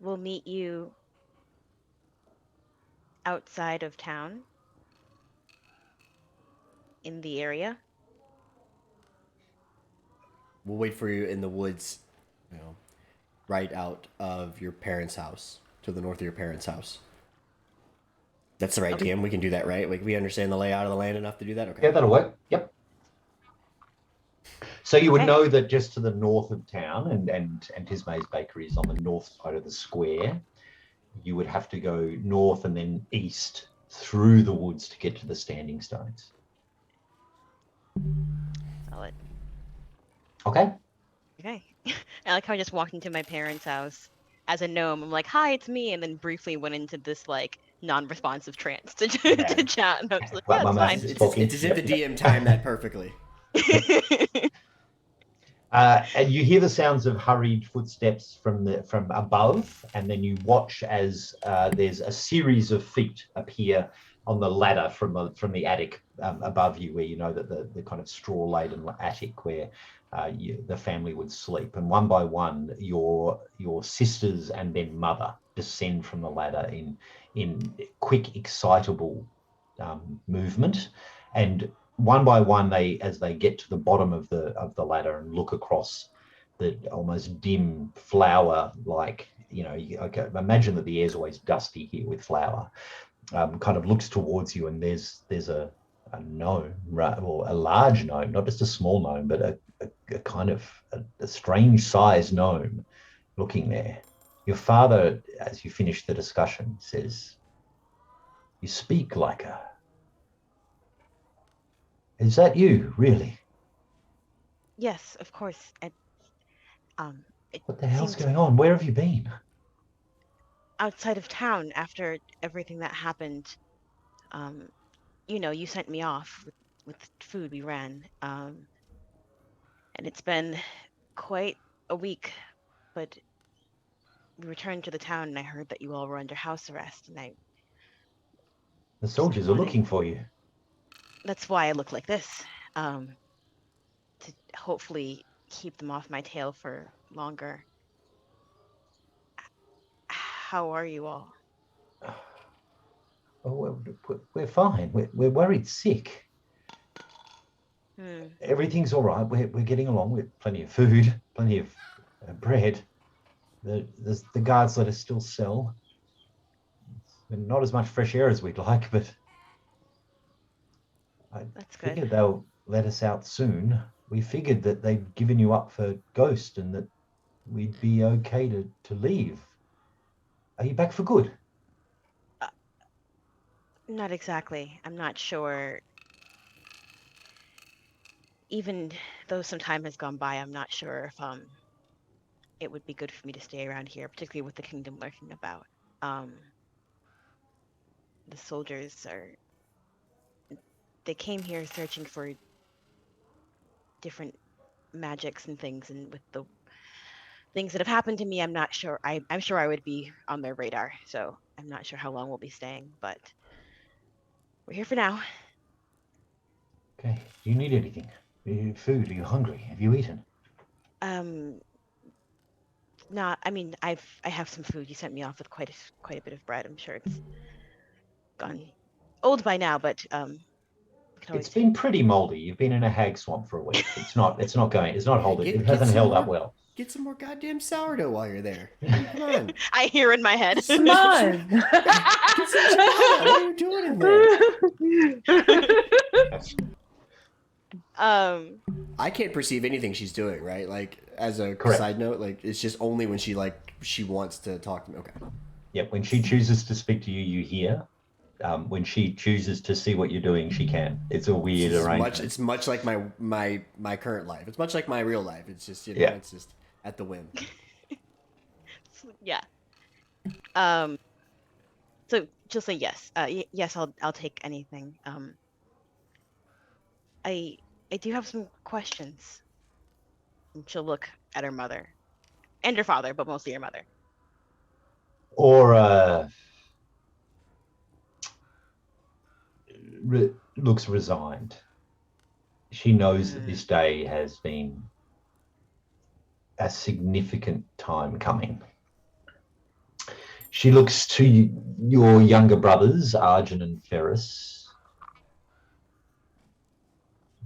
we'll meet you outside of town in the area. We'll wait for you in the woods, right out of your parents' house, to the north of your parents' house. That's the right DM. We can do that, right? We understand the layout of the land enough to do that? Okay. Yeah, that'll work. Yep. So you would know that just to the north of town, and Tismay's bakery is on the north side of the square, you would have to go north and then east through the woods to get to the standing stones. Solid. Okay. Okay. I like how I just walked into my parents' house as a gnome. I'm like, "Hi, it's me," and then briefly went into this like non-responsive trance to chat. And I was like, "Yeah, it's fine." It's as if the DM timed that perfectly. And you hear the sounds of hurried footsteps from above, and then you watch as there's a series of feet appear on the ladder from the attic above you, where you know that the kind of straw laden attic where the family would sleep. And one by one, your sisters and then mother descend from the ladder in quick, excitable movement, and one by one, as they get to the bottom of the ladder and look across the almost dim flower, like okay, imagine that the air's always dusty here with flour. Kind of looks towards you, and there's a gnome, or a large gnome, not just a small gnome, but a kind of a strange sized gnome looking there. Your father, as you finish the discussion, says, "You speak like a... Is that you, really? Yes, of course. It What the hell's seemed going on? Where have you been?" outside of town after everything that happened. Um, you sent me off with food we ran. And it's been quite a week, but we returned to the town and I heard that you all were under house arrest, and I The just soldiers are wanted. looking for you. That's why I look like this. To hopefully keep them off my tail for longer. How are you all? Oh, we're fine. We're worried sick. Hmm. Everything's all right. We're getting along with plenty of food, plenty of bread. The guards let us still sell. And not as much fresh air as we'd like, but I That's good. figured they'll let us out soon. We figured that they'd given you up for ghost and that we'd be okay to leave. Are you back for good? Not exactly. I'm not sure. Even though some time has gone by, I'm not sure if it would be good for me to stay around here, particularly with the kingdom lurking about. Um, the soldiers they came here searching for different magics and things, and with the things that have happened to me, I'm not sure. I'm sure I would be on their radar, so I'm not sure how long we'll be staying, but we're here for now. Okay. Do you need anything? Do you need food? Are you hungry? Have you eaten? Um, Not. I mean, I have some food. You sent me off with quite a bit of bread. I'm sure it's gone old by now, but we can It's always. been pretty moldy. You've been in a hag swamp for a week. It's not holding. It Get hasn't some held up more. well. Get some more goddamn sourdough while you're there. Come on. I hear in my head. Come on. Get some ciabatta. What are you doing in there? um, I can't perceive anything she's doing, right? Like, as a Correct. side note, like, it's just only when she wants to talk to me. Okay. Yep. When she chooses to speak to you, you hear. When she chooses to see what you're doing, she can. It's a weird arrangement. It's much like my current life. It's much like my real life. It's just, Yeah. it's just at the whim. yeah. So just say yes. Yes, I'll take anything. I I do have some questions. And she'll look at her mother and her father, but mostly her mother. Or looks resigned. She knows that this day has been a significant time coming. She looks to your younger brothers, Arjun and Ferris.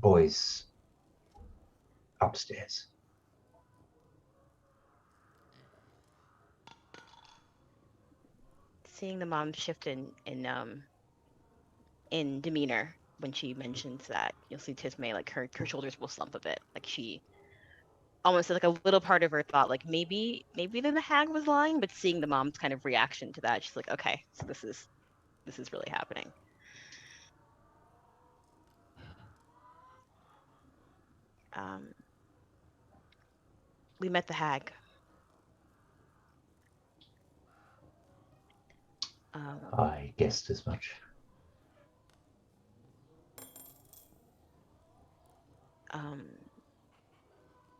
Boys, upstairs. Seeing the mom shift in demeanor when she mentions that, you'll see Tisme, like her shoulders will slump a bit, like she almost like a little part of her thought like maybe then the hag was lying, but seeing the mom's kind of reaction to that, she's like, okay, so this is really happening. We met the hag. I guessed as much.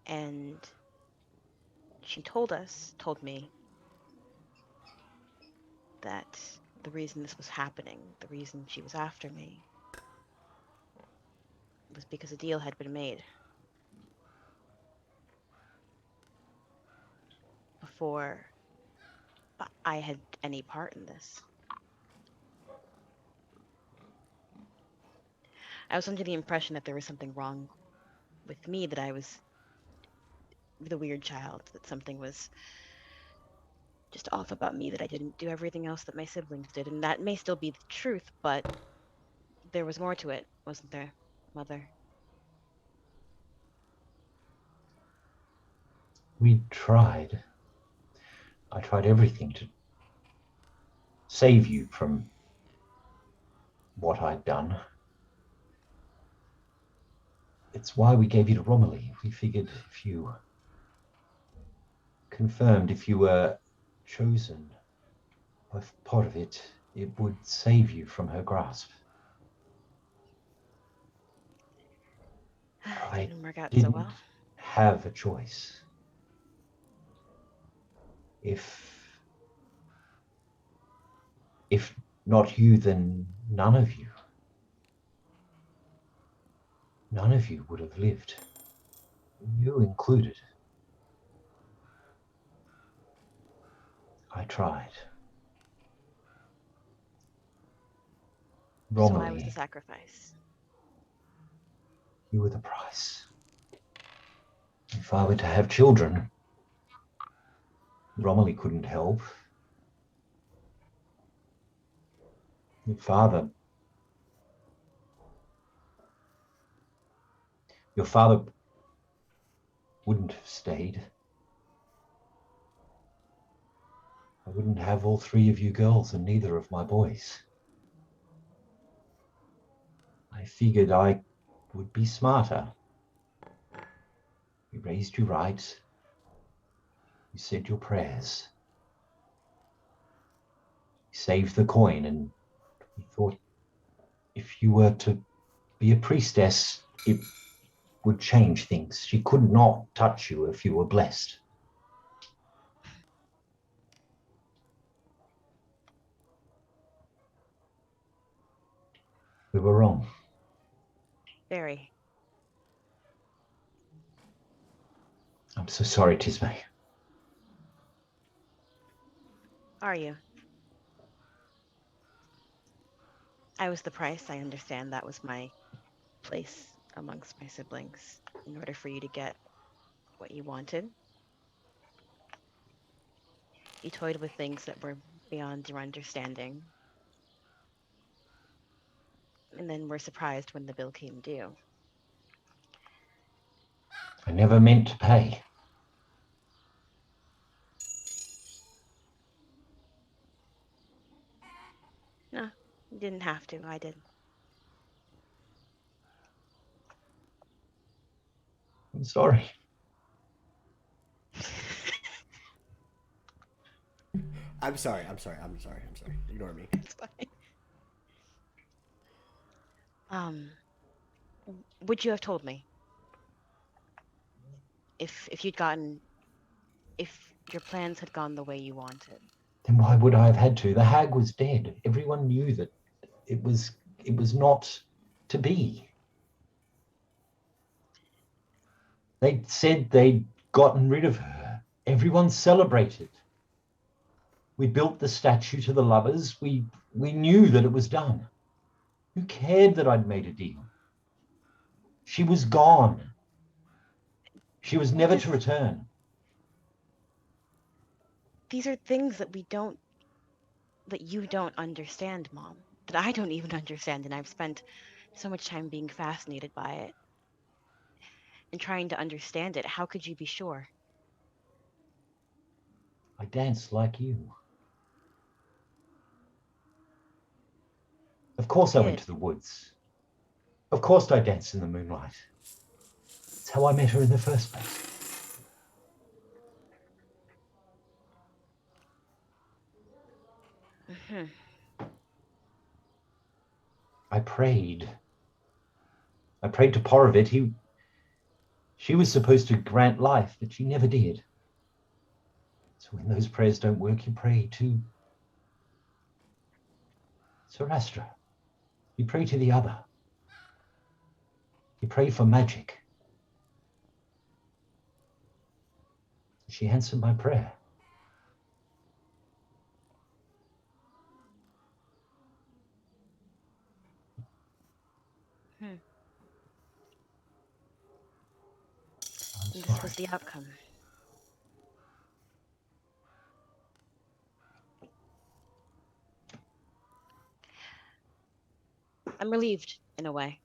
And she told me that the reason this was happening, the reason she was after me, was because a deal had been made. Before I had any part in this. I was under the impression that there was something wrong with me, that I was the weird child, that something was just off about me, that I didn't do everything else that my siblings did. And that may still be the truth, but there was more to it, wasn't there, Mother? We tried. I tried everything to save you from what I'd done. It's why we gave you to Romilly. We figured if you confirmed, if you were chosen, if part of it, it would save you from her grasp. I didn't work out so didn't well. have a choice. If not you, then none of you. None of you would have lived. You included. I tried. So I was the Romilly, sacrifice. you were the price. If I were to have children, Romilly couldn't help. Your father wouldn't have stayed. I wouldn't have all three of you girls and neither of my boys. I figured I would be smarter. We raised you right. You said your prayers. You saved the coin, and we thought if you were to be a priestess, it would change things. She could not touch you if you were blessed. We were wrong. Very. I'm so sorry, Tismay. Are you? I was the price. I understand that was my place amongst my siblings in order for you to get what you wanted. You toyed with things that were beyond your understanding. And then were surprised when the bill came due. I never meant to pay. No, you didn't have to. I did. I'm sorry. I'm sorry. Ignore me. It's fine. Would you have told me if your plans had gone the way you wanted? Then why would I have had to? The hag was dead. Everyone knew that it was not to be. They said they'd gotten rid of her. Everyone celebrated. We built the statue to the lovers. We knew that it was done. Who cared that I'd made a deal? She was gone. She was never to return. These are things that you don't understand, Mom. That I don't even understand, and I've spent so much time being fascinated by it and trying to understand it. How could you be sure? I danced like you. Of course I went to the woods. Of course I danced in the moonlight. It's how I met her in the first place. Mm-hmm. I prayed. I prayed to Porovit. She was supposed to grant life, but she never did. So when those prayers don't work, you pray to Sarastra, you pray to the other. You pray for magic. She answered my prayer. I'm This sorry. was the outcome. I'm relieved, in a way.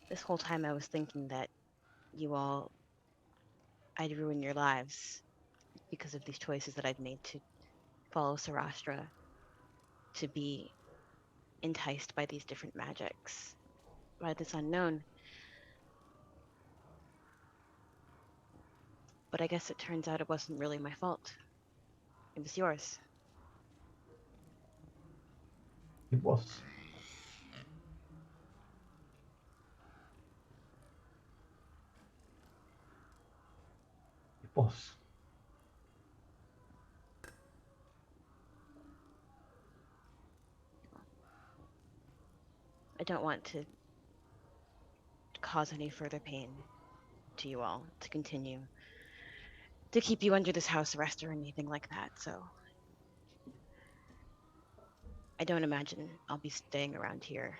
This whole time I was thinking that I'd ruin your lives because of these choices that I'd made to follow Sarastra, to be enticed by these different magics, by this unknown. But I guess it turns out it wasn't really my fault. It was yours. It was. It was. I don't want to cause any further pain to you all, to continue to keep you under this house arrest or anything like that, so I don't imagine I'll be staying around here.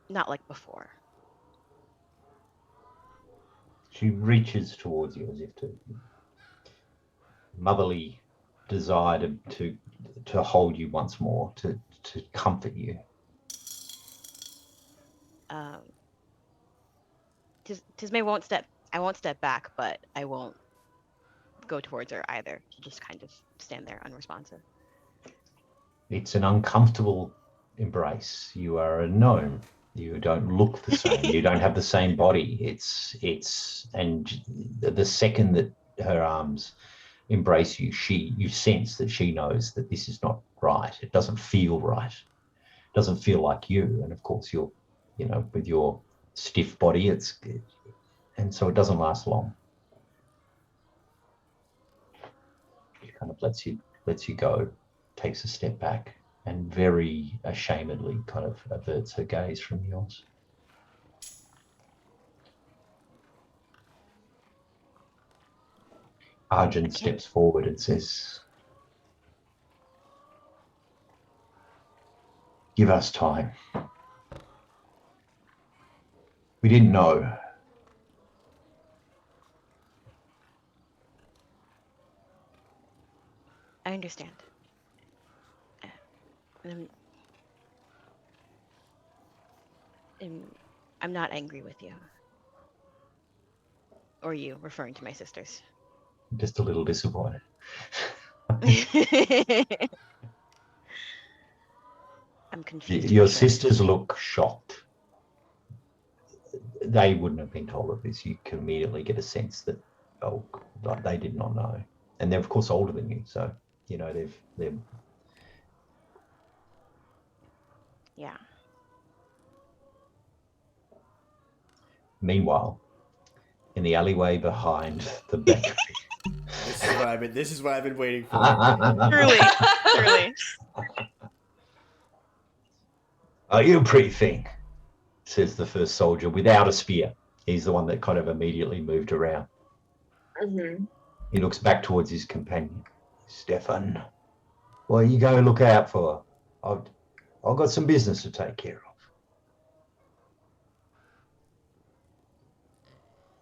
Not like before. She reaches towards you as if to motherly desire to hold you once more, to comfort you. Tismay I won't step back, but I won't go towards her either. She'll just kind of stand there unresponsive. It's an uncomfortable embrace. You are a gnome. You don't look the same. You don't have the same body. And the second that her arms embrace you, you sense that she knows that this is not right. It doesn't feel right. It doesn't feel like you. And of course, with your stiff body, and so it doesn't last long. She kind of lets you go, takes a step back, and very ashamedly kind of averts her gaze from yours. Arjun steps forward and says, "Give us time. We didn't know." I understand. I'm not angry with you. Or you, referring to my sisters. Just a little disappointed. I'm confused. Your sisters look shocked. They wouldn't have been told of this. You can immediately get a sense that, they did not know. And they're, of course, older than you. So, they're... Yeah. Meanwhile, in the alleyway behind the bakery. This is what I've been waiting for. Truly. "Are you a pretty thing?" says the first soldier without a spear. He's the one that kind of immediately moved around. Mm-hmm. He looks back towards his companion. "Stefan, what are you going to look out for? I've got some business to take care of."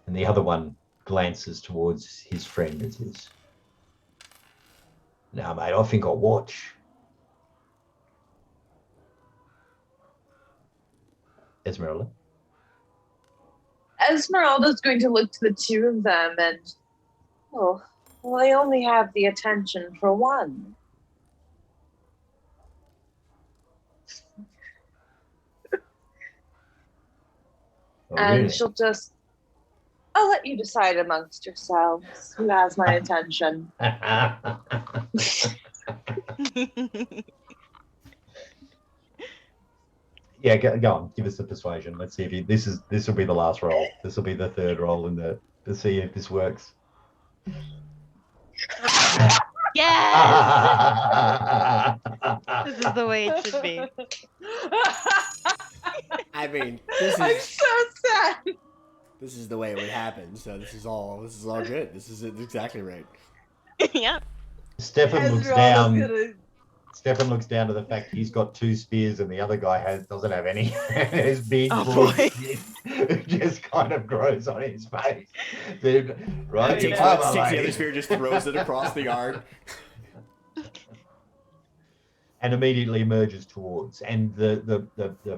And the other one glances towards his friend and says, "Now, mate, I think I'll watch." Esmeralda? Esmeralda's going to look to the two of them and, I only have the attention for one. And Really? she'll just, I'll let you decide amongst yourselves who has my attention. Yeah, go on. Give us the persuasion. Let's see if this will be the last roll. This will be the third roll to see if this works. Yes! This is the way it should be. I mean, this I'm is so sad. the way it would happen. So this is all good. This is exactly right. Yeah. Stefan looks Esmeralda's down. gonna. Stefan looks down to the fact he's got 2 spears and the other guy doesn't have any. His big Oh, broad boy. spear just kind of grows on his face. Dude, right? Takes Yeah. the other spear, just throws it across the yard. And immediately emerges towards, and the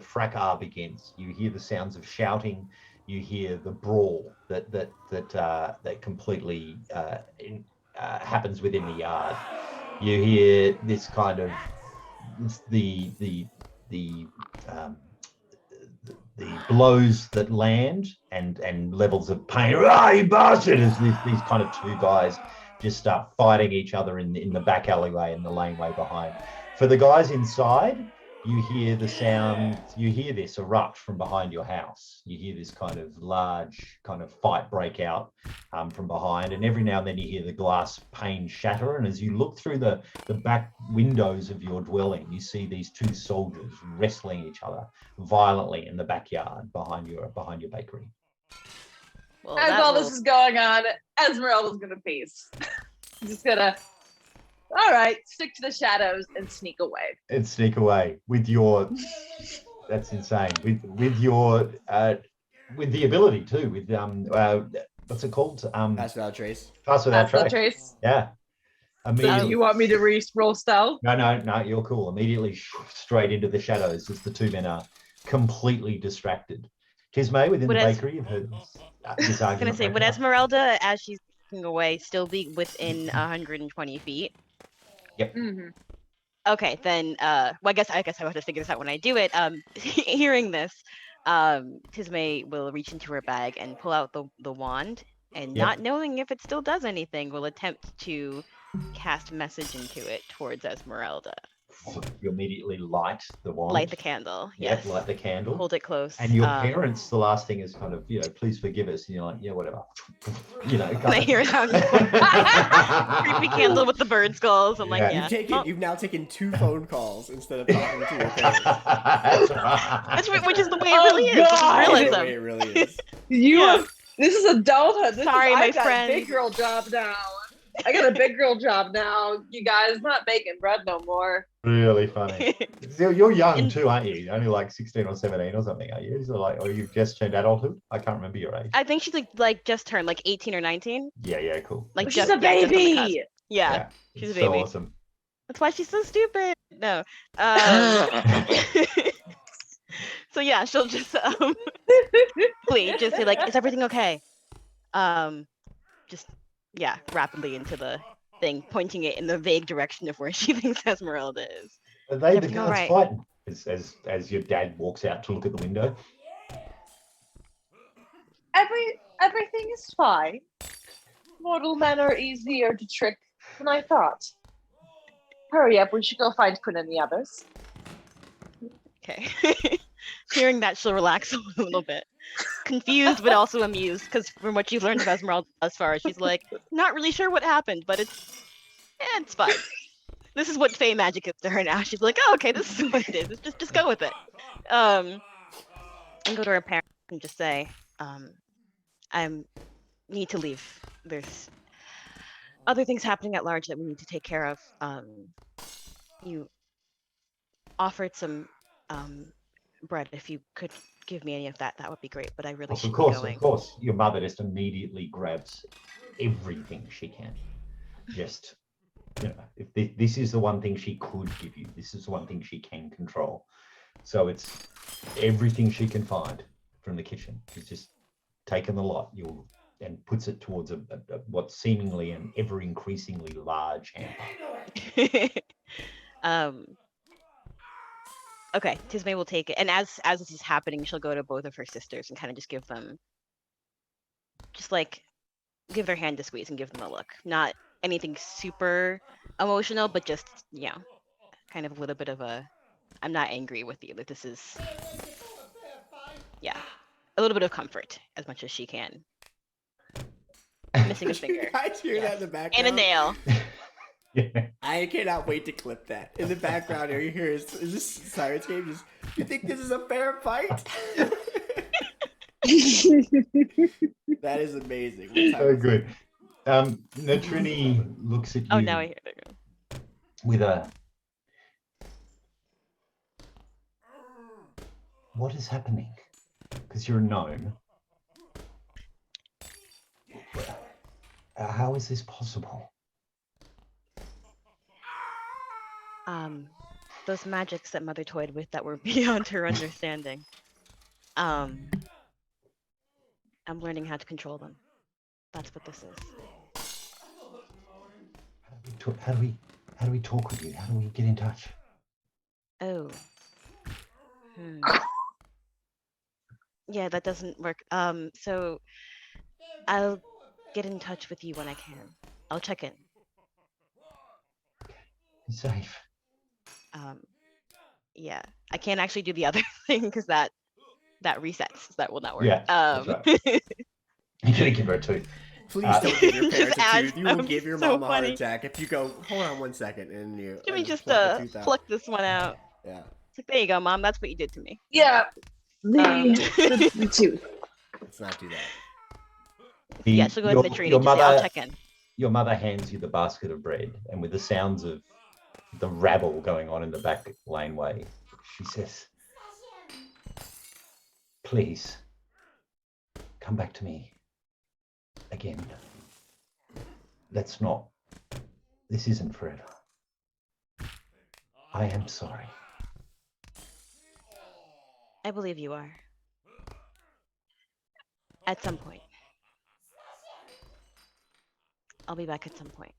fracas begins. You hear the sounds of shouting. You hear the brawl that completely happens within the yard. You hear this kind of the blows that land and levels of pain. Ah, you bastard! As these kind of 2 guys just start fighting each other in the back alleyway and the laneway behind. For the guys inside, you hear the sound, you hear this erupt from behind your house. You hear this kind of large kind of fight break out from behind, and every now and then you hear the glass pane shatter. And as you look through the back windows of your dwelling, you see these 2 soldiers wrestling each other violently in the backyard behind your bakery. Well, As that all will- this is going on, Esmeralda's gonna peace. Just gonna. All right, stick to the shadows and sneak away. And sneak away with your. That's insane. With your with the ability too. With what's it called? Pass without trace. Pass without That's the trace. trace. Yeah. So Immediately. you want me to roll stealth? No, you're cool. Immediately straight into the shadows as the 2 men are completely distracted. Tismay, within Would the Es- bakery, you've heard this I was gonna argument. say, would break out. Esmeralda, as she's walking away, still be within 120 feet? Mm-hmm. Okay, then well, I guess I will have to figure this out when I do it. Hearing this, Tismay will reach into her bag and pull out the wand, and Yep. not knowing if it still does anything, will attempt to cast message into it towards Esmeralda. You immediately light the wand. Light the candle. Yep, Yes. light the candle. Hold it close. And your parents, the last thing is kind of, please forgive us. And you're like, yeah, whatever. And I hear it out. Creepy candle with the bird skulls. I'm like, Yeah. yeah. You've now taken 2 phone calls instead of talking to your parents. That's right. Which is the way it Oh, really is. God. Just That's the realism. way it really is. Yeah. This is adulthood. Sorry, my I got friend. a big girl job now. I got a big girl job now. You guys, not baking bread no more. Really funny. You're young too, aren't you? You're only like 16 or 17 or something, are you? So like, or you've just turned adulthood? I can't remember your age. I think she's like just turned like 18 or 19. Yeah, cool. Like She's just a yeah, just on the baby. cusp. Yeah, she's a so baby. awesome. That's why she's so stupid. No. So yeah, she'll just please just say like, is everything okay? Just yeah, rapidly into the thing, pointing it in the vague direction of where she thinks Esmeralda is. Are they the Everything all guards right? fighting? As your dad walks out to look at the window. Everything is fine. Mortal men are easier to trick than I thought. Hurry up, we should go find Quinn and the others. Okay. Hearing that, she'll relax a little bit. Confused, but also amused, because from what you've learned of Esmeralda thus far, she's like, not really sure what happened, but it's fine. This is what Fey magic is to her now. She's like, oh, okay, this is what it is. Just go with it. And go to her parents and just say, I need to leave. There's other things happening at large that we need to take care of. You offered some bread. If you could give me any of that, that would be great. But I really should be going. Of course. Your mother just immediately grabs everything she can. Just, if this is the one thing she could give you, this is the one thing she can control. So it's everything she can find from the kitchen. She's just taken the lot and puts it towards what's seemingly an ever increasingly large hamper. Okay, Tismay will take it, and as this is happening, she'll go to both of her sisters and kind of just give them, give their hand a squeeze and give them a look. Not anything super emotional, but just kind of a little bit of I'm not angry with you. Like this is, a little bit of comfort as much as she can. Missing a Did you finger. guys hear that in the And background? a nail. Yeah. I cannot wait to clip that. In the background, all you hear is this Sirens game. Just, you think this is a fair fight? That is amazing. What time So is it? good. Natrini looks at you Oh, now I hear it. with a. What is happening? Because you're a gnome. How is this possible? Those magics that Mother toyed with that were beyond her understanding. I'm learning how to control them. That's what this is. How do we talk with you? How do we get in touch? Oh. Yeah, that doesn't work. So I'll get in touch with you when I can. I'll check in. Be safe. Yeah, I can't actually do the other thing because that resets. That will not work. Yeah, that's right. You're gonna give her a tooth. Please don't give your parents Just a add tooth. You will some, give your so mom a heart funny. attack if you go, hold on 1 second, and you Let me just pluck the tooth out. pluck this one out. Yeah. It's like, there you go, Mom. That's what you did to me. Yeah, the tooth. Let's not do that. Yeah, she'll go into the tree and just say, I'll check in. Your mother hands you the basket of bread, and with the sounds of the rabble going on in the back laneway, she says, please, come back to me again. Let's not. This isn't forever. I am sorry. I believe you are. At some point. I'll be back at some point.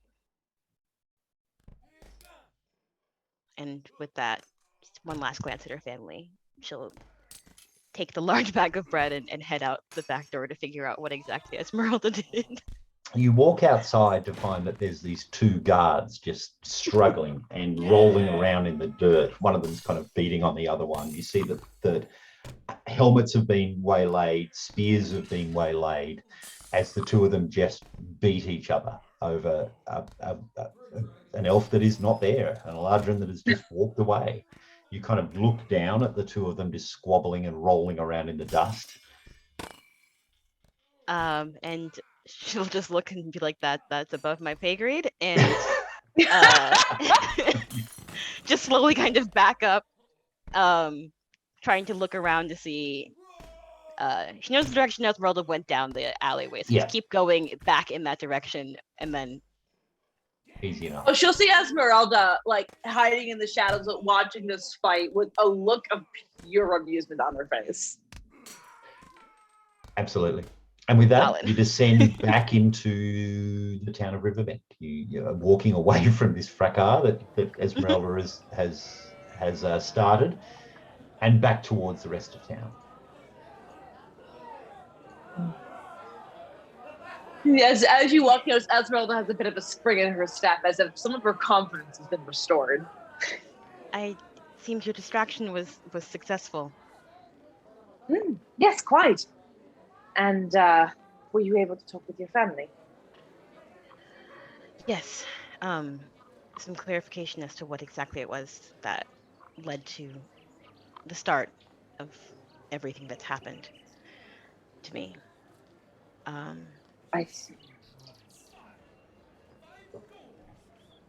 And with that, just one last glance at her family. She'll take the large bag of bread and head out the back door to figure out what exactly Esmeralda did. You walk outside to find that there's these two guards just struggling and rolling around in the dirt. One of them's kind of beating on the other one. You see that helmets have been waylaid, spears have been waylaid, as the two of them just beat each other over an elf that is not there and a ladrin that has just walked away. You kind of look down at the two of them just squabbling and rolling around in the dust. And she'll just look and be like, that's above my pay grade, and just slowly kind of back up, trying to look around to see. She knows the direction Esmeralda went down the alleyway, so just keep going back in that direction, and then easy enough. Oh, she'll see Esmeralda like hiding in the shadows, watching this fight with a look of pure amusement on her face. Absolutely. And with that, Solid. you descend back into the town of Riverbend. You're walking away from this fracas that Esmeralda has started, and back towards the rest of town. Yes, as you walk, notice Esmeralda has a bit of a spring in her step, as if some of her confidence has been restored. I seems your distraction was successful. Yes, quite. And were you able to talk with your family? Yes. Some clarification as to what exactly it was that led to the start of everything that's happened to me. I see.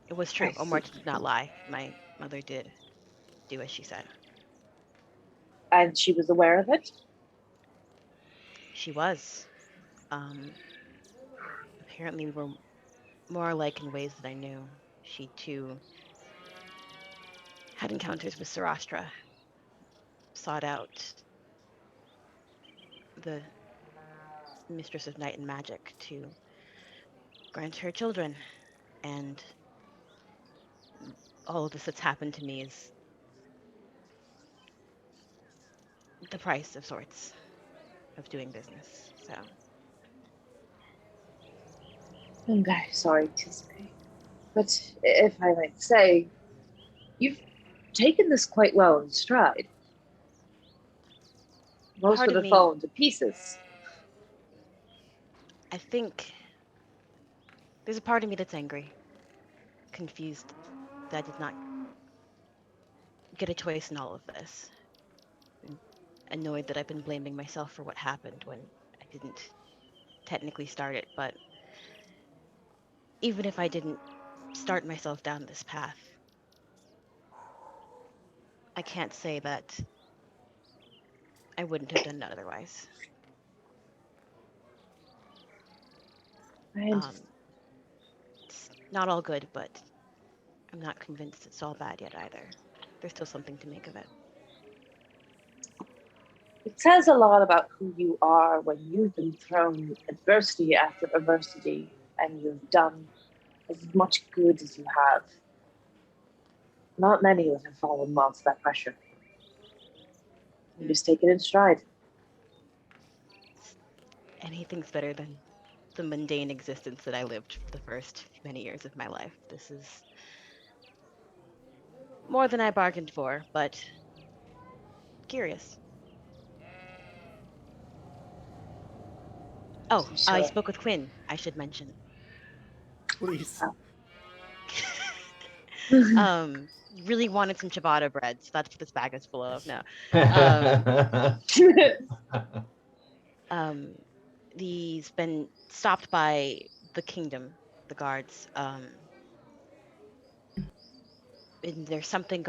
It was true. I Omar see. did not lie. My mother did do as she said. And she was aware of it? She was. Apparently we were more alike in ways that I knew. She too had encounters with Sarastra, sought out the Mistress of Night and Magic to grant her children, and all of this that's happened to me is the price of sorts of doing business. So I'm very sorry to say. But if I might say, you've taken this quite well in stride. Most Part would of have me- fallen to pieces. I think There's a part of me that's angry, confused that I did not get a choice in all of this. And annoyed that I've been blaming myself for what happened when I didn't technically start it, but even if I didn't start myself down this path, I can't say that I wouldn't have done it otherwise. And It's not all good, but I'm not convinced it's all bad yet either. There's still something to make of it. it says a lot about who you are when you've been thrown adversity after adversity and you've done as much good as you have. Not many would have fallen well to that pressure. You just take it in stride. Anything's better than the mundane existence that I lived for the first many years of my life. This is more than I bargained for, but curious. Oh, I spoke with Quinn, I should mention. Please. Really wanted some ciabatta bread, so that's what this bag is full of. No. He's been stopped by the kingdom, the guards. And there's something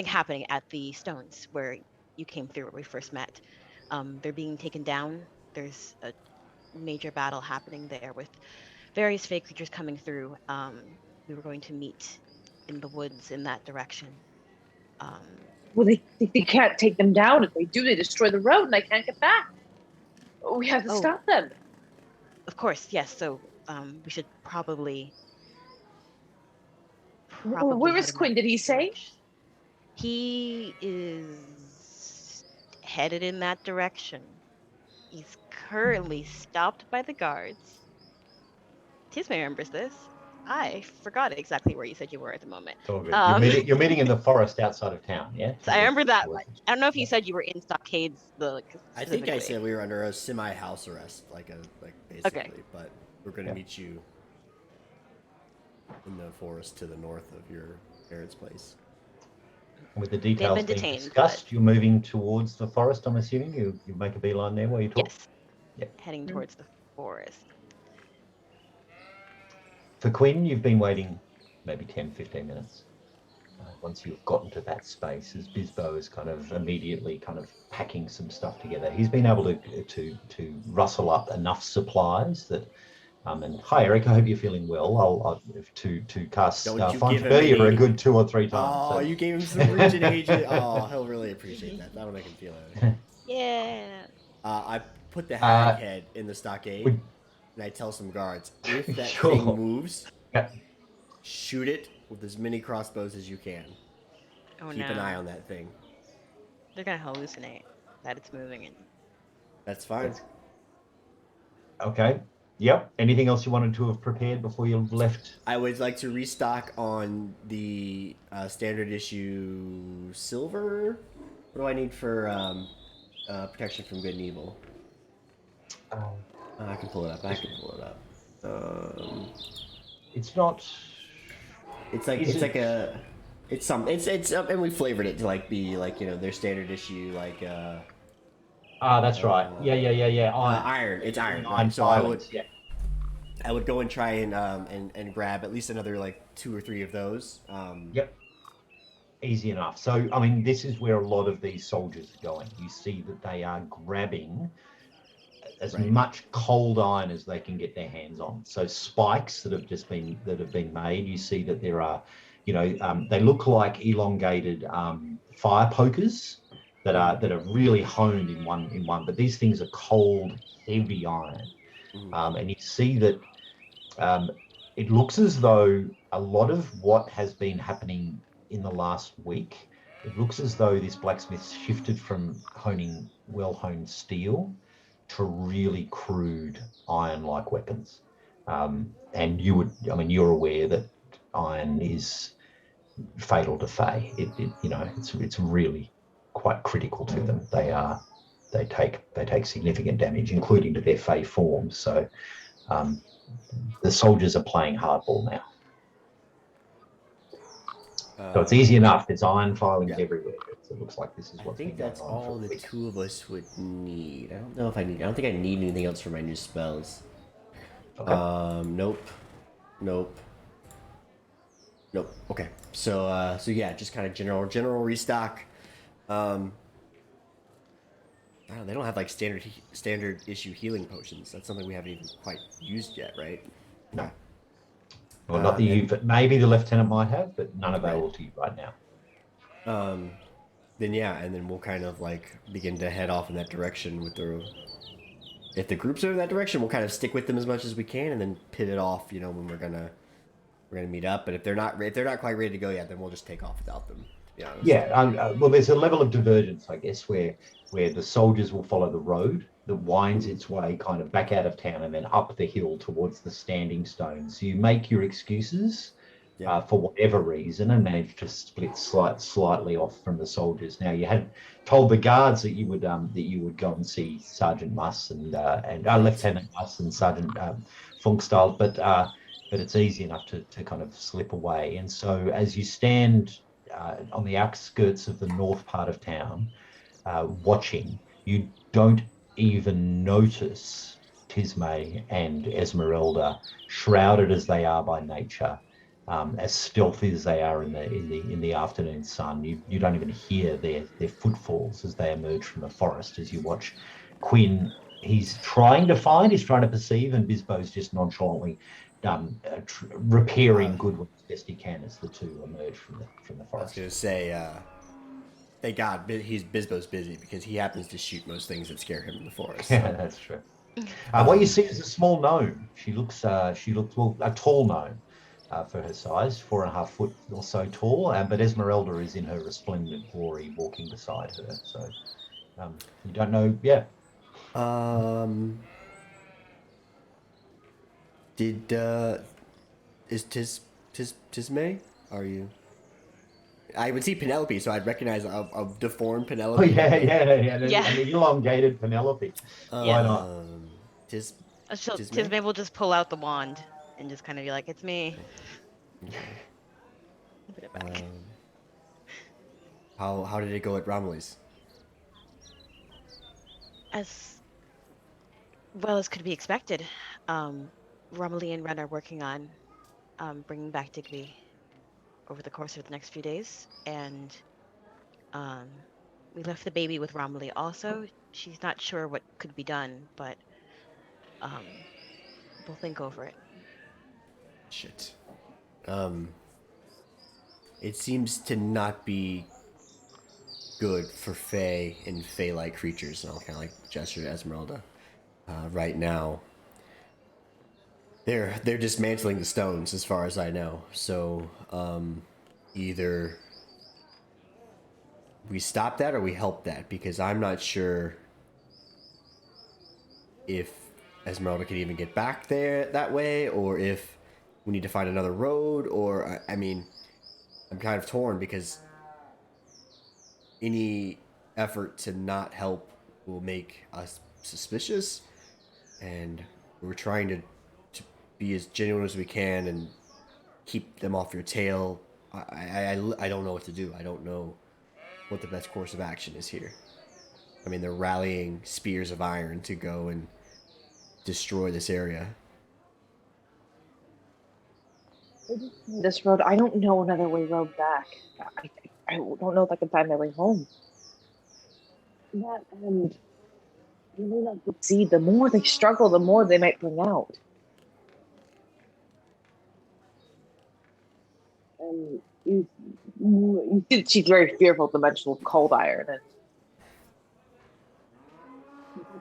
happening at the stones where you came through, where we first met. They're being taken down. There's a major battle happening there with various fey creatures coming through. We were going to meet in the woods in that direction. Well, they can't take them down. If they do, they destroy the road and they can't get back. We have to stop them. Of course, yes. So we should probably Where is Quinn? Did he say? He is headed in that direction. He's currently stopped by the guards. Tisme remembers this. I forgot exactly where you said you were at the moment. You're meeting in the forest outside of town, yeah? So I remember that much. I don't know if you said you were in stockades. I think I said we were under a semi-house arrest, basically. Okay. But we're going to meet you in the forest to the north of your parents' place. With the details being detained, discussed, you're moving towards the forest, I'm assuming? You make a beeline there while you talk? Yes. Yep. Heading towards the forest. For Quinn, you've been waiting maybe 10, 15 minutes. Once you've gotten to that space, as Bisbo is kind of immediately kind of packing some stuff together, he's been able to rustle up enough supplies that. And hi, Eric. I hope you're feeling well. I'll to cast Find Familiar a good 2 or 3 times. Oh, so. You gave him some region agent. Oh, he'll really appreciate that. That'll make him feel it. Yeah. I put the hag head in the stockade, and I tell some guards, if that thing moves, shoot it with as many crossbows as you can. Oh, Keep an eye on that thing. They're gonna hallucinate that it's moving. That's fine. Okay. Yep. Anything else you wanted to have prepared before you left? I would like to restock on the standard issue silver. What do I need for protection from good and evil? I can pull it up. It's not. It's and we flavored it to be their standard issue that's right. Yeah. Iron. It's iron. Iron. So I would go and try and grab at least another 2 or 3 of those. Yep. Easy enough. So I mean, this is where a lot of these soldiers are going. You see that they are grabbing as much cold iron as they can get their hands on. So spikes that have been made. You see that there are, they look like elongated fire pokers that are really honed in one. But these things are cold, heavy iron, and you see that it looks as though a lot of what has been happening in the last week. It looks as though this blacksmith shifted from honing well-honed steel to really crude iron-like weapons. And you're aware that iron is fatal to Fey. It's really quite critical to them. They take significant damage, including to their Fey forms. So the soldiers are playing hardball now. So it's easy enough. There's iron filings everywhere. It looks like this is I what's think been that's going on all for the a week. two of us would need. I don't know if I need. I don't think I need anything else for my new spells. Okay. Nope. Okay. So yeah, just kind of general restock. I don't know, they don't have like standard issue healing potions. That's something we haven't even quite used yet, right? No. Well, not that maybe the lieutenant might have, but none available to you right now. Then yeah, and then we'll kind of like begin to head off in that direction with the. If the groups are in that direction, we'll kind of stick with them as much as we can, and then pivot off. You know, when we're gonna meet up. But if they're not quite ready to go yet, then we'll just take off without them. To be honest. Yeah. Well, there's a level of divergence, I guess, where the soldiers will follow the road that winds its way kind of back out of town and then up the hill towards the standing stones. So you make your excuses for whatever reason and manage to split slightly off from the soldiers. Now, you had told the guards that you would go and see Sergeant Muss and Lieutenant Muss and Sergeant Funkstyle, but it's easy enough to kind of slip away. And so as you stand on the outskirts of the north part of town, watching, you don't even notice Tisme and Esmeralda, shrouded as they are by nature, as stealthy as they are in the afternoon sun. You don't even hear their footfalls as they emerge from the forest. As you watch Quinn, he's trying to perceive, and Bisbo's just nonchalantly repairing good as best he can as the two emerge from the forest. I was gonna say, thank God Bisbo's busy because he happens to shoot most things that scare him in the forest. Yeah, that's true. What you see is a small gnome. She looks well, a tall gnome for her size, 4.5 foot or so tall. But Esmeralda is in her resplendent glory, walking beside her. So you don't know, yeah. Is Tisme? Are you? I would see Penelope, so I'd recognize a deformed Penelope. Oh yeah. An elongated Penelope. Why not? Tisme will just pull out the wand and just kind of be like, "It's me." Okay. Put it back. How did it go at Romilly's? As well as could be expected. Romilly and Ren are working on bringing back Digby over the course of the next few days, and we left the baby with Romilly also. She's not sure what could be done, but we'll think over it. Shit. It seems to not be good for Fey and Fey-like creatures, and I'll kind of like gesture to Esmeralda. Right now, they're dismantling the stones, as far as I know. So either we stop that or we help that, because I'm not sure if Esmeralda could even get back there that way, or if we need to find another road, or I mean, I'm kind of torn because any effort to not help will make us suspicious, and we're trying to be as genuine as we can and keep them off your tail. I don't know what to do. I don't know what the best course of action is here. I mean, they're rallying spears of iron to go and destroy this area. This road, I don't know another way road back. I don't know if I can find my way home. That and you may not succeed. The more they struggle, the more they might bring out. And you see that she's very fearful of the mention of cold iron.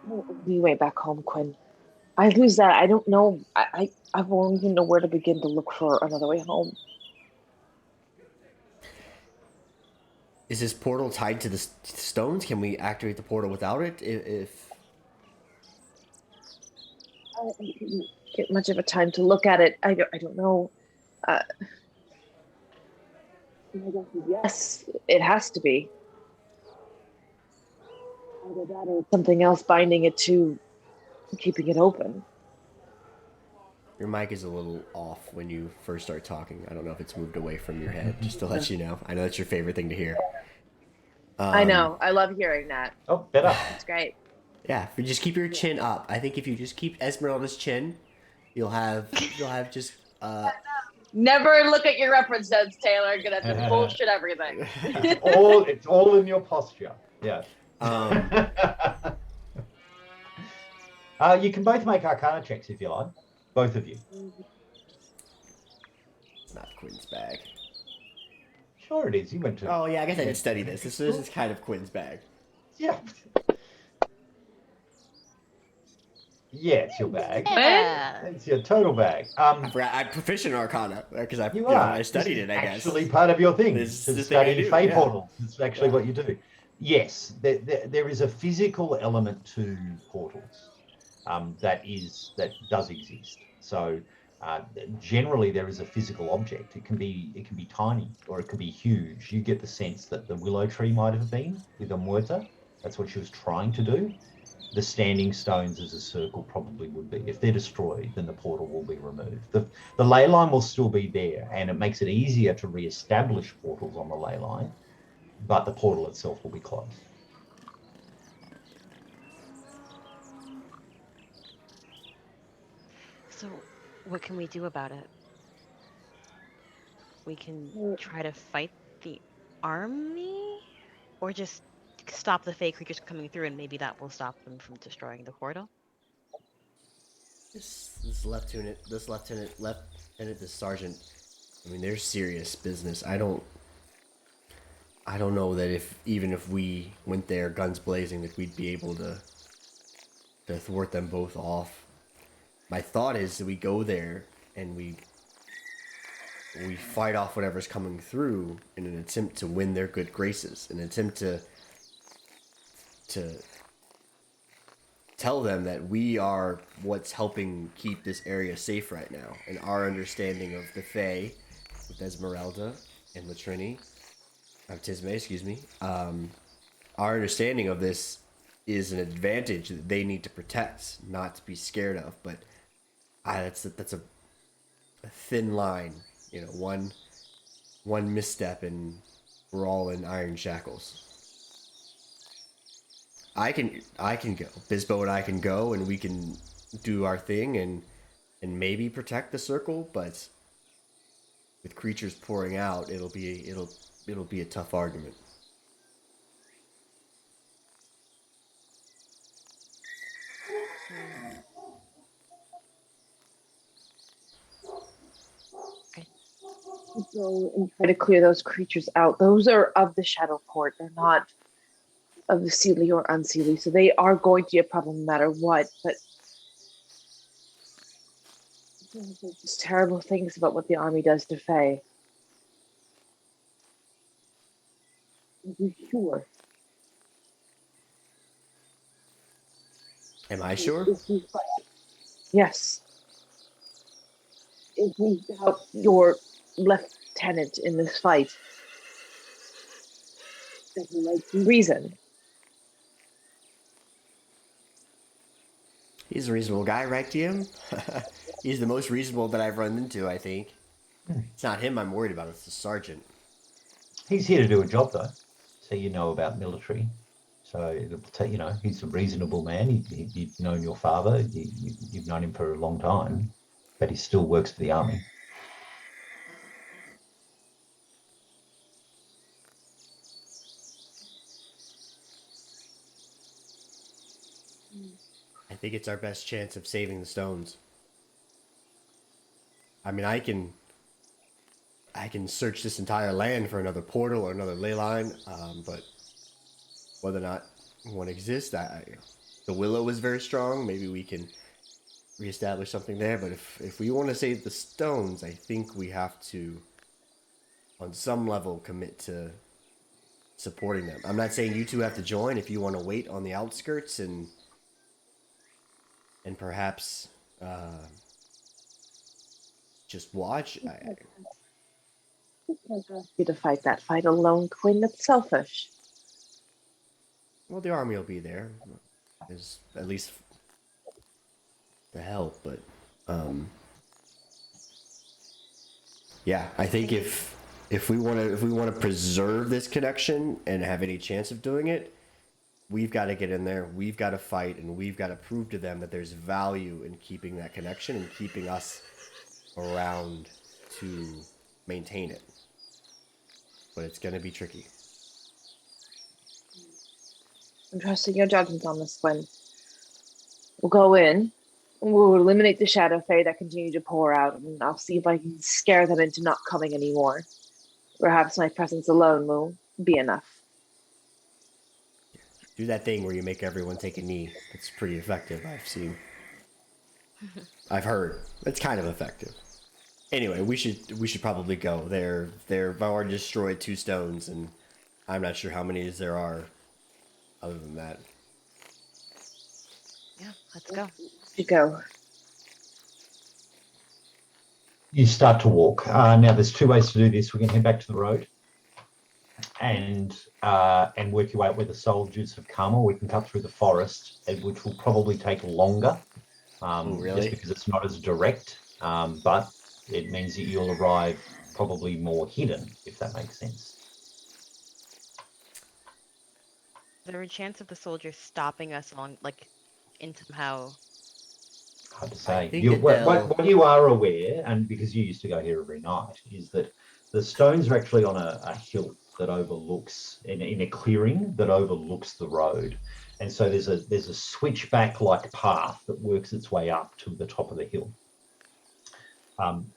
And we went back home, Quinn. I lose that. I don't know. I won't even know where to begin to look for another way home. Is this portal tied to the stones? Can we activate the portal without it? If I didn't get much of a time to look at it. I don't know. My guess is yes, it has to be. Either that or something else binding it to keeping it open. Your mic is a little off when you first start talking. I don't know if it's moved away from your head, just to let you know. I know that's your favorite thing to hear. I know. I love hearing that. Oh, better. It's great. Yeah, if you just keep your chin up. I think if you just keep Esmeralda's chin, you'll have just Never look at your reference notes, Taylor. Gonna just bullshit everything. It's all in your posture. Yeah. You can both make Arcana checks if you like. Both of you. It's not Quinn's bag. Sure it is. You went to... Oh, yeah, I guess I did study this. This is kind of Quinn's bag. Yeah. Yeah, it's your bag. Yeah. It's your total bag. I'm proficient in Arcana because I studied it, I guess. Actually part of your thing. This To is the thing I study do, Fey yeah. portals. It's actually what you do. Yes, there is a physical element to portals that does exist. So generally there is a physical object. It can be tiny or it could be huge. You get the sense that the willow tree might have been with Amwerta. That's what she was trying to do. The standing stones as a circle probably would be. If they're destroyed, then the portal will be removed. The ley line will still be there, and it makes it easier to re-establish portals on the ley line, but the portal itself will be closed. So, what can we do about it? We can try to fight the army, or just stop the Fey creatures coming through, and maybe that will stop them from destroying the portal. This lieutenant, this sergeant. I mean, they're serious business. I don't know that even if we went there guns blazing, that we'd be able to thwart them both off. My thought is that we go there and we fight off whatever's coming through in an attempt to win their good graces, an attempt to tell them that we are what's helping keep this area safe right now, and our understanding of the Fae with Esmeralda and Latrini, Tisme, excuse me, our understanding of this is an advantage that they need to protect, not to be scared of. But that's a thin line, you know. One misstep and we're all in iron shackles. I can go. Bisbo and I can go, and we can do our thing and maybe protect the circle. But with creatures pouring out, it'll be a tough argument. Go and try to clear those creatures out. Those are of the Shadow Port. They're not of the Seelie or Unseelie, so they are going to be a problem no matter what. But there's terrible things about what the army does to Fae. Are you sure? Am I sure? Yes. If we doubt your lieutenant in this fight, then he might be reason. He's a reasonable guy, right, GM? He's the most reasonable that I've run into, I think. It's not him I'm worried about, it's the sergeant. He's here to do a job, though. So you know about military. So, he's a reasonable man. You've known your father. You've known him for a long time. But he still works for the army. I think it's our best chance of saving the stones. I mean, I can search this entire land for another portal or another ley line, but whether or not one exists, the willow is very strong. Maybe we can reestablish something there. But if we want to save the stones, I think we have to, on some level, commit to supporting them. I'm not saying you two have to join. If you want to wait on the outskirts and perhaps just watch. I can't ask you to fight that fight alone, Quinn. That's selfish. Well, the army will be there. There's at least the help, but Yeah, I think if we want to preserve this connection and have any chance of doing it, we've got to get in there. We've got to fight, and we've got to prove to them that there's value in keeping that connection and keeping us around to maintain it. But it's going to be tricky. I'm trusting your judgment on this one. We'll go in, and we'll eliminate the Shadow Fey that continue to pour out, and I'll see if I can scare them into not coming anymore. Perhaps my presence alone will be enough. Do that thing where you make everyone take a knee. It's pretty effective, I've seen. I've heard. It's kind of effective. Anyway, we should probably go. They've already destroyed 2 stones, and I'm not sure how many there are other than that. Yeah, let's go. To go. You start to walk. Now, there's 2 ways to do this. We can head back to the road and work your way up where the soldiers have come, or we can cut through the forest, which will probably take longer. Really? Just because it's not as direct, but it means that you'll arrive probably more hidden, if that makes sense. Is there a chance of the soldiers stopping us along, like, in somehow? Hard to say. think What you are aware, and because you used to go here every night, is that the stones are actually on a hill that overlooks, in a clearing that overlooks the road. And so there's a switchback-like path that works its way up to the top of the hill.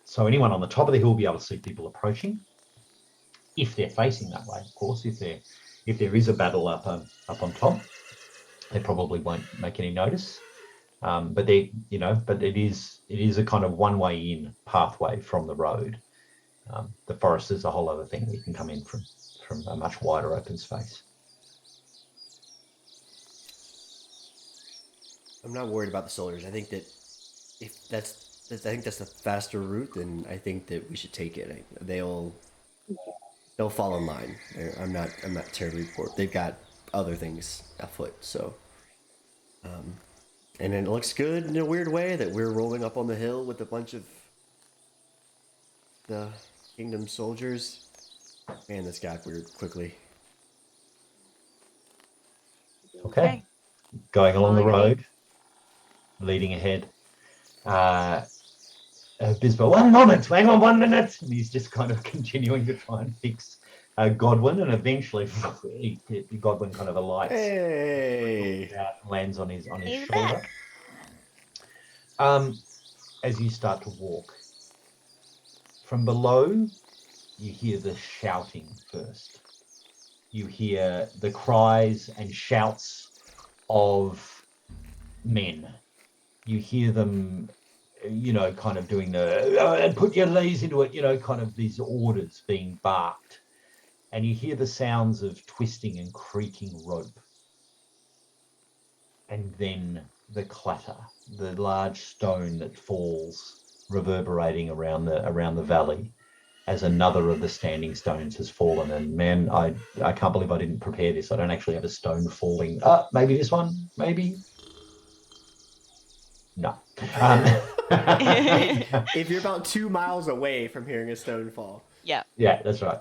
So anyone on the top of the hill will be able to see people approaching, if they're facing that way. Of course, if there is a battle up on top, they probably won't make any notice. But it is a kind of one-way in pathway from the road. The forest is a whole other thing. You can come in from a much wider open space. I'm not worried about the soldiers. I think that if that's the faster route, then I think that we should take it. They'll fall in line. I'm not terribly bored. They've got other things afoot, so. And it looks good in a weird way that we're rolling up on the hill with a bunch of the kingdom soldiers. Man, this got weird quickly. Okay. Going along the Following me. road, leading ahead. Bisbo, one moment, hang on 1 minute. And he's just kind of continuing to try and fix Godwin, and eventually Godwin kind of alights. Hey! Lands on his He's shoulder. back. As you start to walk, from below, you hear the shouting first. You hear the cries and shouts of men. You hear them, kind of doing the put your knees into it, kind of these orders being barked. And you hear the sounds of twisting and creaking rope. And then the clatter, the large stone that falls, reverberating around the valley as another of the standing stones has fallen. And man, I can't believe I didn't prepare this. I don't actually have a stone falling. Maybe this one, maybe. No. If you're about 2 miles away from hearing a stone fall. Yeah. Yeah, that's right.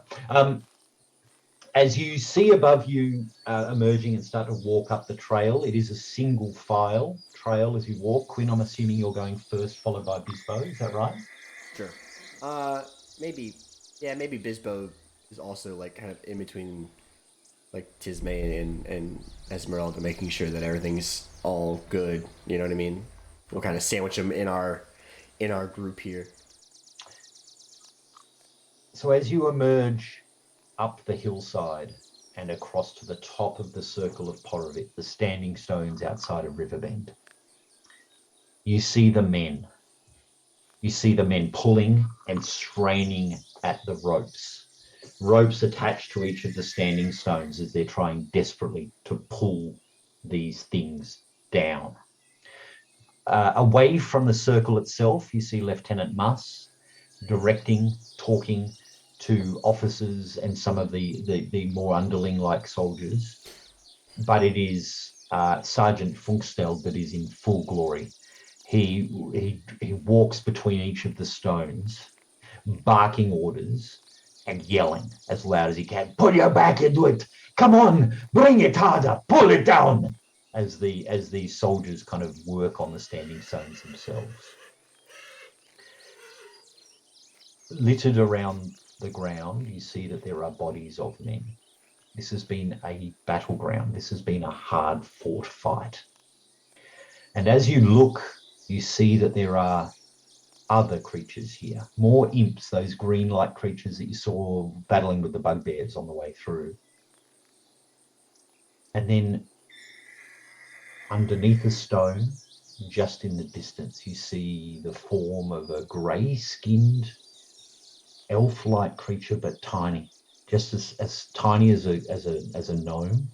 As you see above you emerging and start to walk up the trail, it is a single file trail as you walk. Quinn, I'm assuming you're going first, followed by Bisbo. Is that right? Sure. Maybe Bisbo is also like kind of in between like Tismay and Esmeralda, making sure that everything's all good. You know what I mean? We'll kind of sandwich them in our group here. So as you emerge up the hillside and across to the top of the circle of Porovit, the standing stones outside of Riverbend, you see the men. You see the men pulling and straining at the ropes attached to each of the standing stones as they're trying desperately to pull these things down. Away from the circle itself, you see Lieutenant Muss directing, talking to officers and some of the more underling-like soldiers, but it is Sergeant Funksteld that is in full glory. He walks between each of the stones barking orders and yelling as loud as he can. Put your back into it. Come on, bring it harder. Pull it down. As these soldiers kind of work on the standing stones themselves. Littered around the ground, you see that there are bodies of men. This has been a battleground. This has been a hard-fought fight. And as you look, you see that there are other creatures here. More imps, those green-like creatures that you saw battling with the bugbears on the way through. And then underneath a stone, just in the distance, you see the form of a grey-skinned, elf-like creature, but tiny. Just as tiny as a gnome,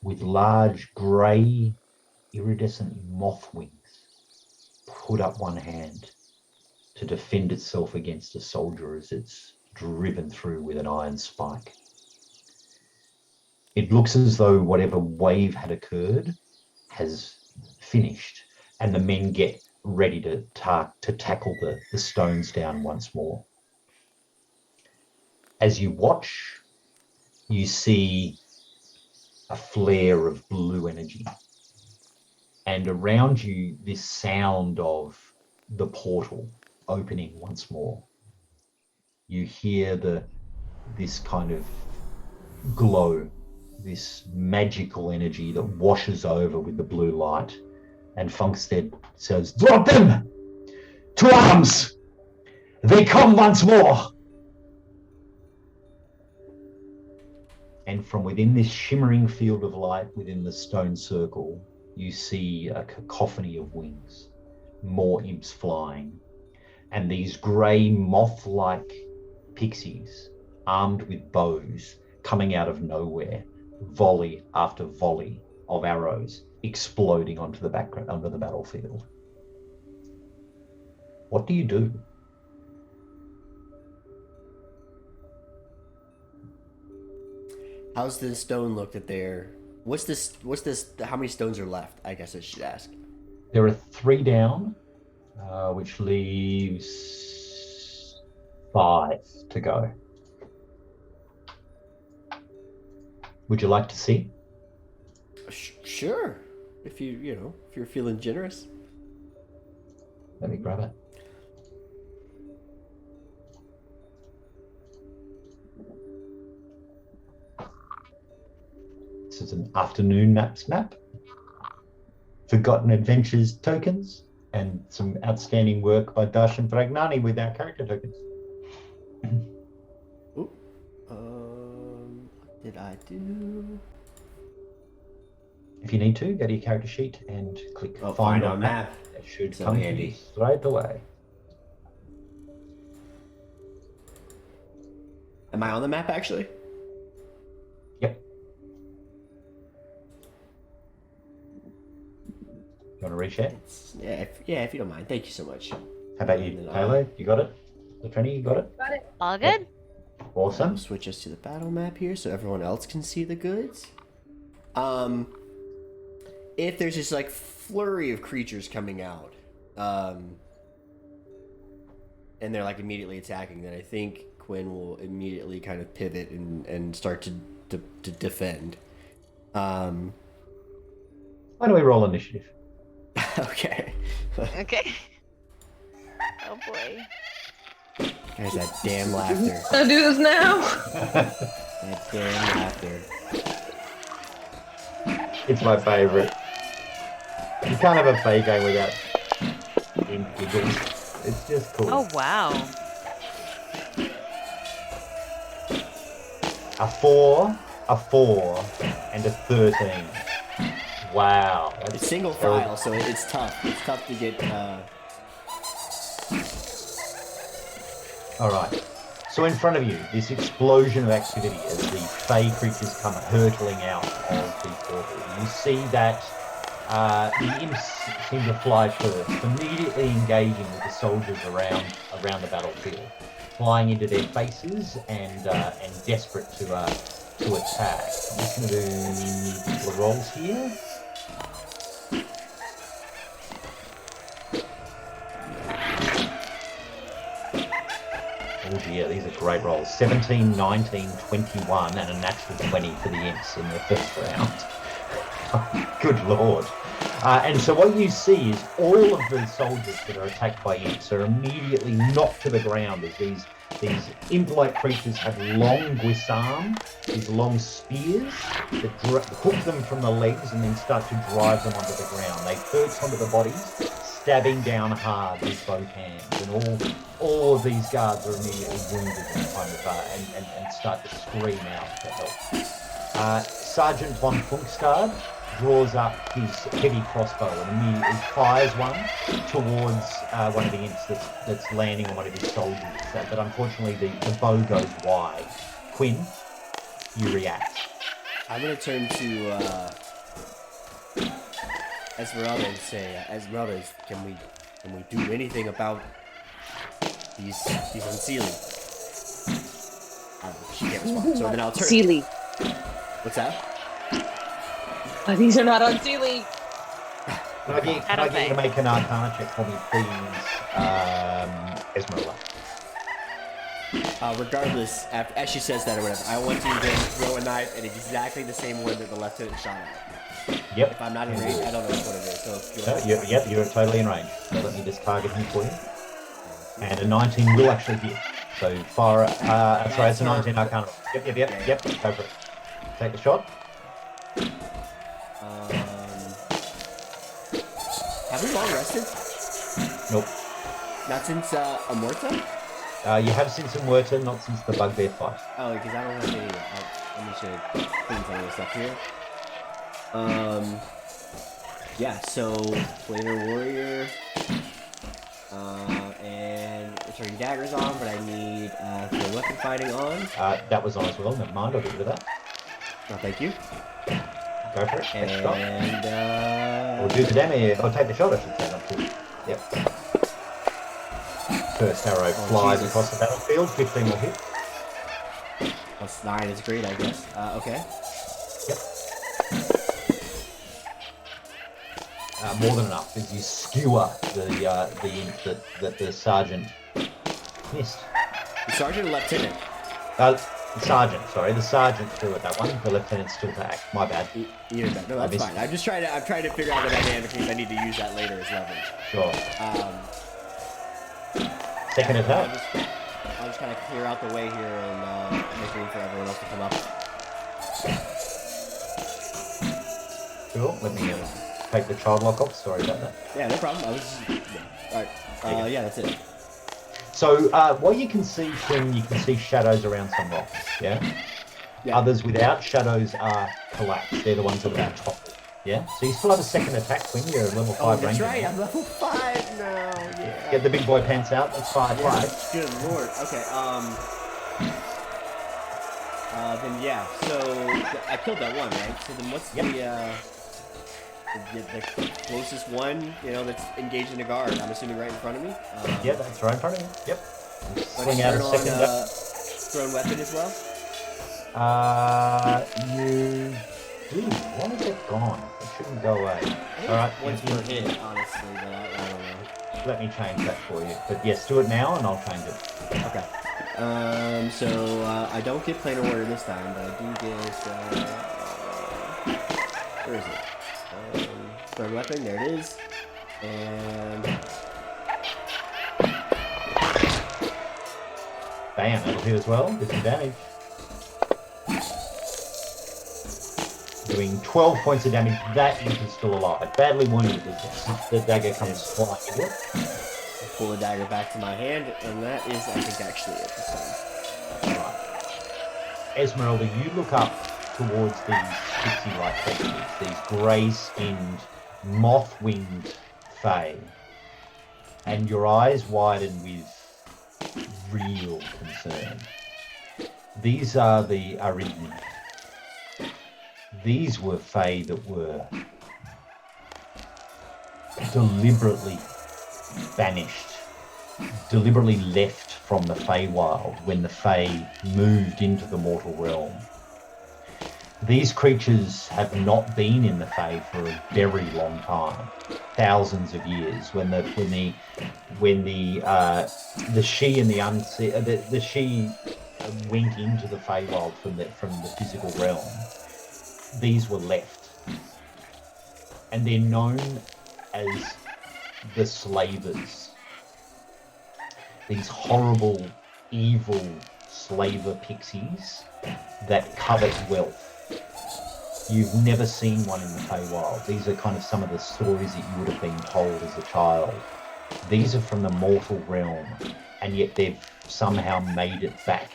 with large grey iridescent moth wings, put up one hand to defend itself against a soldier as it's driven through with an iron spike. It looks as though whatever wave had occurred has finished, and the men get ready to tackle the stones down once more. As you watch, you see a flare of blue energy. And around you, this sound of the portal opening once more. You hear this kind of glow, this magical energy that washes over with the blue light. And Funkstead says, "Drop them! To arms! They come once more!" And from within this shimmering field of light within the stone circle, you see a cacophony of wings, more imps flying, and these grey moth-like pixies armed with bows coming out of nowhere, volley after volley of arrows exploding onto the battlefield. What do you do? How's the stone look that they're... What's this? How many stones are left? I guess I should ask. There are 3 down, which leaves 5 to go. Would you like to see? Sure. If if you're feeling generous. Let me grab it. This is an afternoon maps map. Forgotten Adventures tokens and some outstanding work by Darshan Pragnani with our character tokens. Ooh. What did I do? If you need to, go to your character sheet and click Find on map. It should So come to handy. you straight away. Am I on the map actually? Yep. You want to reshare? If you don't mind. Thank you so much. How about you, And then Taylor? You got it? Latrini, you got it? Got it. All good? Awesome. Switch us to the battle map here so everyone else can see the goods. If there's this like flurry of creatures coming out, and they're like immediately attacking, then I think Quinn will immediately kind of pivot and start to defend. Why don't we roll initiative? Okay. Okay. Oh boy. Guys, that damn laughter. I'll do this now. That damn laughter. It's my favourite. You can't have a Fey game without giggles. It's just cool. Oh wow. A 4, and a 13. Wow. It's single file, so it's tough. It's tough to get. All right. So in front of you, this explosion of activity as the Fey creatures come hurtling out of the portal. You see that the imps seem to fly first, immediately engaging with the soldiers around the battlefield, flying into their faces and desperate to attack. I'm just going to do a couple of rolls here. great rolls. 17, 19, 21, and a natural 20 for the imps in their first round. Good lord. And so what you see is all of the soldiers that are attacked by imps are immediately knocked to the ground as these imp-like creatures have long guisarmes, these long spears that hook them from the legs and then start to drive them onto the ground. They perch onto the bodies, stabbing down hard with both hands, and all of these guards are immediately wounded and start to scream out for help. Sergeant von Funkstad draws up his heavy crossbow and immediately fires one towards one of the imps that's landing on one of his soldiers. But unfortunately, the bow goes wide. Quinn, you react. I'm gonna turn to Esmeralda and say, Esmeralda, can we do anything about these unsealing? She can't respond. So then I'll turn. Sealy. What's that? These are not unsealy. Can I get you to make an Arcana check for me, please, Esmeralda? Regardless, as she says that or whatever, I want you to throw a knife at exactly the same one that the lieutenant shot at. Yep. If I'm not in range, I don't know what it is. So You're totally in range. So let me just target him for you. And a 19 will actually hit. So fire. Sorry, it's a 19 Arcana. Yep. Go for it. Take the shot. Have we long rested? Nope. Not since Amorta? You have since Amorta, not since the bugbear fight. Oh, because I don't have any. Let me show clean some of this stuff here. Yeah. So Flater Warrior, and returning daggers on, but I need the weapon fighting on. That was on as well. Never mind. I'll get rid of that. Oh, thank you. Go for it. Take the shot. And Or do the damage. Or take the shot, I should say. Not to. Yep. First arrow flies across the battlefield. 15 will hit. Plus 9 is great, I guess. Okay. Yep. More than enough as you skewer the imp that the sergeant missed. The sergeant or lieutenant? The sergeant, sorry. The sergeant threw at that one. The lieutenant's still to act. My bad. Either that. No, that's fine. I'm trying to figure out the dynamic in case I need to use that later as leverage. Sure. Second attack. I'll just kind of clear out the way here and make room for everyone else to come up. Cool. Let me take the child lock off. Sorry about that. Yeah, no problem. Alright. Yeah, that's it. So what you can see, Quinn, you can see shadows around some rocks, yeah? Others without shadows are collapsed. They're the ones that are toppled, yeah? So you still have a second attack, Quinn. You're a level 5 ranger. That's right. I'm level 5 now. Yeah. Get the big boy pants out. That's 5. Good lord. Okay. Then yeah. So I killed that one, right? So then what's the closest one, that's engaged in a guard? I'm assuming right in front of me. Yeah, that's right in front of you. Yep. Swing out a second thrown weapon as well. You do. Why is it gone? It shouldn't go away. All right. Once per hit, honestly, but I don't know. Let me change that for you. But yes, do it now, and I'll change it. Okay. So I don't get planar warrior this time, but I do get. Where is it? Third weapon, there it is. And bam, that'll hit as well. Did some damage. Doing 12 points of damage. That imp is still alive. Badly wounded as the dagger comes flying into it. I pull the dagger back to my hand, and that is, I think, actually it this time. Alright. Esmeralda, you look up towards these pixie-like creatures, these grey-skinned, moth-winged Fey, and your eyes widen with real concern. These are the Ariden. These were Fey that were deliberately banished, deliberately left from the Feywild when the Fey moved into the mortal realm. These creatures have not been in the Fae for a very long time, thousands of years. When the she and the unseen, the she went into the Feywild from the physical realm, these were left, and they're known as the Slavers. These horrible, evil slaver pixies that covet wealth. You've never seen one in the Feywild. These are kind of some of the stories that you would have been told as a child. These are from the mortal realm, and yet they've somehow made it back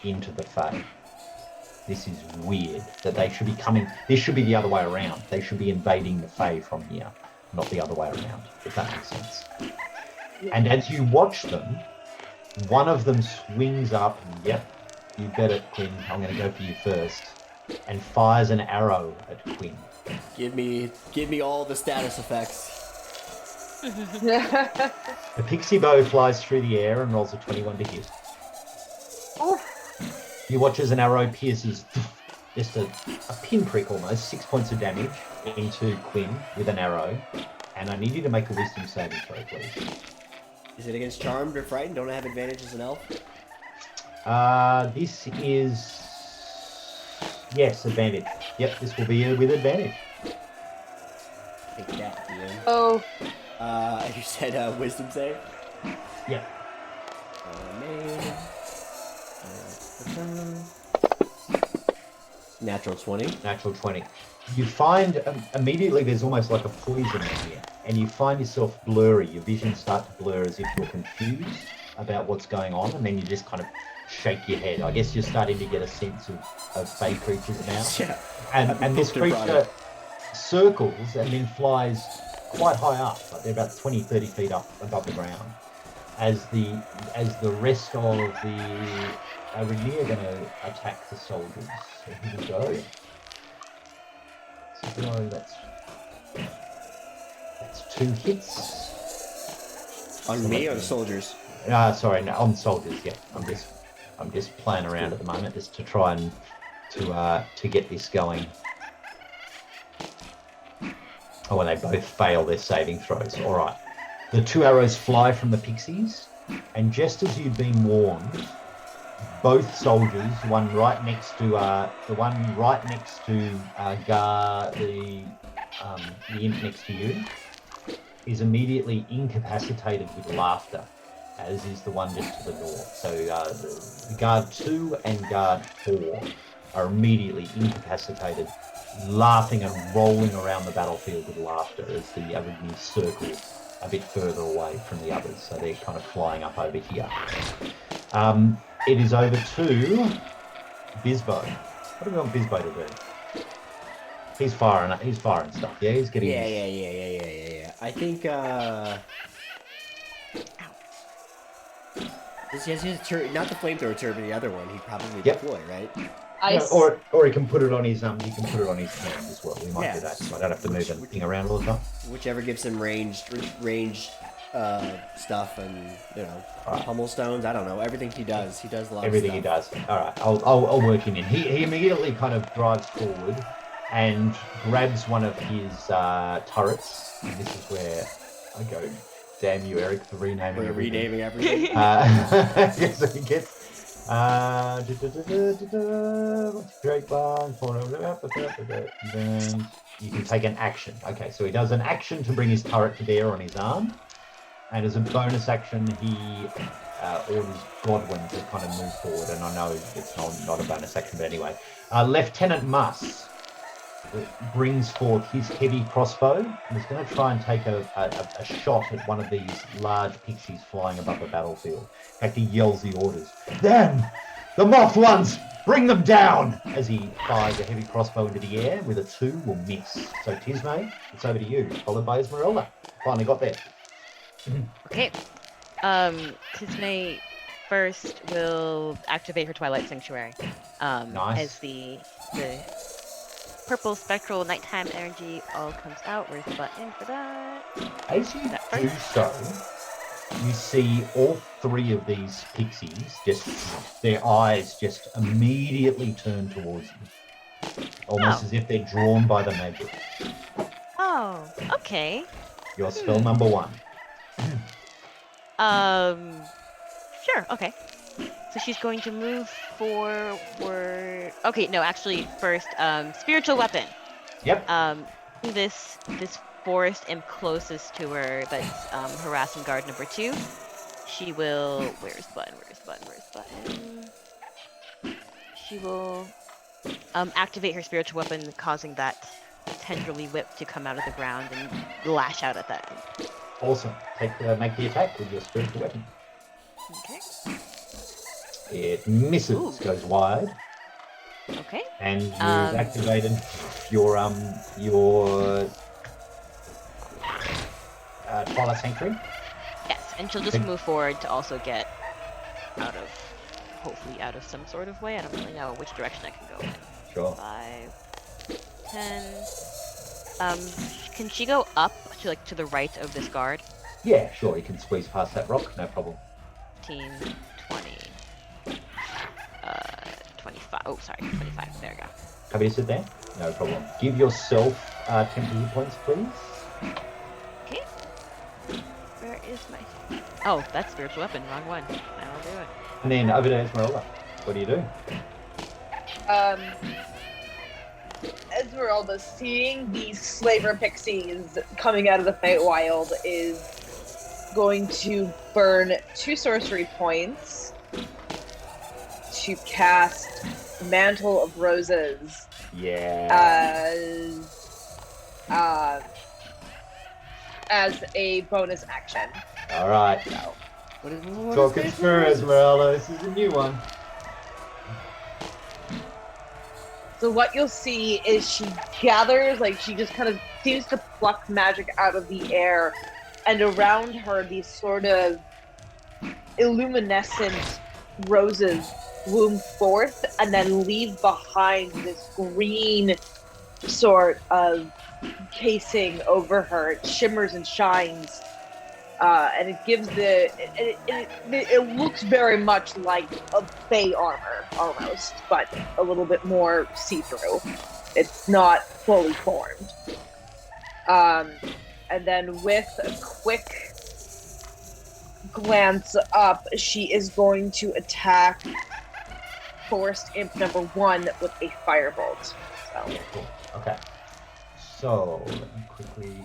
into the Fey. This is weird that they should be coming. This should be the other way around. They should be invading the Fey from here, not the other way around, if that makes sense. And as you watch them, one of them swings up, and yep, you bet it, Quinn, I'm going to go for you first, and fires an arrow at Quinn. Give me all the status effects. The pixie bow flies through the air and rolls a 21 to hit. You watch as an arrow pierces just a pinprick almost, 6 points of damage into Quinn with an arrow. And I need you to make a wisdom saving throw, please. Is it against Charmed or Frightened? Don't I have advantage as an elf? This is... Yes, advantage. Yep, this will be with advantage. Take that, Ian. Oh, You said wisdom save? Yep. Natural 20. Natural 20. You find immediately there's almost like a poison in here, and you find yourself blurry. Your vision starts to blur as if you're confused about what's going on, and then you just kind of shake your head. I guess you're starting to get a sense of Fey creatures now. Yeah. And this creature circles and then flies quite high up, like they're about 20, 30 feet up above the ground. As the rest of the Renee are going to attack the soldiers. So here we go. So no, that's 2 hits. On me or the soldiers? Sorry, no, on soldiers. Yeah, I'm just playing around at the moment just to try and to get this going. Oh, and they both fail their saving throws. All right. The 2 arrows fly from the pixies, and just as you've been warned, both soldiers, the one right next to Gar, the imp next to you, is immediately incapacitated with laughter, as is the one just to the north. So the guard 2 and guard 4 are immediately incapacitated, laughing and rolling around the battlefield with laughter as the Aborigines circle a bit further away from the others. So they're kind of flying up over here. It is over to Bisbo. What do we want Bisbo to do? He's firing stuff. Yeah, he's getting. Yeah. I think. This has his not the flamethrower turret, the other one. He'd probably deploy, right? Or he can put it on his hand as well. We might do that, so I don't have to move anything around all the time. Whichever gives him ranged stuff and pummel stones. I don't know everything he does. He does a lot. Everything of stuff. he does. All right, I'll work him in. He immediately kind of drives forward and grabs one of his turrets. And this is where I go. Damn you, Eric, for renaming everything. Renaming everything. So he gets. Great bar. Then you can take an action. Okay, so he does an action to bring his turret to bear on his arm, and as a bonus action, he orders Godwin to kind of move forward. And I know it's not a bonus action, but anyway, Lieutenant Muss brings forth his heavy crossbow and is going to try and take a shot at one of these large pixies flying above the battlefield. In fact, he yells the orders. Them! The moth ones! Bring them down! As he fires a heavy crossbow into the air with a 2 will miss. So Tismay, it's over to you, followed by Esmeralda. Finally got there. Okay. Tismay first will activate her Twilight Sanctuary. Nice. As the purple spectral nighttime energy all comes out. Where's the button for that? As you do so, you see all 3 of these pixies, just their eyes just immediately turn towards you. almost as if they're drawn by the magic. Oh, okay. Your spell number 1. Sure, okay. So she's going to move forward. Okay, no, actually, first, spiritual weapon. Yep. This forest imp closest to her that's harassing guard number 2. She will. Where's button? She will activate her spiritual weapon, causing that tendrily whip to come out of the ground and lash out at that imp. Awesome. Make the attack with your spiritual weapon. Okay. It misses, Ooh. goes wide, Okay. and you've activated your Twilight Sanctuary. Yes, and she'll just move forward to also get hopefully out of some sort of way. I don't really know which direction I can go in. Sure. 5, 10. Can she go up to the right of this guard? Yeah, sure. You can squeeze past that rock, no problem. 15, 20, 25. Oh, sorry, 25. There we go. Happy to sit there? No problem. Give yourself 10 hit points, please. Okay. Where is my... Oh, that's spiritual weapon. Wrong one. I'll do it. And then over to Esmeralda. What do you do? Esmeralda, seeing these slaver pixies coming out of the Feywild, is going to burn 2 sorcery points to cast Mantle of Roses Yeah. as a bonus action. All right. Talk it through, Esmeralda. This is a new one. So what you'll see is she gathers, she just kind of seems to pluck magic out of the air, and around her these sort of illuminescent roses bloom forth and then leave behind this green sort of casing over her. It shimmers and shines, and it gives it looks very much like a Fey armor almost, but a little bit more see-through. It's not fully formed. And then with a quick glance up, she is going to attack Forest Imp number 1 with a firebolt. So. Yeah, cool. Okay. So let me quickly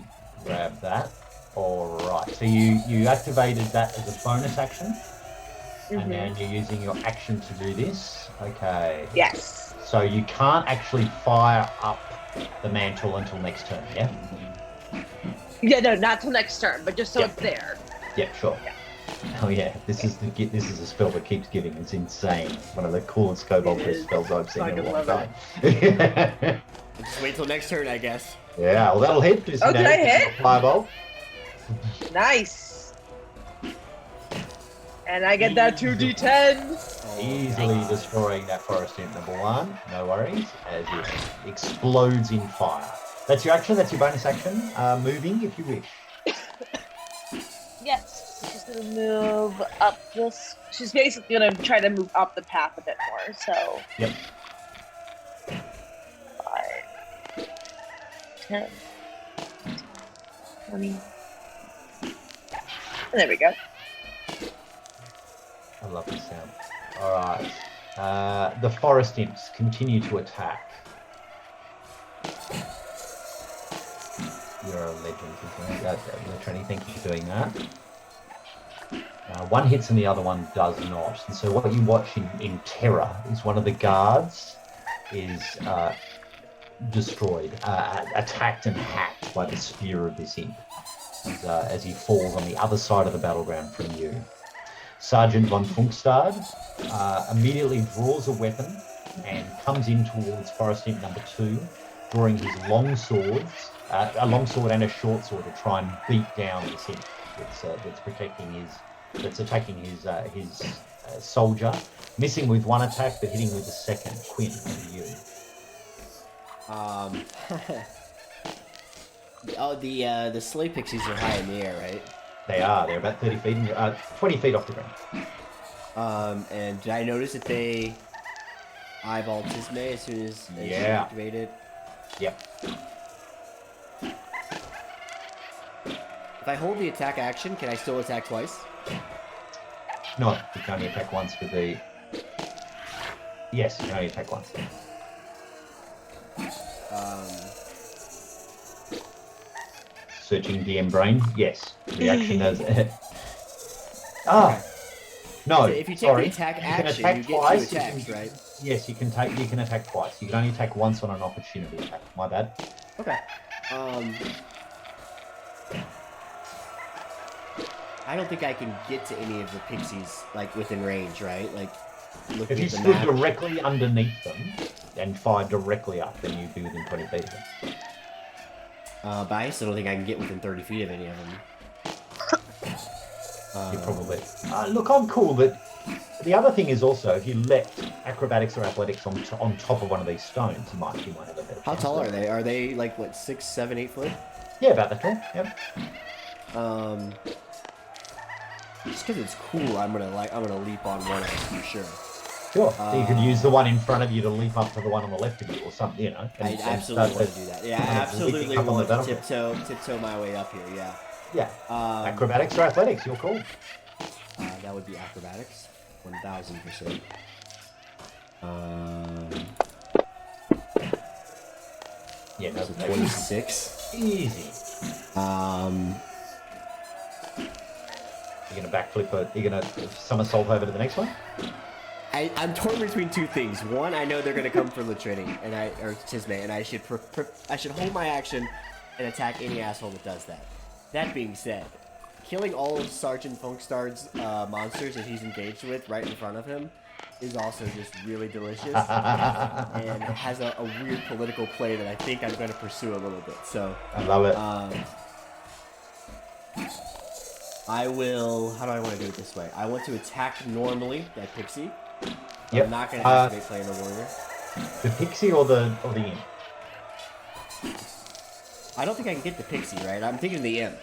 grab that. All right. So you activated that as a bonus action, and then you're using your action to do this. Okay. Yes. So you can't actually fire up the mantle until next turn. Yeah. Yeah, no, not till next turn, but just so Yep. it's there. Yep. Sure. Yeah. Oh yeah. This is a spell that keeps giving. It's insane. One of the coolest Kobold spells I've seen in a long time. Just wait till next turn, I guess. Yeah. Well, that'll hit. Just Okay, hit. Fireball. Nice. And I get that 2d10. Easily destroying that forest imp number 1. No worries. As it explodes in fire. That's your action. That's your bonus action. Moving if you wish. Yes. She's gonna move up this. She's basically gonna try to move up the path a bit more. So. Yep. 5, 10, 20. And there we go. I love this sound. Alright. The forest imps continue to attack. You're a legend. Literally, thank you for doing that. One hits and the other one does not. And so what you watch in terror is one of the guards is destroyed, attacked and hacked by the spear of this imp as he falls on the other side of the battleground from you. Sergeant von Funkstad immediately draws a weapon and comes in towards Forest Imp number 2, drawing his long swords, a long sword and a short sword, to try and beat down this imp that's attacking his soldier, missing with one attack but hitting with the second. Quinn, over to you. Oh, the slay pixies are high in the air, right? They are. They're about 30 feet, 20 feet off the ground. And did I notice that they eyeball Tisme as soon as you Yeah. activate it. Yep. If I hold the attack action, can I still attack twice? No, you can only attack once with the... Yes, you can only attack once. Searching DM brain. Yes. Reaction as... No, if you take sorry. the attack You can action, attack you get twice. 2 attacks, right? Yes, you can attack twice. You can only attack once on an opportunity attack. My bad. Okay. I don't think I can get to any of the pixies like within range, right? Like looking If you at the stood map. directly underneath them and fired directly up, then you'd be within 20 feet of them. But I still don't think I can get within 30 feet of any of them. You probably. Look, I'm cool, but the other thing is also if you let acrobatics or athletics on top of one of these stones, you might have a better How chance tall of are it. they? Are they like what 6, 7, 8 foot? Yeah, about that tall. Yep. Just because it's cool, I'm gonna leap on one of them for sure. Sure. So you could use the one in front of you to leap up to the one on the left of you, or something, you know. I absolutely want to do that. Yeah, I absolutely up on the want to battlefield. tiptoe my way up here. Yeah. Yeah. Acrobatics or athletics, you're cool. That would be acrobatics, 1000%. Yeah, no, So 26. Easy. You're gonna backflip. You're gonna somersault over to the next one. I'm torn between 2 things. One, I know they're gonna come for Latrine or Tisme, and I should hold my action and attack any asshole that does that. That being said, killing all of Sergeant Funkstar's monsters that he's engaged with right in front of him is also just really delicious and has a weird political play that I think I'm going to pursue a little bit. So I love it. I will. How do I want to do it this way? I want to attack normally that pixie. Yep. I'm not going to activate Playing the Warrior. The pixie or the imp? I don't think I can get the pixie, right? I'm thinking the imp.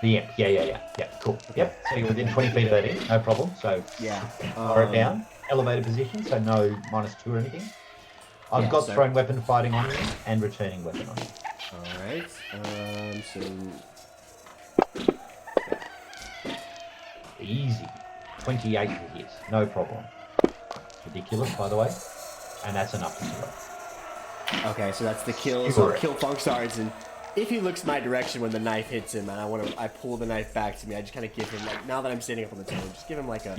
The imp. Yeah. Cool. Yep. So you're within 20 feet of that imp, no problem. So Yeah. lower it down. Elevated position, so no -2 or anything. I've got so- thrown weapon fighting on you and returning weapon on you. Alright. So Easy. 28 to hit. No problem. Ridiculous, by the way. And that's enough to kill it. okay, so that's the kill. So Sure. kill Funkstards, and if he looks my direction when the knife hits him, and I pull the knife back to me. I just kind of give him like, now that I'm standing up on the tone, just give him like a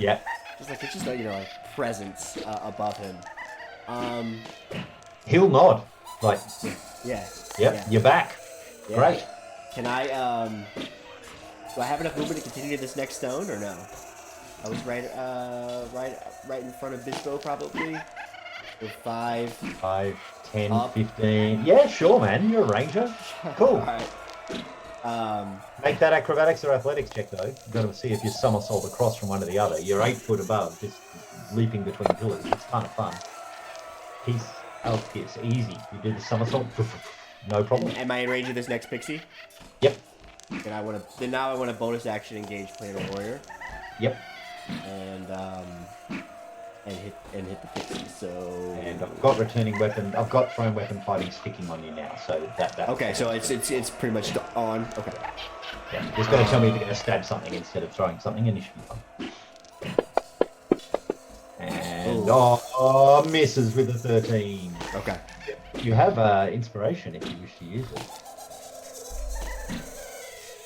just a like presence above him. He'll nod. Like, Yeah. yep, Yeah. you're back. Yeah. Great. Can I do I have enough movement to continue to this next stone or no? I was right in front of Bispo probably. So 5. 5, 10, Up. 15. Yeah, sure, man. You're a ranger. Cool. Alright. Make that acrobatics or athletics check, though. You've got to see if you somersault across from one to the other. You're 8 foot above, just leaping between pillars. It's kind of fun. Piece of piss. Easy. You do the somersault. No problem. Am I in range of this next pixie? Yep. Then now I want to bonus action engage Planar Warrior Yep. and hit the pixie. So And I've got returning weapon. I've got thrown weapon fighting sticking on you now. So that. okay, so it's pretty much on. Okay. Yeah. Just got to tell me if you're going to stab something instead of throwing something, and it should be fun. And misses with a 13. Okay. You have inspiration if you wish to use it.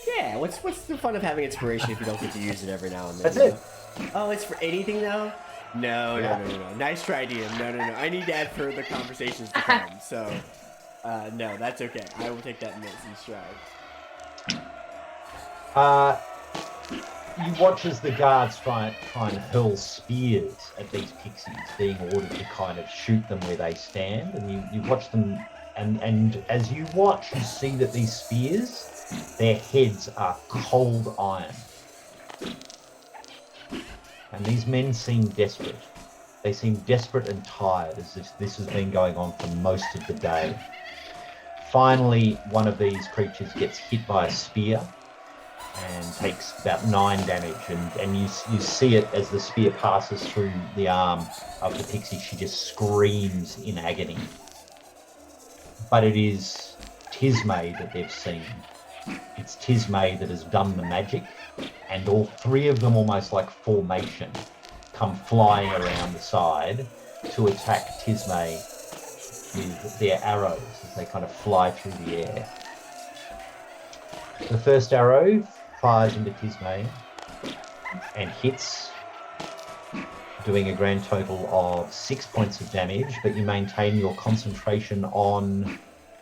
Yeah. What's the fun of having inspiration if you don't get to use it every now and then? That's you it. know? Oh, it's for anything though. No. Nice try, DM. No. I need that for the conversations to come. So, no, that's okay. I will take that in stride. You watch as the guards try and hurl spears at these pixies, being ordered to kind of shoot them where they stand, and you watch them, and as you watch, you see that these spears, their heads are cold iron. And these men seem desperate. They seem desperate and tired, as if this has been going on for most of the day. Finally, one of these creatures gets hit by a spear, and takes about 9 damage. And you see it as the spear passes through the arm of the pixie. She just screams in agony. But it is Tismay that they've seen. It's Tismay that has done the magic, and all 3 of them, almost like formation, come flying around the side to attack Tismay with their arrows as they kind of fly through the air. The first arrow fires into Tismay and hits, doing a grand total of 6 points of damage, but you maintain your concentration on...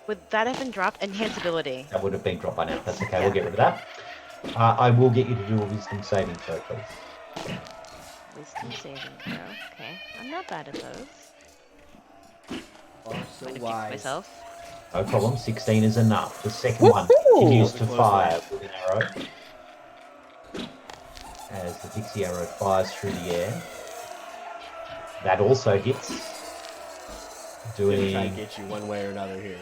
Would that have been dropped? Enhance ability. That would have been dropped by now. That's okay, we'll get rid of that. I will get you to do a wisdom saving throw, please. Wisdom saving throw. Okay. I'm not bad at those. Oh, so Might have jinxed wise. myself. No problem, 16 is enough. The second one continues to fire with an arrow. As the pixie arrow fires through the air. That also hits. Gonna try Doing to get you one way or another here.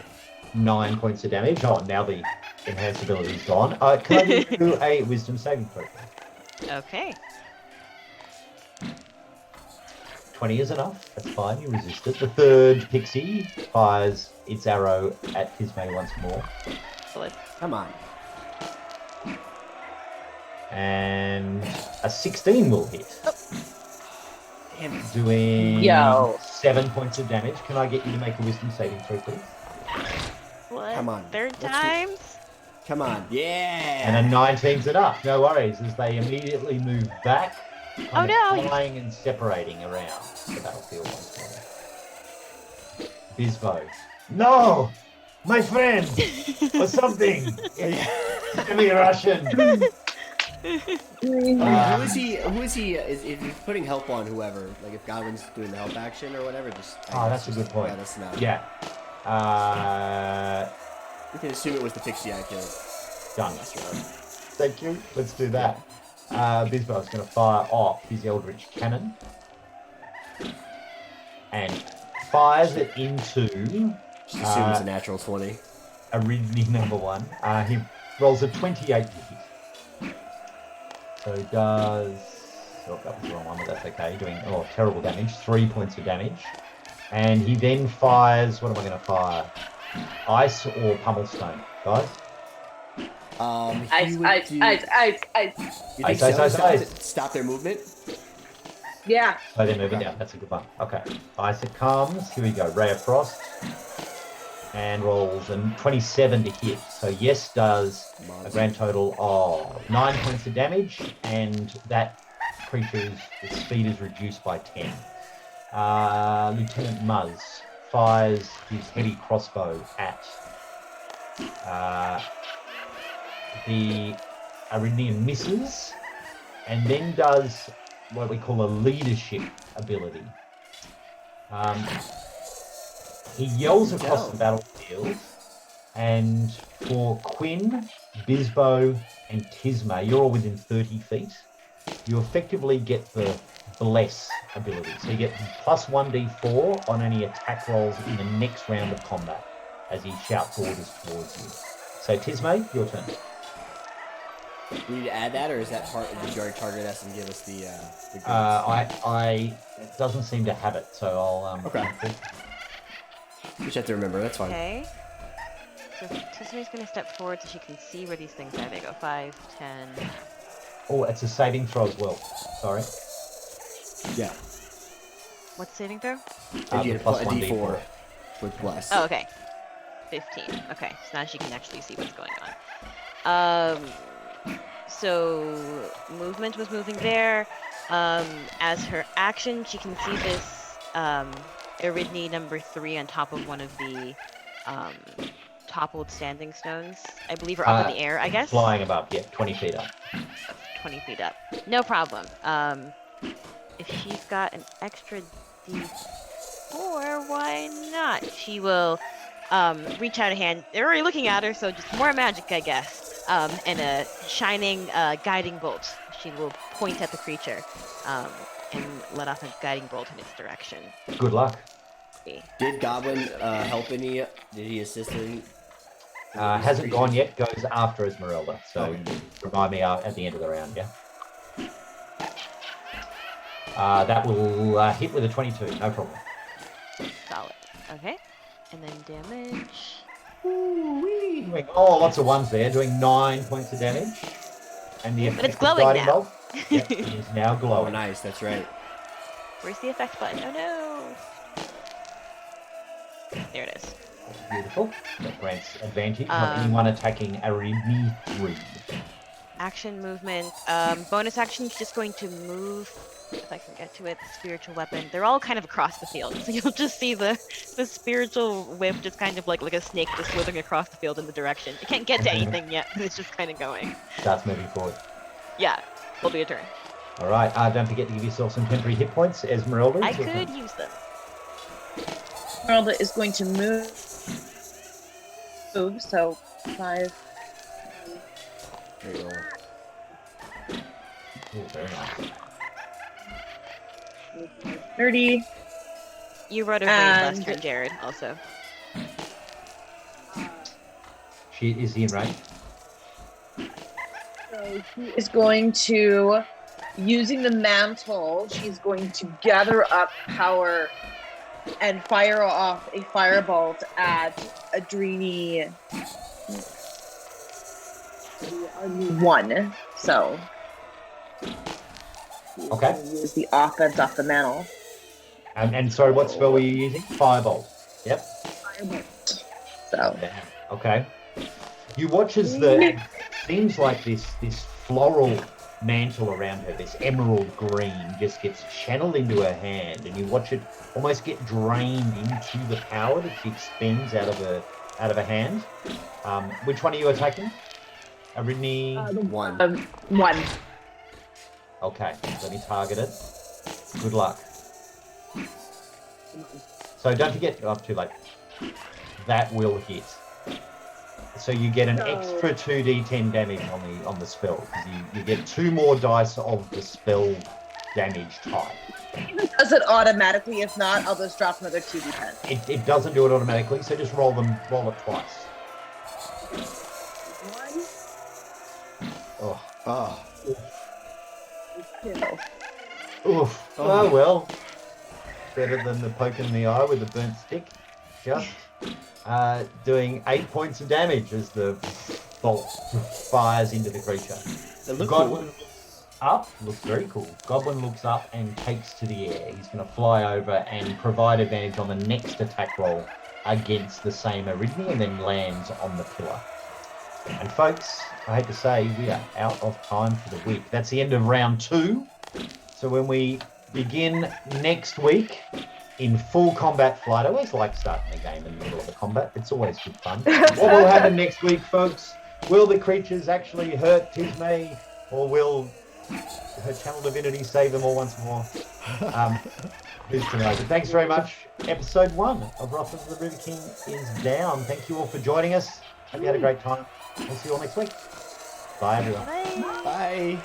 9 points of damage. Oh, now the enhanced ability is gone. Can I give you a wisdom saving throw? Okay. 20 is enough. That's fine. You resist it. The third pixie fires its arrow at Tismay once more. Come on. And a 16 will hit. Damn it. Doing Yo. 7 points of damage. Can I get you to make a wisdom saving throw, please? What? Come on. 3rd Let's do- times? Come on. Yeah. And a 19's enough. No worries, as they immediately move back. Oh, kind no. of flying and separating around the battlefield once more. Bisbo. No! My friend! Or something! Give me a Russian! Who is he? Is if he's putting help on whoever, like if Godwin's doing the help action or whatever, just. Oh, that's a good point. Let us know. Yeah. We can assume it was the pixie I killed. Done. Last round. Thank you. Let's do that. Bisbo's going to fire off his Eldritch Cannon. And fires it into Just assume it's a natural 20. Aridity number 1. He rolls a 28 to hit. So he does... Oh, that was the wrong one, but that's okay. Doing terrible damage. 3 points of damage. And he then fires... What am I going to fire? Ice or pummel stone, guys? He would do- You think Ice. stop their movement? Yeah. So they're moving down. That's a good one. Okay. Ice it comes. Here we go. Ray of Frost. And rolls a 27 to hit. So yes does a grand total of 9 points of damage. And that creature's speed is reduced by 10. Lieutenant Muzz fires his heavy crossbow at the Aridian, misses, and then does what we call a leadership ability. He yells across the battlefield, and for Quinn, Bisbo, and Tismay, you're all within 30 feet. You effectively get the Bless ability. So you get plus 1d4 on any attack rolls in the next round of combat as he shouts orders towards you. So Tismay, your turn. We need to add that, or is that part? Did you already target us and give us the goods? I it doesn't seem to have it, so I'll Okay. You just have to remember. That's fine. Okay. So Tismay's going to step forward so she can see where these things are. They go 5, 10. Oh, it's a saving throw as well. Sorry. Yeah. What's saving throw? And you The get plus a 1d4. D4 with bless. Oh, okay. 15. Okay, so now she can actually see what's going on. So movement was moving there. As her action, she can see this Eridne number 3 on top of one of the toppled standing stones. I believe are up in the air, I guess. Flying above, yeah, 20 feet up. 20 feet up. No problem. If she's got an extra D4, why not? She will reach out a hand. They're already looking at her, so just more magic, I guess. And a shining guiding bolt. She will point at the creature and let off a guiding bolt in its direction. Good luck. Did Goblin help any? Did he assist any? Hasn't gone yet. Goes after Esmeralda. So Okay. remind me at the end of the round. Yeah. That will hit with a 22. No problem. Solid. Okay. And then damage. Doing, lots of ones there. Doing 9 points of damage. And the But it's effect of glowing Guiding now. Bolt. Yep, it is now Oh, glowing. nice. That's right. Where's the effect button? Oh no! There it is. Beautiful. That grants advantage on Um, anyone attacking Arini 3. Action movement. Bonus action is just going to move. If I can get to it, spiritual weapon. They're all kind of across the field, so you'll just see the spiritual whip just kind of like a snake just slithering across the field in the direction. It can't get to anything yet, but it's just kind of going. Starts moving forward. Yeah, will be a turn. All right. Don't forget to give yourself some temporary hit points, Esmeralda. I It's your could turn. use them. Esmeralda is going to move. So 5. Great roll. Ooh, very nice. 30. You wrote a range last And- turn, Jared. Also. Is he in range? So he is going to, using the mantle, she's going to gather up power and fire off a firebolt at Adrini 1. So Okay. use the offense off the mantle. And sorry, what spell were you using? Firebolt. Yep. Firebolt. So Okay. You watch as the seems like this floral mantle around her, this emerald green, just gets channeled into her hand, and you watch it almost get drained into the power that she expends out of her hand. Which one are you attacking? Arini? 1. 1. Okay, let me target it. Good luck. So don't forget, too late. That will hit. So you get an extra 2d10 damage on the spell. 'Cause you get 2 more dice of the spell damage type. Does it automatically? If not, I'll just drop another 2d10. It doesn't do it automatically, so just roll it twice. Oh, Oh. Two. oof. Oh well. Better than the poke in the eye with the burnt stick. Just doing 8 points of damage as the bolt fires into the creature. It looked Goblin looks up, looks very cool. Goblin looks up and takes to the air. He's going to fly over and provide advantage on the next attack roll against the same Aridni, and then lands on the pillar. And folks, I hate to say, we are out of time for the week. That's the end of round 2. So when we begin next week in full combat flight, I always like starting the game in the middle of the combat. It's always good fun. What will happen next week, folks? Will the creatures actually hurt Tisme, or will her channel divinity save them all once more? Who's to know? But thanks very much. Episode 1 of Wrath of the River King is down. Thank you all for joining us. Hope you had a great time. We'll see you all next week. Bye, everyone. Bye. Bye.